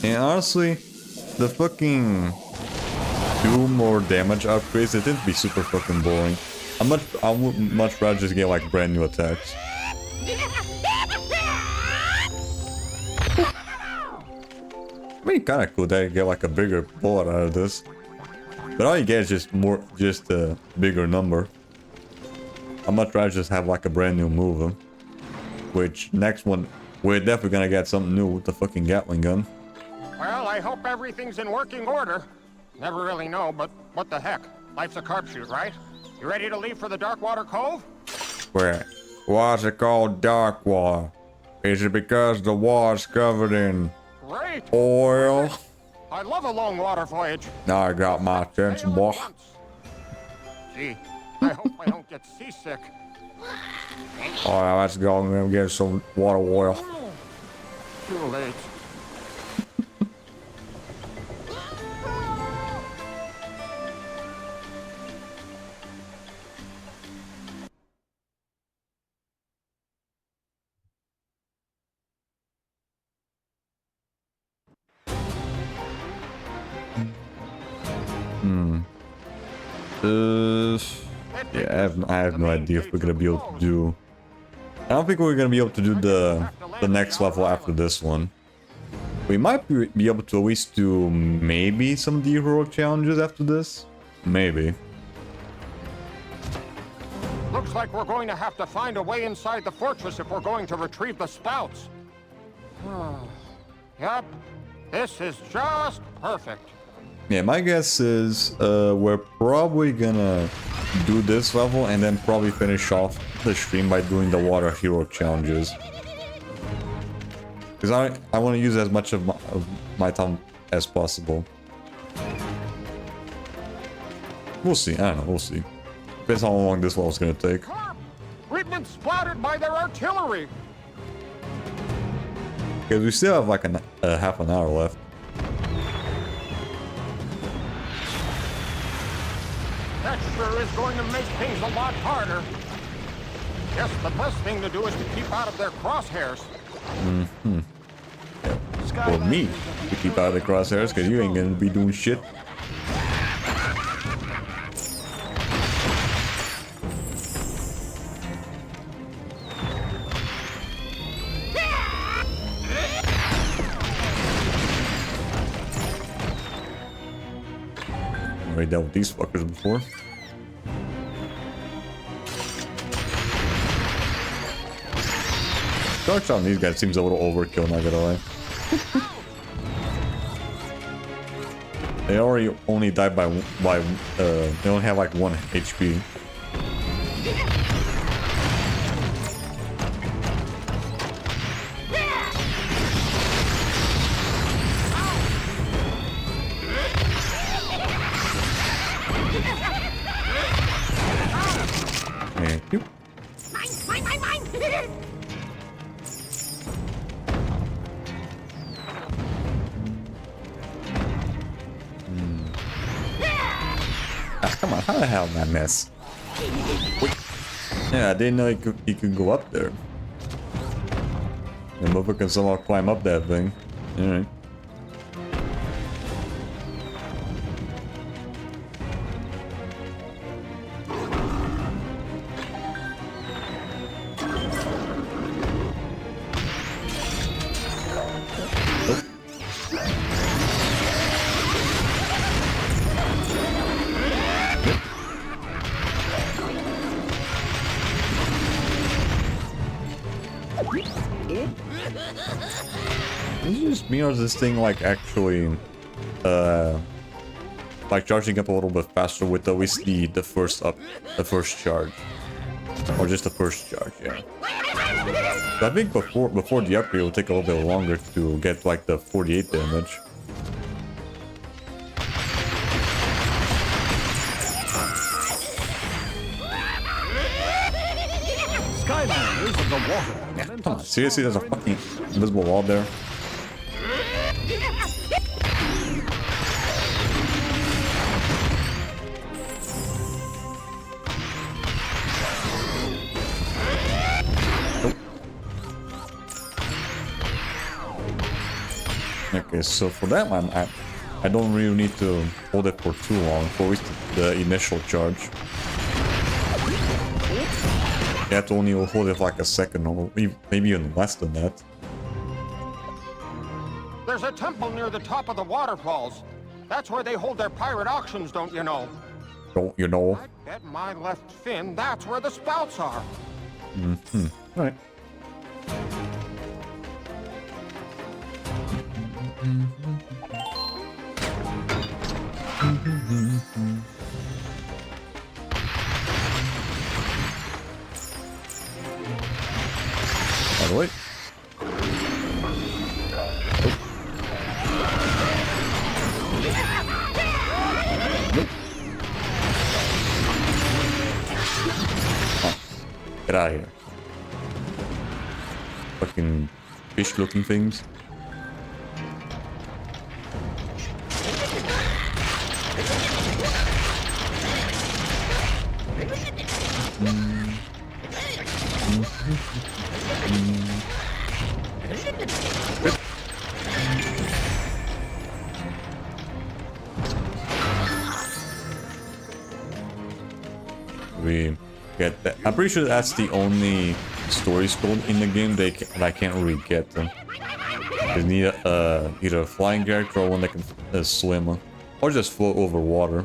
And honestly, the fucking do more damage upgrades, they tend to be super fucking boring. I would much rather just get like brand new attacks. I mean, kind of cool that you get like a bigger bullet out of this. But all you get is just a bigger number. I'd much rather just have like a brand new move. Which, next one, we're definitely gonna get something new with the fucking Gatling gun. Well, I hope everything's in working order. Never really know, but what the heck? Life's a crapshoot, right? You ready to leave for the Darkwater Cove? Where? Why's it called Darkwater? Is it because the water's covered in Great! oil? I love a long water voyage. Now I got my attention, boy. Gee, I hope I don't get seasick. Alright, let's go and get some water oil. Too late. Yeah, I have no idea if we're gonna be able to do. I don't think we're gonna be able to do the next level after this one. We might be able to at least do maybe some of the heroic challenges after this. Maybe. Looks like we're going to have to find a way inside the fortress if we're going to retrieve the spouts. Yep, this is just perfect. Yeah, my guess is we're probably gonna do this level and then probably finish off the stream by doing the water hero challenges. Because I want to use as much of my time as possible. We'll see, I don't know, we'll see. Depends how long this level's gonna take. We've been spotted by their artillery. Because we still have like a half an hour left. That sure is going to make things a lot harder. Guess the best thing to do is to keep out of their crosshairs. Mm-hmm. Yeah. For me, to keep out of the crosshairs, because you ain't gonna be doing shit. Already dealt with these fuckers before. Dark shot on these guys seems a little overkill, not gonna lie. They already only died by they only have like 1 HP. Thank you. Mine, mine, mine, mine! Ah, come on, how the hell did I miss? Wait. Yeah, I didn't know he could go up there. And motherfucker can somehow climb up that thing. Alright. Is it just me or is this thing like actually like charging up a little bit faster with at least the first charge? Or just the first charge, yeah. So I think before the upgrade it will take a little bit longer to get like the 48 damage. Skylanders of the water. Yeah, come on, seriously, there's a fucking invisible wall there. Okay, so for that one, I don't really need to hold it for too long, for at least the initial charge. You have to only hold it for like a second, or maybe even less than that. There's a temple near the top of the waterfalls. That's where they hold their pirate auctions, don't you know? Don't you know? I bet my left fin that's where the spouts are. Mm-hmm. Alright. By the way. Nope. Oh, get out of here. Fucking fish looking things. We get that. I'm pretty sure that's the only story scroll in the game that I can't really get them. You need either a flying character or one that can swim or just float over water.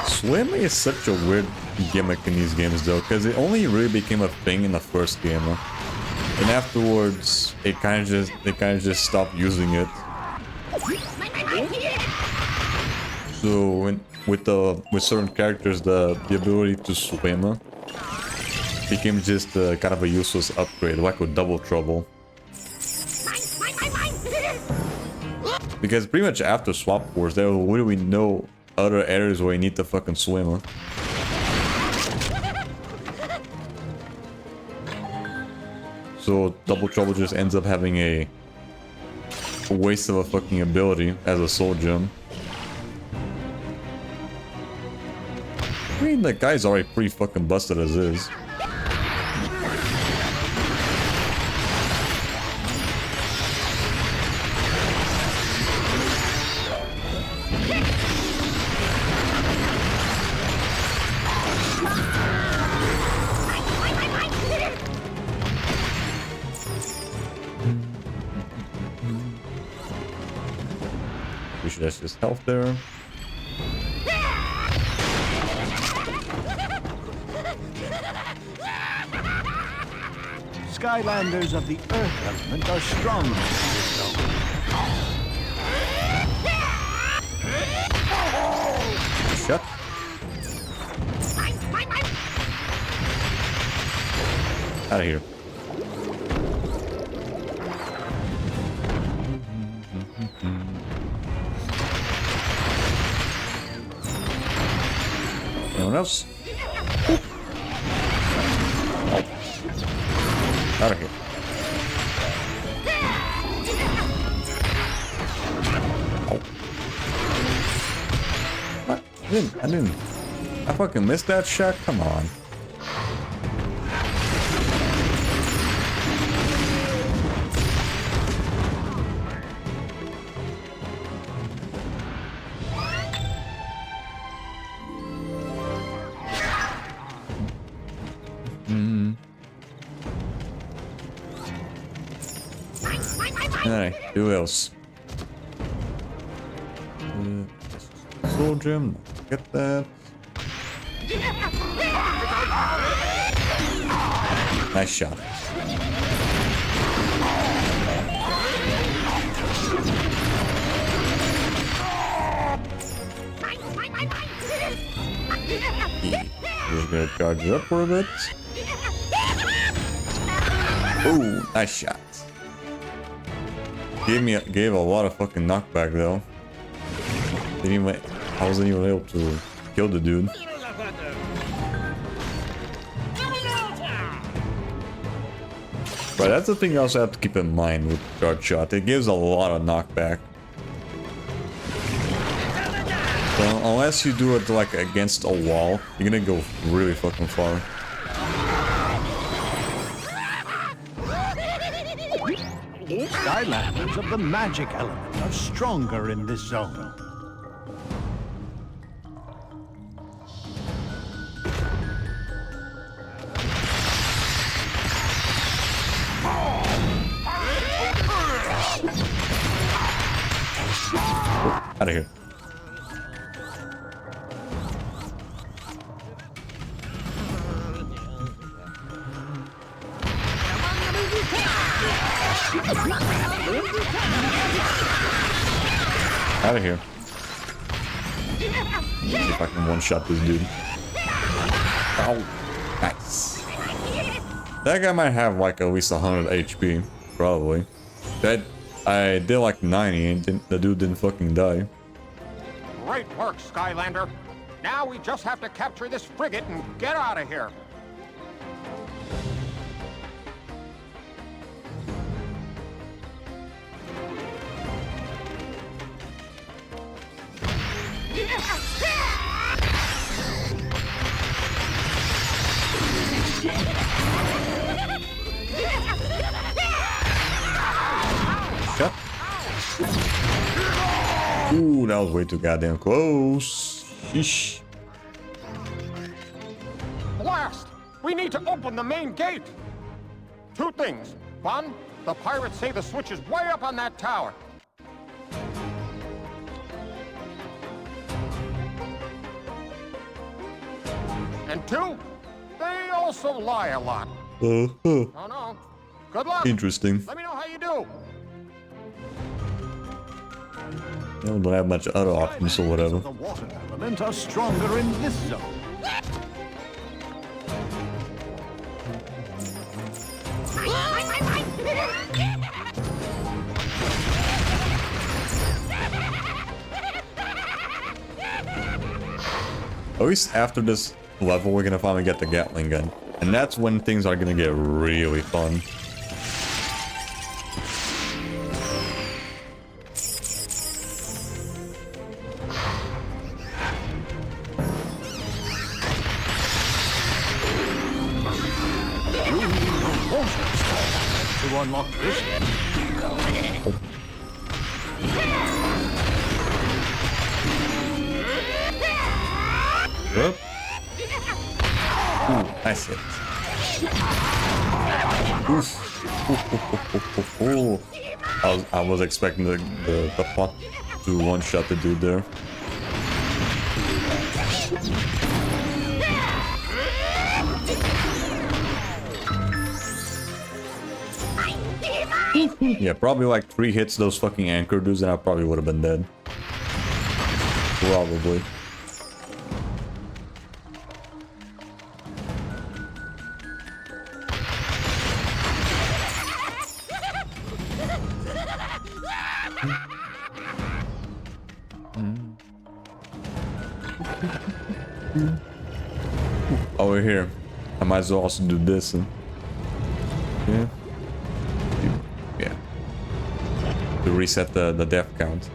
Swimming is such a weird gimmick in these games though, because it only really became a thing in the first game, and afterwards they kind of just stopped using it. So with certain characters, the ability to swim became just kind of a useless upgrade, like with Double Trouble. Because pretty much after Swap Force, there were literally no other areas where you need to fucking swim. So Double Trouble just ends up having a waste of a fucking ability as a soul gem. I mean, that guy's already pretty fucking busted as is. That's just health there. Skylanders of the Earth element are strong. Shut. Out of here. Anyone else? Oop. Out of here. Oh. What? I didn't. I fucking missed that shot? Come on. Alright, who else? Soul gem, get that. Nice shot. Just gonna charge it up for a bit. Oh, nice shot. Gave a lot of fucking knockback though. I wasn't even able to kill the dude. But that's the thing you also have to keep in mind with charge shot. It gives a lot of knockback. So unless you do it like against a wall, you're gonna go really fucking far. Skylanders of the magic element are stronger in this zone. Out of here. Out of here. See if I can one-shot this dude. Oh, nice. That guy might have like at least 100 HP, probably. That I did like 90 and the dude didn't fucking die. Great work, Skylander. Now we just have to capture this frigate and get out of here. Shut. Ooh, that was way too goddamn close. Sheesh. Blast! We need to open the main gate. Two things. One, the pirates say the switch is way up on that tower. And two, they also lie a lot. Oh no. Good luck. Interesting. Let me know how you do. I don't have much other options or whatever. The water element are stronger in this zone. At least after this level, we're gonna finally get the Gatling gun. And that's when things are gonna get really fun. To unlock this. Yep. Ooh, nice hit. Oof. Ooh. I was expecting the pot to one-shot the dude there. Yeah, probably like 3 hits those fucking anchor dudes and I probably would have been dead. Probably. Over here. I might as well also do this. Yeah. Yeah. To reset the death count.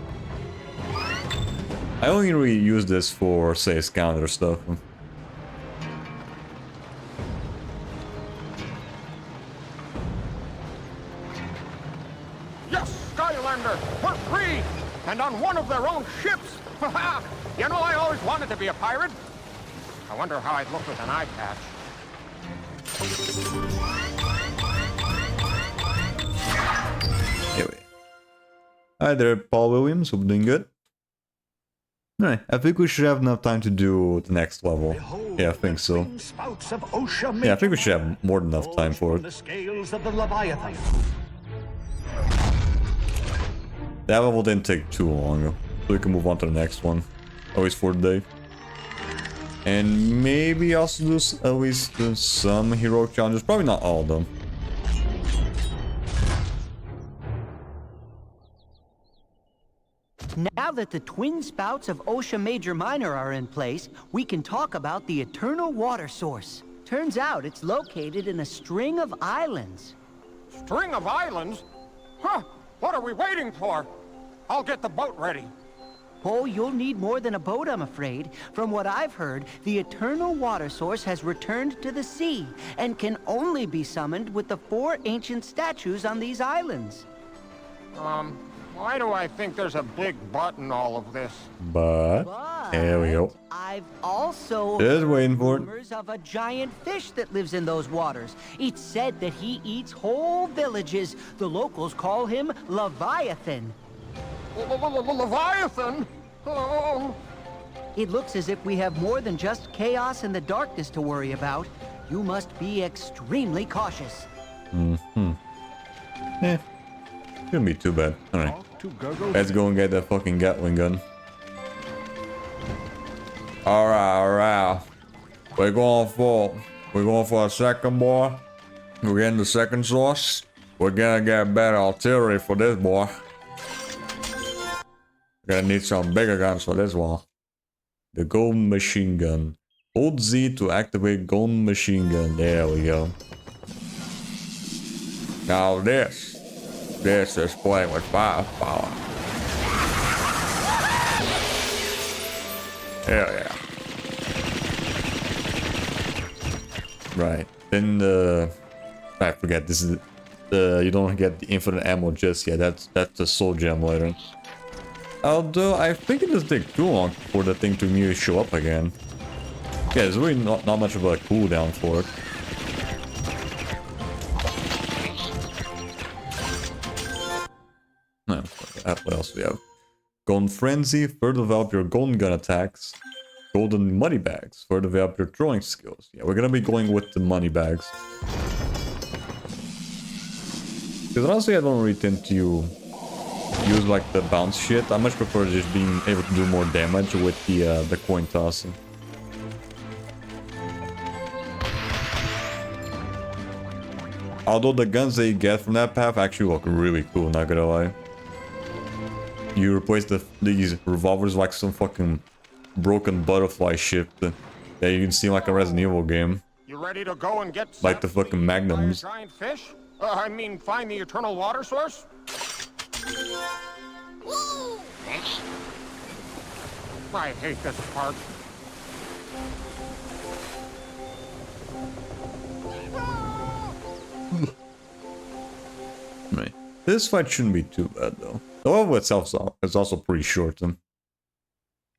I only really use this for, say, Skylander stuff. Yes, Skylander, we're free! And on one of their own ships! You know, I always wanted to be a pirate. I wonder how I'd look with an eye patch. Anyway. Hi there, Paul Williams. Hope you're doing good. Alright, I think we should have enough time to do the next level. Yeah, I think so. Yeah, I think we should have more than enough time for it. That level didn't take too long, so we can move on to the next one. Always for the day. And maybe also do at least some heroic challenges. Probably not all of them. Now that the twin spouts of Osha Major Minor are in place, we can talk about the eternal water source. Turns out it's located in a string of islands. String of islands? Huh, what are we waiting for? I'll get the boat ready. Oh, you'll need more than a boat, I'm afraid. From what I've heard, the eternal water source has returned to the sea and can only be summoned with the 4 ancient statues on these islands. Why do I think there's a big but in all of this? But here we go. I've also Just heard waiting for it. rumors of a giant fish that lives in those waters. It's said that he eats whole villages. The locals call him Leviathan. Leviathan? Oh. It looks as if we have more than just chaos and the darkness to worry about. You must be extremely cautious. Eh, shouldn't be too bad. Alright. Let's go and get that fucking Gatling gun. Alright. We're going for a second, boy. We're getting the second source. We're gonna get better artillery for this, boy. We're gonna need some bigger guns for this one. The golden machine gun. Hold Z to activate golden machine gun. There we go. Now this is playing with firepower. Hell yeah. Right. Then I forget, this is you don't get the infinite ammo just yet. That's the soul gem later. Although I think it doesn't take too long for the thing to immediately show up again. Yeah, there's really not much of a cooldown for it. No, what else do we have? Golden Frenzy, further develop your golden gun attacks. Golden money bags, further develop your throwing skills. Yeah, we're gonna be going with the money bags. Because honestly, I don't really tend to use like the bounce shit. I much prefer just being able to do more damage with the coin tossing. Although the guns that you get from that path actually look really cool, not gonna lie. You replace these revolvers like some fucking broken butterfly shit that you can see like a Resident Evil game. You ready to go and get like the fucking magnums. Giant fish? I mean, find the eternal water source? I hate this part. Right. This fight shouldn't be too bad though. The level itself is also pretty short,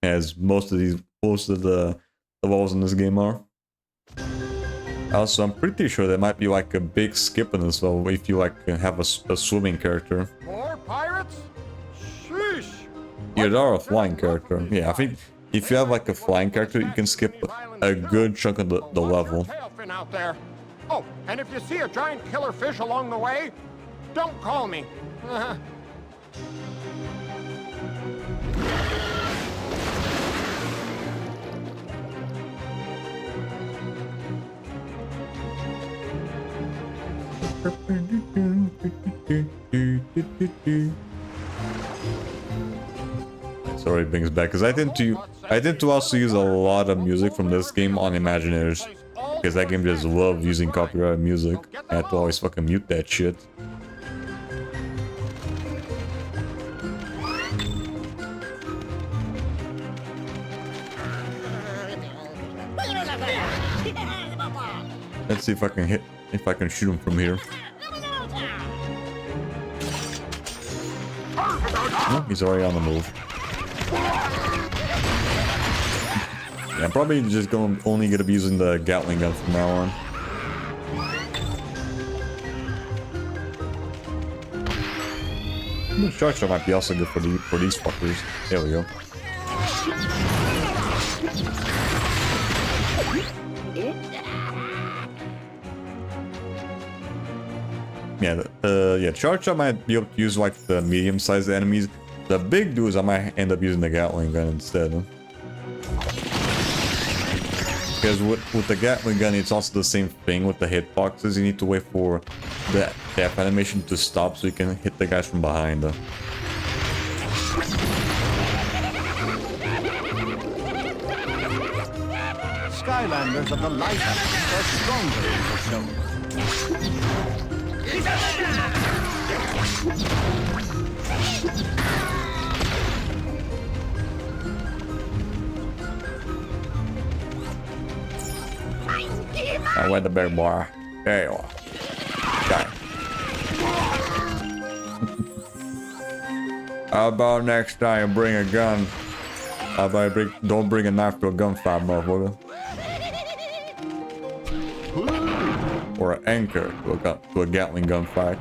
as most of the levels in this game are. Also, I'm pretty sure there might be like a big skip in this level if you like have a swimming character. More pirates? Sheesh. Yeah, there are a flying character. Yeah, I think if you have like a flying character, you can skip a good chunk of the level. Tailfin out there. Oh, and if you see a giant killer fish along the way, don't call me. Sorry, brings back because I tend to also use a lot of music from this game on Imagineers. Because that game just loves using copyrighted music. I have to always fucking mute that shit. Let's see if I can shoot him from here. Oh, he's already on the move. Yeah, I'm probably just only gonna be using the Gatling gun from now on. The short shot might be also good for these fuckers. There we go. Yeah, charge shot might be able to use like the medium-sized enemies. The big dudes, I might end up using the Gatling gun instead. Because with the Gatling gun, it's also the same thing with the hitboxes. You need to wait for the death animation to stop so you can hit the guys from behind. Skylanders of the light are stronger in the show. I went the big boy. There you are. Okay. How about next time you bring a gun? How about don't bring a knife to a gunfight, motherfucker? Or an anchor to a Gatling gunfight.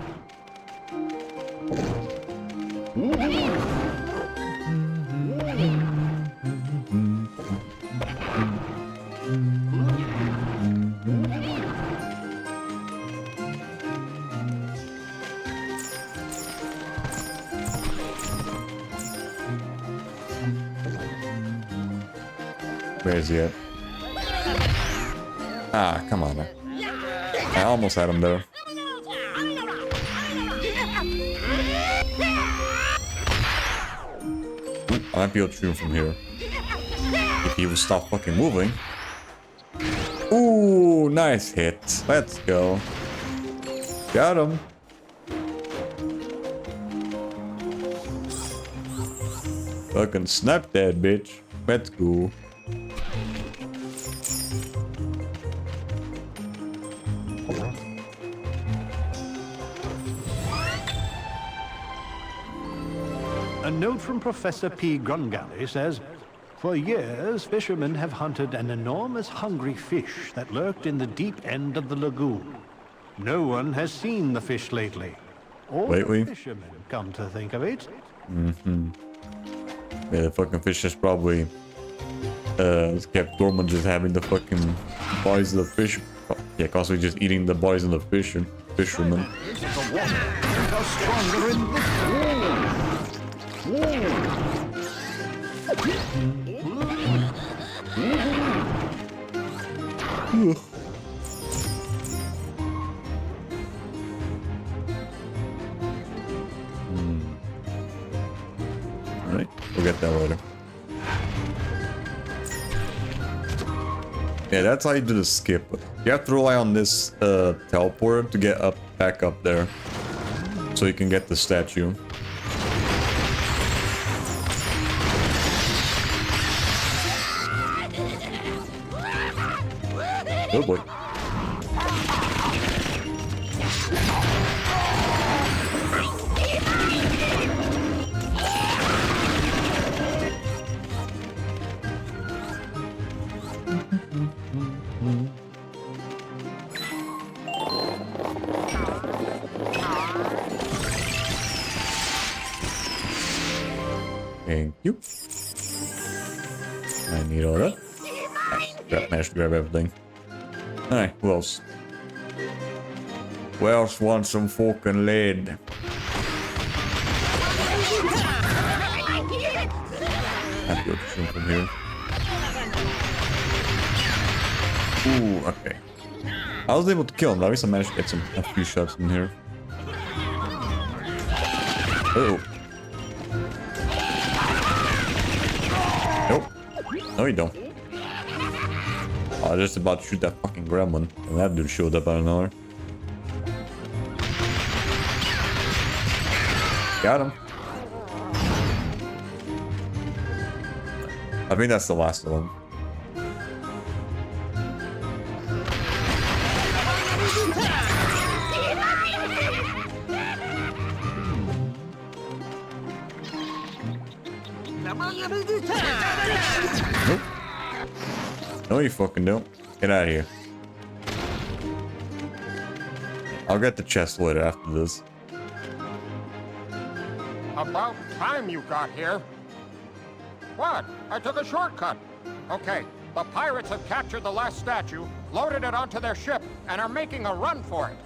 Where is he at? Ah, come on. I almost had him there. Ooh, I might be able to shoot him from here. If he would stop fucking moving. Ooh, nice hit. Let's go. Got him. Fucking snap that bitch. Let's go. A note from Professor P. Grungally says, "For years, fishermen have hunted an enormous hungry fish that lurked in the deep end of the lagoon. No one has seen the fish lately. Or the fishermen, come to think of it." Yeah, the fucking fish is probably kept dormant, just having the fucking bodies of the fish. Yeah, constantly just eating the bodies of the fishermen. The water are stronger in this Alright, we'll get that later. Yeah, that's how you do the skip. You have to rely on this teleporter to get back up there. So you can get the statue. Oh boy. Thank you. I need all that. Managed to grab everything. Alright, who else? Who else wants some fucking lead? I'll go to from here. Ooh, okay. I was able to kill him, at least I managed to get a few shots in here. Uh oh. Nope. No, you don't. I was just about to shoot that fucking gremlin, and that dude showed up out of nowhere. Got him. I think that's the last of them. Nope. No, you fucking don't. Get out of here. I'll get the chest later after this. About time you got here. What? I took a shortcut. Okay, the pirates have captured the last statue, loaded it onto their ship, and are making a run for it.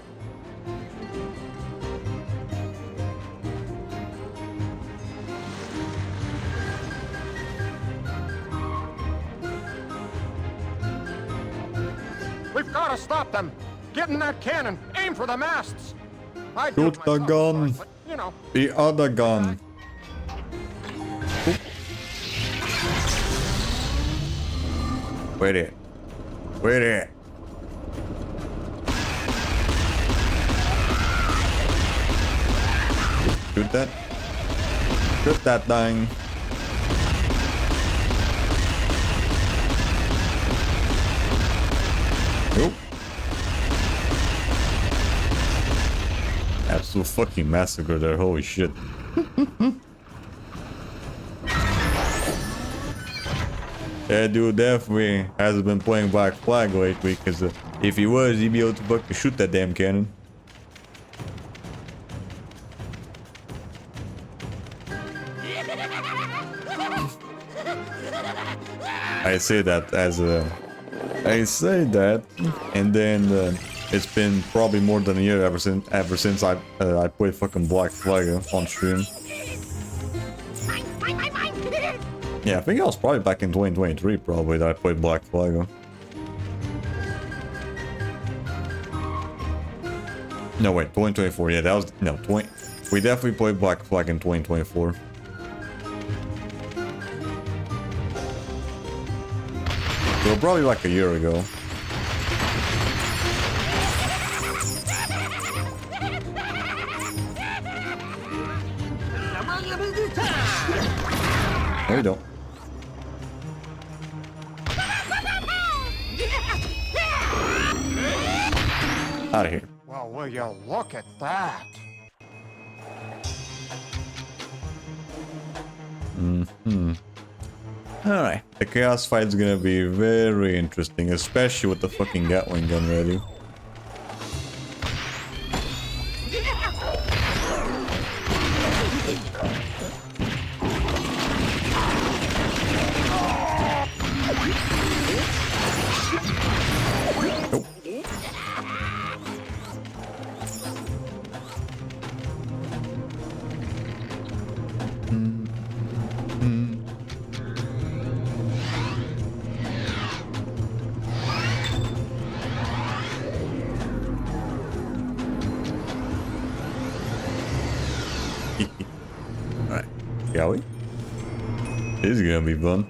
We've got to stop them. Get in that cannon. Aim for the masts. Shoot the gun. But, you know. The other gun. Oop. Wait it. Wait it. Shoot that. Shoot that thing. Nope. Absolute fucking massacre there, holy shit. That dude definitely hasn't been playing Black Flag lately, because if he was, he'd be able to fucking shoot that damn cannon. I say that as a... I say that, and then it's been probably more than a year ever since I played fucking Black Flag on stream. Yeah, I think I was probably back in 2023 probably that I played Black Flag. No wait, 2024. Yeah, that was no 20. We definitely played Black Flag in 2024. So probably like a year ago. No, you don't. Out of here. Well, will you look at that? Alright. The chaos fight's gonna be very interesting, especially with the fucking Gatling gun ready. Alright, shall we? This is gonna be fun.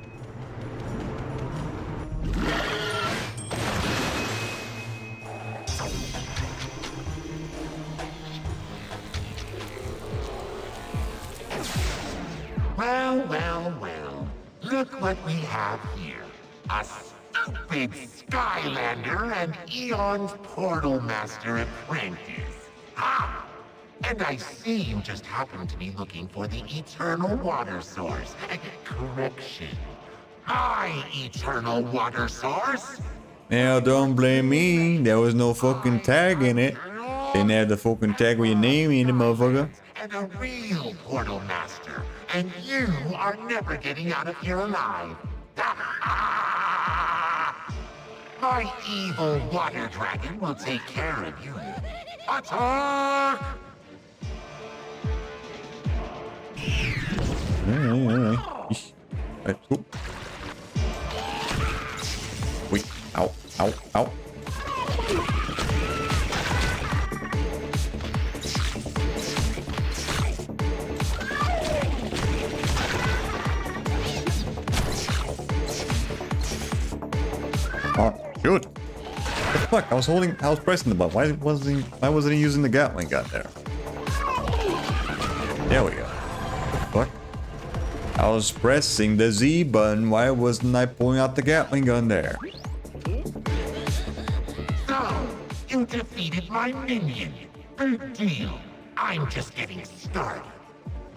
Well. Look what we have here. A stupid Skylander and Eon's Portal Master apprentice. Ha! And I see you just happen to be looking for the eternal water source. Correction. My eternal water source? Now don't blame me. There was no fucking tag in it. Didn't have the fucking tag with your name in it, motherfucker. And a real Portal Master. And you are never getting out of here alive. My evil water dragon will take care of you. Attack! Alright. Wait, ow. Shoot fuck? I was pressing the button. Why wasn't he using the Gatling gun there? There we go. What the fuck? I was pressing the Z button. Why wasn't I pulling out the Gatling gun there? So, you defeated my minion. Big deal. I'm just getting started.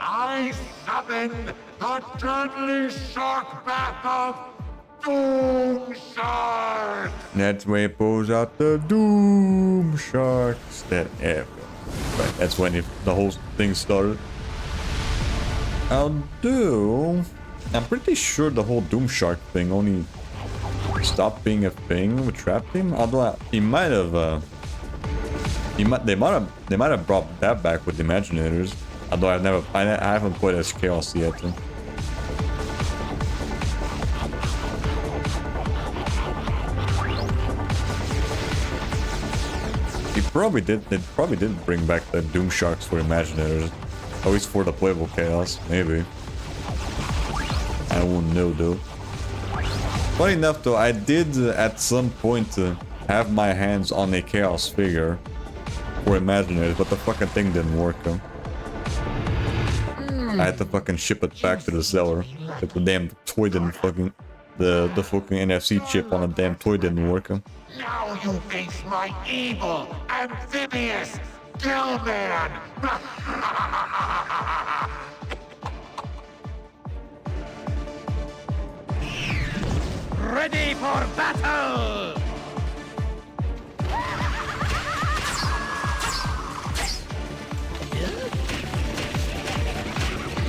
I summon the deadly shark bath of Doom Sharks! That's where he pulls out the Doom Sharks. Right, that's when the whole thing started. I'm pretty sure the whole Doom Shark thing only stopped being a thing with Trap Team. Although he might have, they might have brought that back with the Imaginators. Although I haven't played as Chaos yet. They probably did bring back the Doom Sharks for Imaginators. At least for the playable Chaos, maybe. I won't know though. Funny enough though, I did at some point have my hands on a Chaos figure for Imaginators, but the fucking thing didn't work. I had to fucking ship it back to the seller. Like the damn toy didn't fucking... The fucking NFC chip on the damn toy didn't work. Now you face my evil, amphibious Gillman! Ready for battle!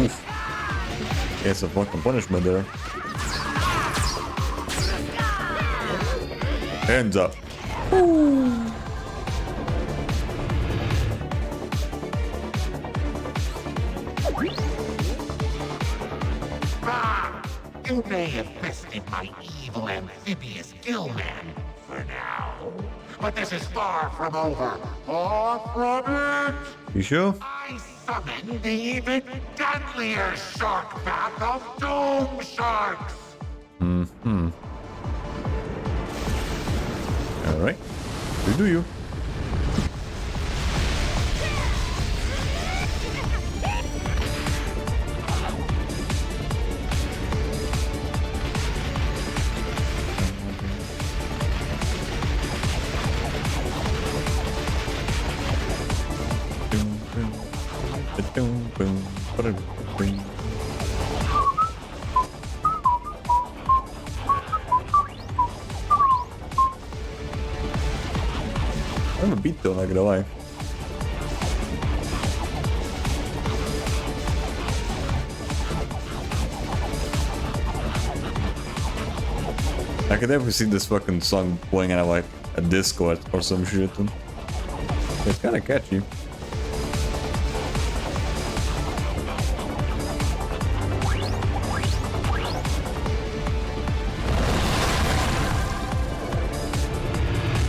Oof. It's a fucking punishment there. Hands up. You may have bested my evil amphibious Gillman for now, but this is far from over. Far from it! You sure? I summon the even deadlier shark bath of Doom Sharks! Mm-hmm. Alright. You do you. I'm a beat though, not gonna lie. I could never see this fucking song playing at like a disco or some shit. It's kinda catchy.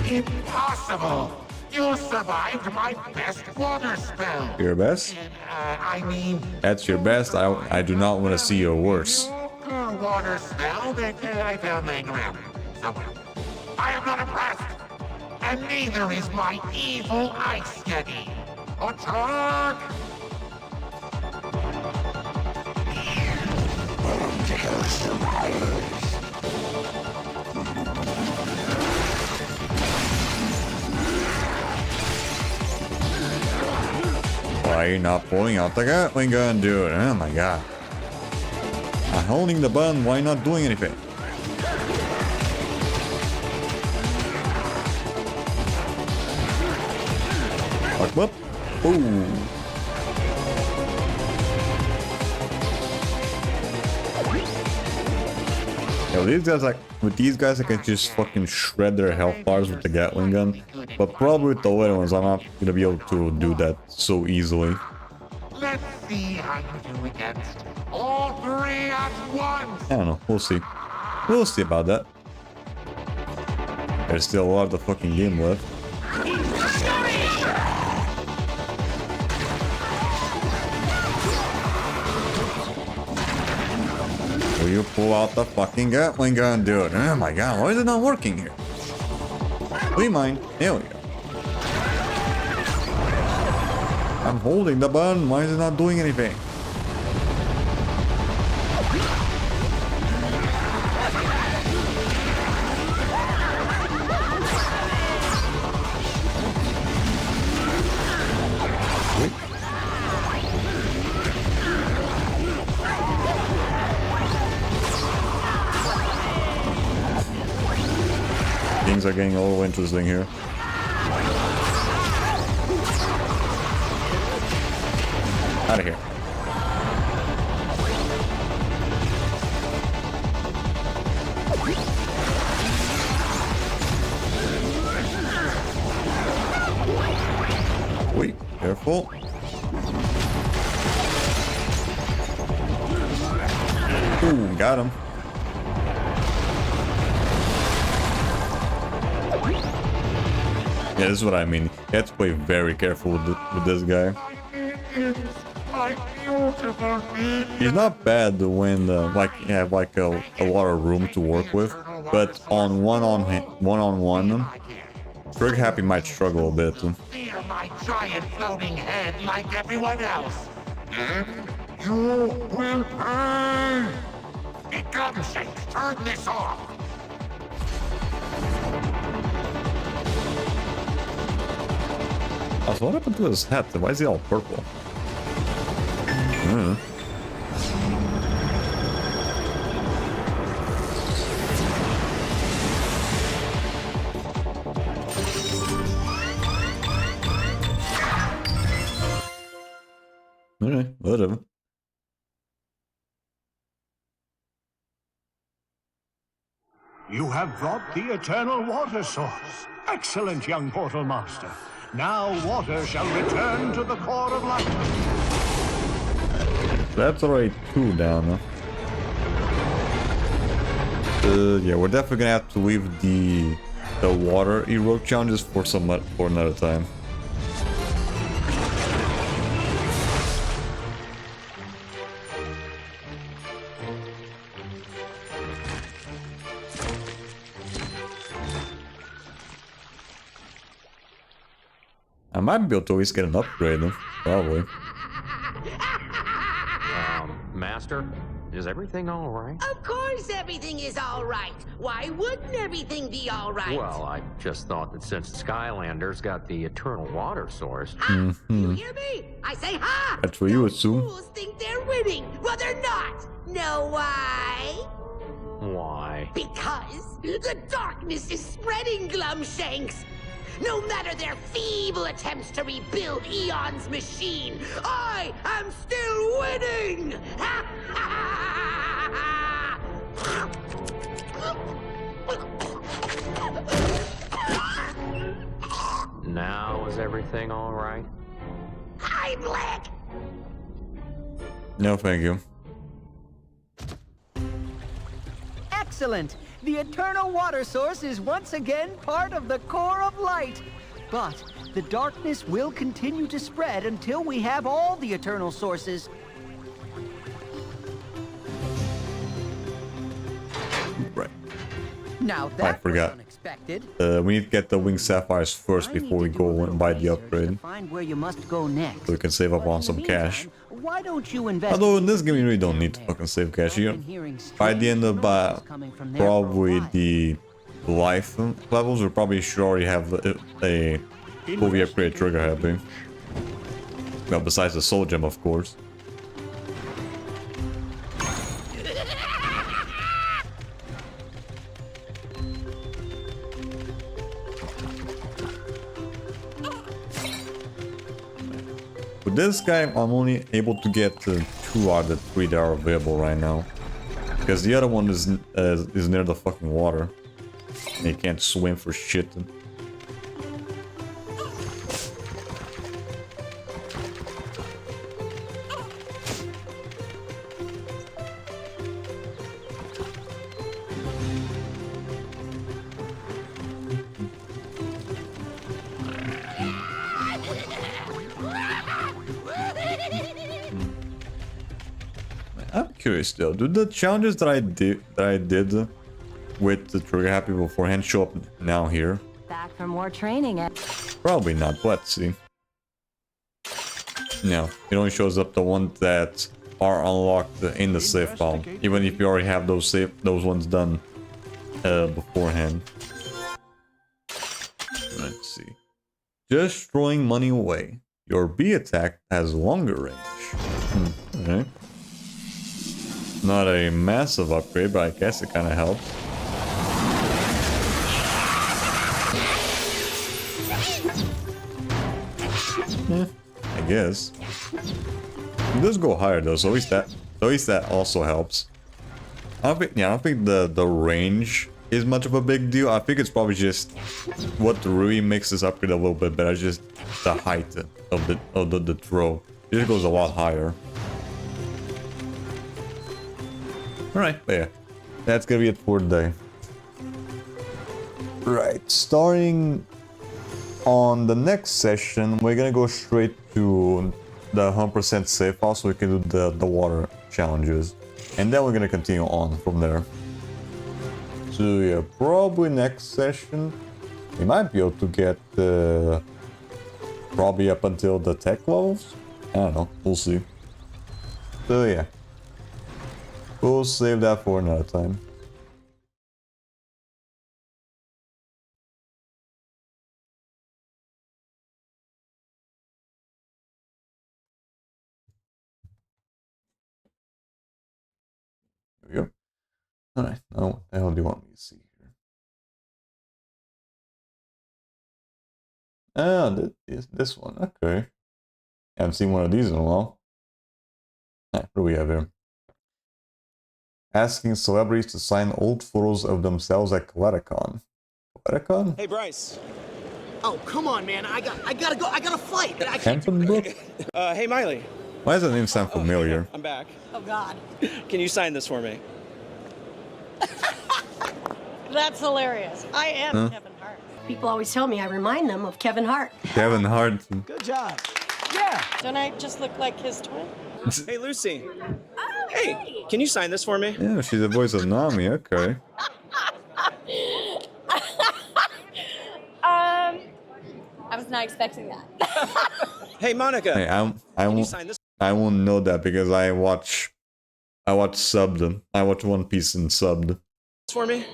Impossible! You survived my best water spell! Your best? I mean... That's your best. I do not want to see your worst. Water spell that I found laying around somewhere. I am not impressed! And neither is my evil ice yeti! Attack! Why are you not pulling out the Gatling gun, dude? Oh my god. I'm holding the button, why not doing anything? Fuck up. Ooh. Yo, these guys with these guys I can just fucking shred their health bars with the Gatling gun. But probably with the little ones I'm not gonna be able to do that so easily. Let's see how you do against all three at once! I don't know, we'll see. We'll see about that. There's still a lot of the fucking game left. Will you pull out the fucking Gatling gun, dude? Oh my god, why is it not working here? Be mine. There we go. I'm holding the button. Why is it not doing anything? Things are getting a little interesting here. Out of here. Wait, careful. Ooh, got him. Yeah, this is what I mean. You have to play very careful with this guy. He's not bad when like you have like a lot of room to work with, but on one-on-one, Trigger Happy might struggle a bit. Fear my giant floating head like everyone else. And you will pay. Become Shake, turn this off. Also, what happened to his hat? Why is he all purple? Alright, whatever. You have brought the eternal water source. Excellent, young Portal Master. Now water shall return to the core of light. That's already 2 down, huh? Yeah, we're definitely gonna have to leave the water erode challenges for another time. I might be able to at least get an upgrade, though. Probably. Master, is everything all right? Of course everything is all right. Why wouldn't everything be all right? Well, I just thought that since Skylanders got the eternal water source... Ha! You hear me? I say ha! That's what you assume. Fools think they're winning. Well, they're not. Know why? Why? Because the darkness is spreading, Glumshanks. No matter their feeble attempts to rebuild Eon's machine, I am still winning! Now is everything all right? Heimlich! No, thank you. Excellent! The eternal water source is once again part of the core of light. But the darkness will continue to spread until we have all the eternal sources. Right. Now I that was forgot. unexpected. We need to get the winged sapphires first before we go and buy the upgrade. Find where you must go next. So we can save up on some cash. Why don't you invest? Although in this game you really don't need to fucking save cash here. By the end of probably the life levels, we probably should already have a fully upgraded Trigger Happy. Well, besides the soul gem, of course. With this guy, I'm only able to get 2 out of the 3 that are available right now. Because the other one is near the fucking water. And he can't swim for shit. I'm curious though, do the challenges that I did with the Trigger Happy beforehand show up now here? Back for more training at... Probably not. Let's see. No, it only shows up the ones that are unlocked in the save file, even if you already have those ones done beforehand. Let's see. Just throwing money away. Your B attack has longer range. Okay. Not a massive upgrade, but I guess it kind of helps. Yeah, I guess. It does go higher though, so at least that also helps. I don't think the range is much of a big deal. I think it's probably just what really makes this upgrade a little bit better. Just the height of the throw. It just goes a lot higher. Alright, yeah. That's gonna be it for today. Right, starting on the next session, we're gonna go straight to the 100% save file so we can do the water challenges. And then we're gonna continue on from there. So yeah, probably next session, we might be able to get probably up until the tech levels. I don't know, we'll see. So yeah, we'll save that for another time. There we go. Alright, now what the hell do you want me to see here? Ah, this one, okay. Haven't seen one of these in a while. Alright, what do we have here? Asking celebrities to sign old photos of themselves at Collecticon. Collecticon? Hey, Bryce. Oh, come on, man. I gotta go. I got a flight. I can't. Hampton Brook? Hey, Miley. Why does that name sound familiar? I'm back. Oh, God. Can you sign this for me? That's hilarious. I am Kevin Hart. People always tell me I remind them of Kevin Hart. Kevin Hart. Good job. Yeah. Don't I just look like his twin? Hey, Lucy. Hey, can you sign this for me? Yeah, she's the voice of Nami, okay. I was not expecting that. Hey, Monica. Hey, I won't know that because I watch subbed. I watch One Piece and subbed. For me?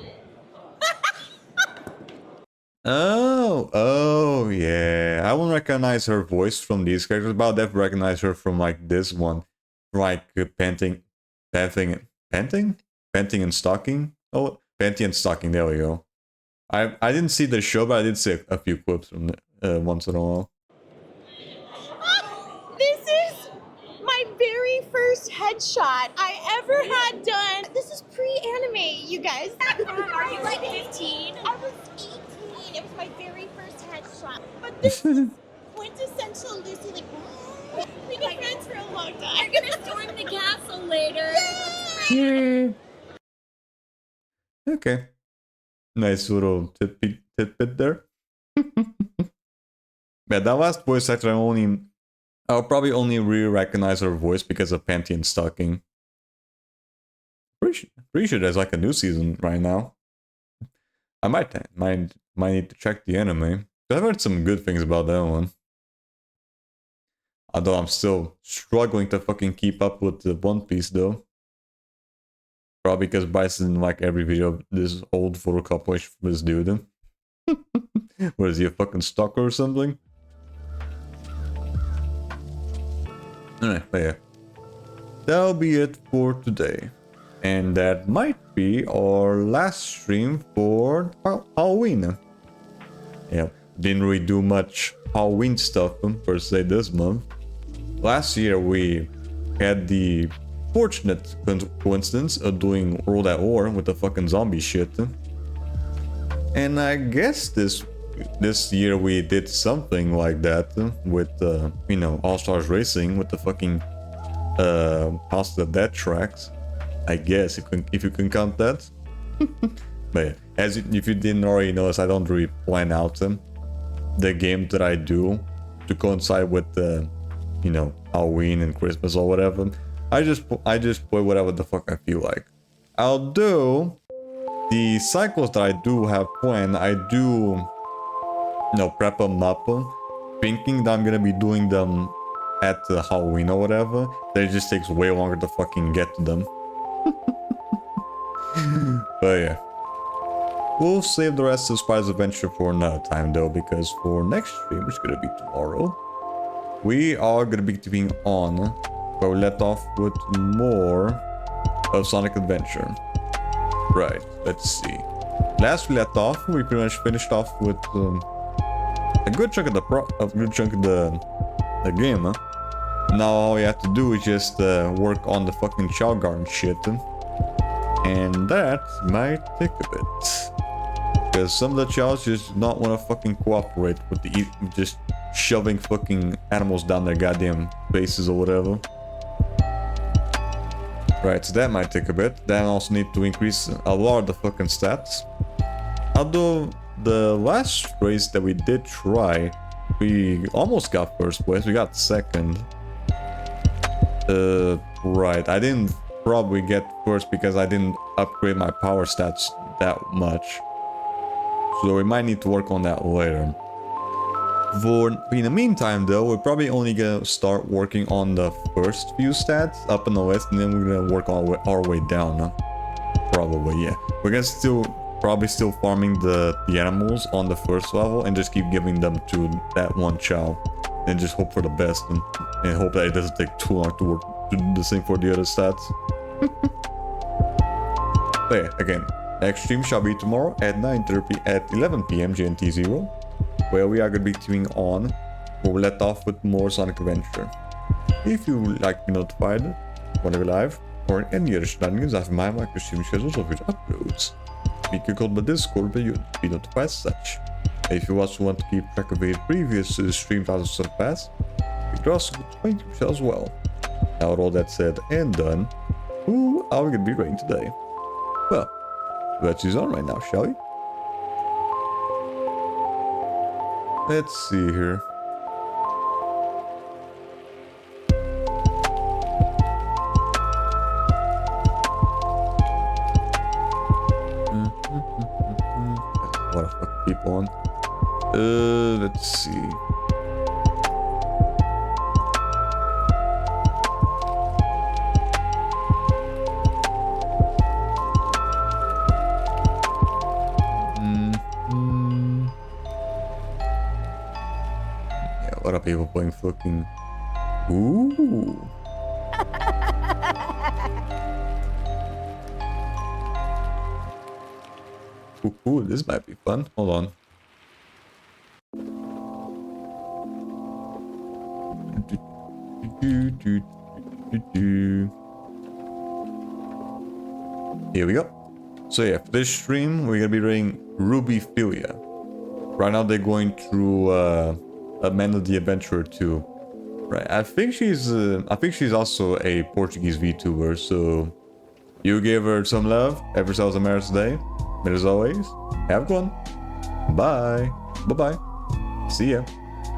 Oh, yeah. I won't recognize her voice from these characters, but I'll definitely recognize her from like this one, like panting and stalking. Oh, panty and stalking. There we go. I didn't see the show, but I did see a few clips from once in a while. This is my very first headshot I ever had done. This is pre-anime, you guys. Are you like 15? I was 18. It was my very first headshot. But this is quintessential Lucy. Like, we've been friends for a long time. We're gonna storm the castle later. Yeah. Okay. Nice little tidbit there. Yeah, that last voice actor, I'll probably only really recognize her voice because of Panty and Stalking. Pretty sure there's like a new season right now. I might need to check the anime. I've heard some good things about that one. Although I'm still struggling to fucking keep up with the One Piece though. Probably because Bryce didn't like every video of this old photo compilation from this dude. What is he, a fucking stalker or something? Alright, but yeah. That'll be it for today. And that might be our last stream for Halloween. Yeah, didn't really do much Halloween stuff per se this month. Last year we had the fortunate coincidence of doing World at War with the fucking zombie shit. And I guess this year we did something like that with, you know, All-Stars Racing with the fucking House of the Dead tracks. I guess if you can count that. But yeah, if you didn't already notice, I don't really plan out the game that I do to coincide with the, you know, Halloween and Christmas or whatever. I just play whatever the fuck I feel like. I'll do the cycles that I do have planned. I do prep them up, thinking that I'm gonna be doing them at Halloween or whatever. Then it just takes way longer to fucking get to them. But yeah. We'll save the rest of Spyro's Adventure for another time though, because for next stream, which is gonna be tomorrow, we are gonna be keeping on where we let off with more of Sonic Adventure. Right, let's see. Last we let off, we pretty much finished off with a good chunk of the game. Huh? Now all we have to do is just work on the fucking Chow Garden shit, and that might take a bit. Because some of the chows just do not want to fucking cooperate with the just shoving fucking animals down their goddamn faces or whatever. Right, so that might take a bit. Then I also need to increase a lot of the fucking stats. Although the last race that we did try, we almost got first place. We got second. Right, I didn't probably get first because I didn't upgrade my power stats that much. So we might need to work on that later. In the meantime though, we're probably only gonna start working on the first few stats up in the list, and then we're gonna work our way down. Huh? Probably, yeah. We're gonna probably still farming the animals on the first level and just keep giving them to that one chow. And just hope for the best and hope that it doesn't take too long to do the same for the other stats. But yeah, again, next stream shall be tomorrow at 11 p.m. GMT 0, where we are going to be tuning on, where we let off with more Sonic Adventure. If you would like to be notified whenever live, or in any other shenanigans, I have my micro stream schedules of your uploads. Be called by Discord, where you'll be notified as such. If you also want to keep track of your previous streams out of the past, you can also go to my YouTube channel as well. Now with all that said and done, who are we going to be rating today? Well, let's use on right now, shall we? Let's see here. What the fuck people on? Let's see. What are people playing fucking... Ooh. Ooh, this might be fun. Hold on. Here we go. So yeah, for this stream, we're gonna be doing Ruby Philia. Right now they're going through Amanda the Adventurer 2. Right, I think she's also a Portuguese VTuber, so you give her some love every South America today. And as always, have a good one. Bye. Bye-bye. See ya.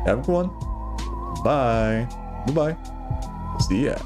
Have a good one. Bye. Bye-bye. See ya.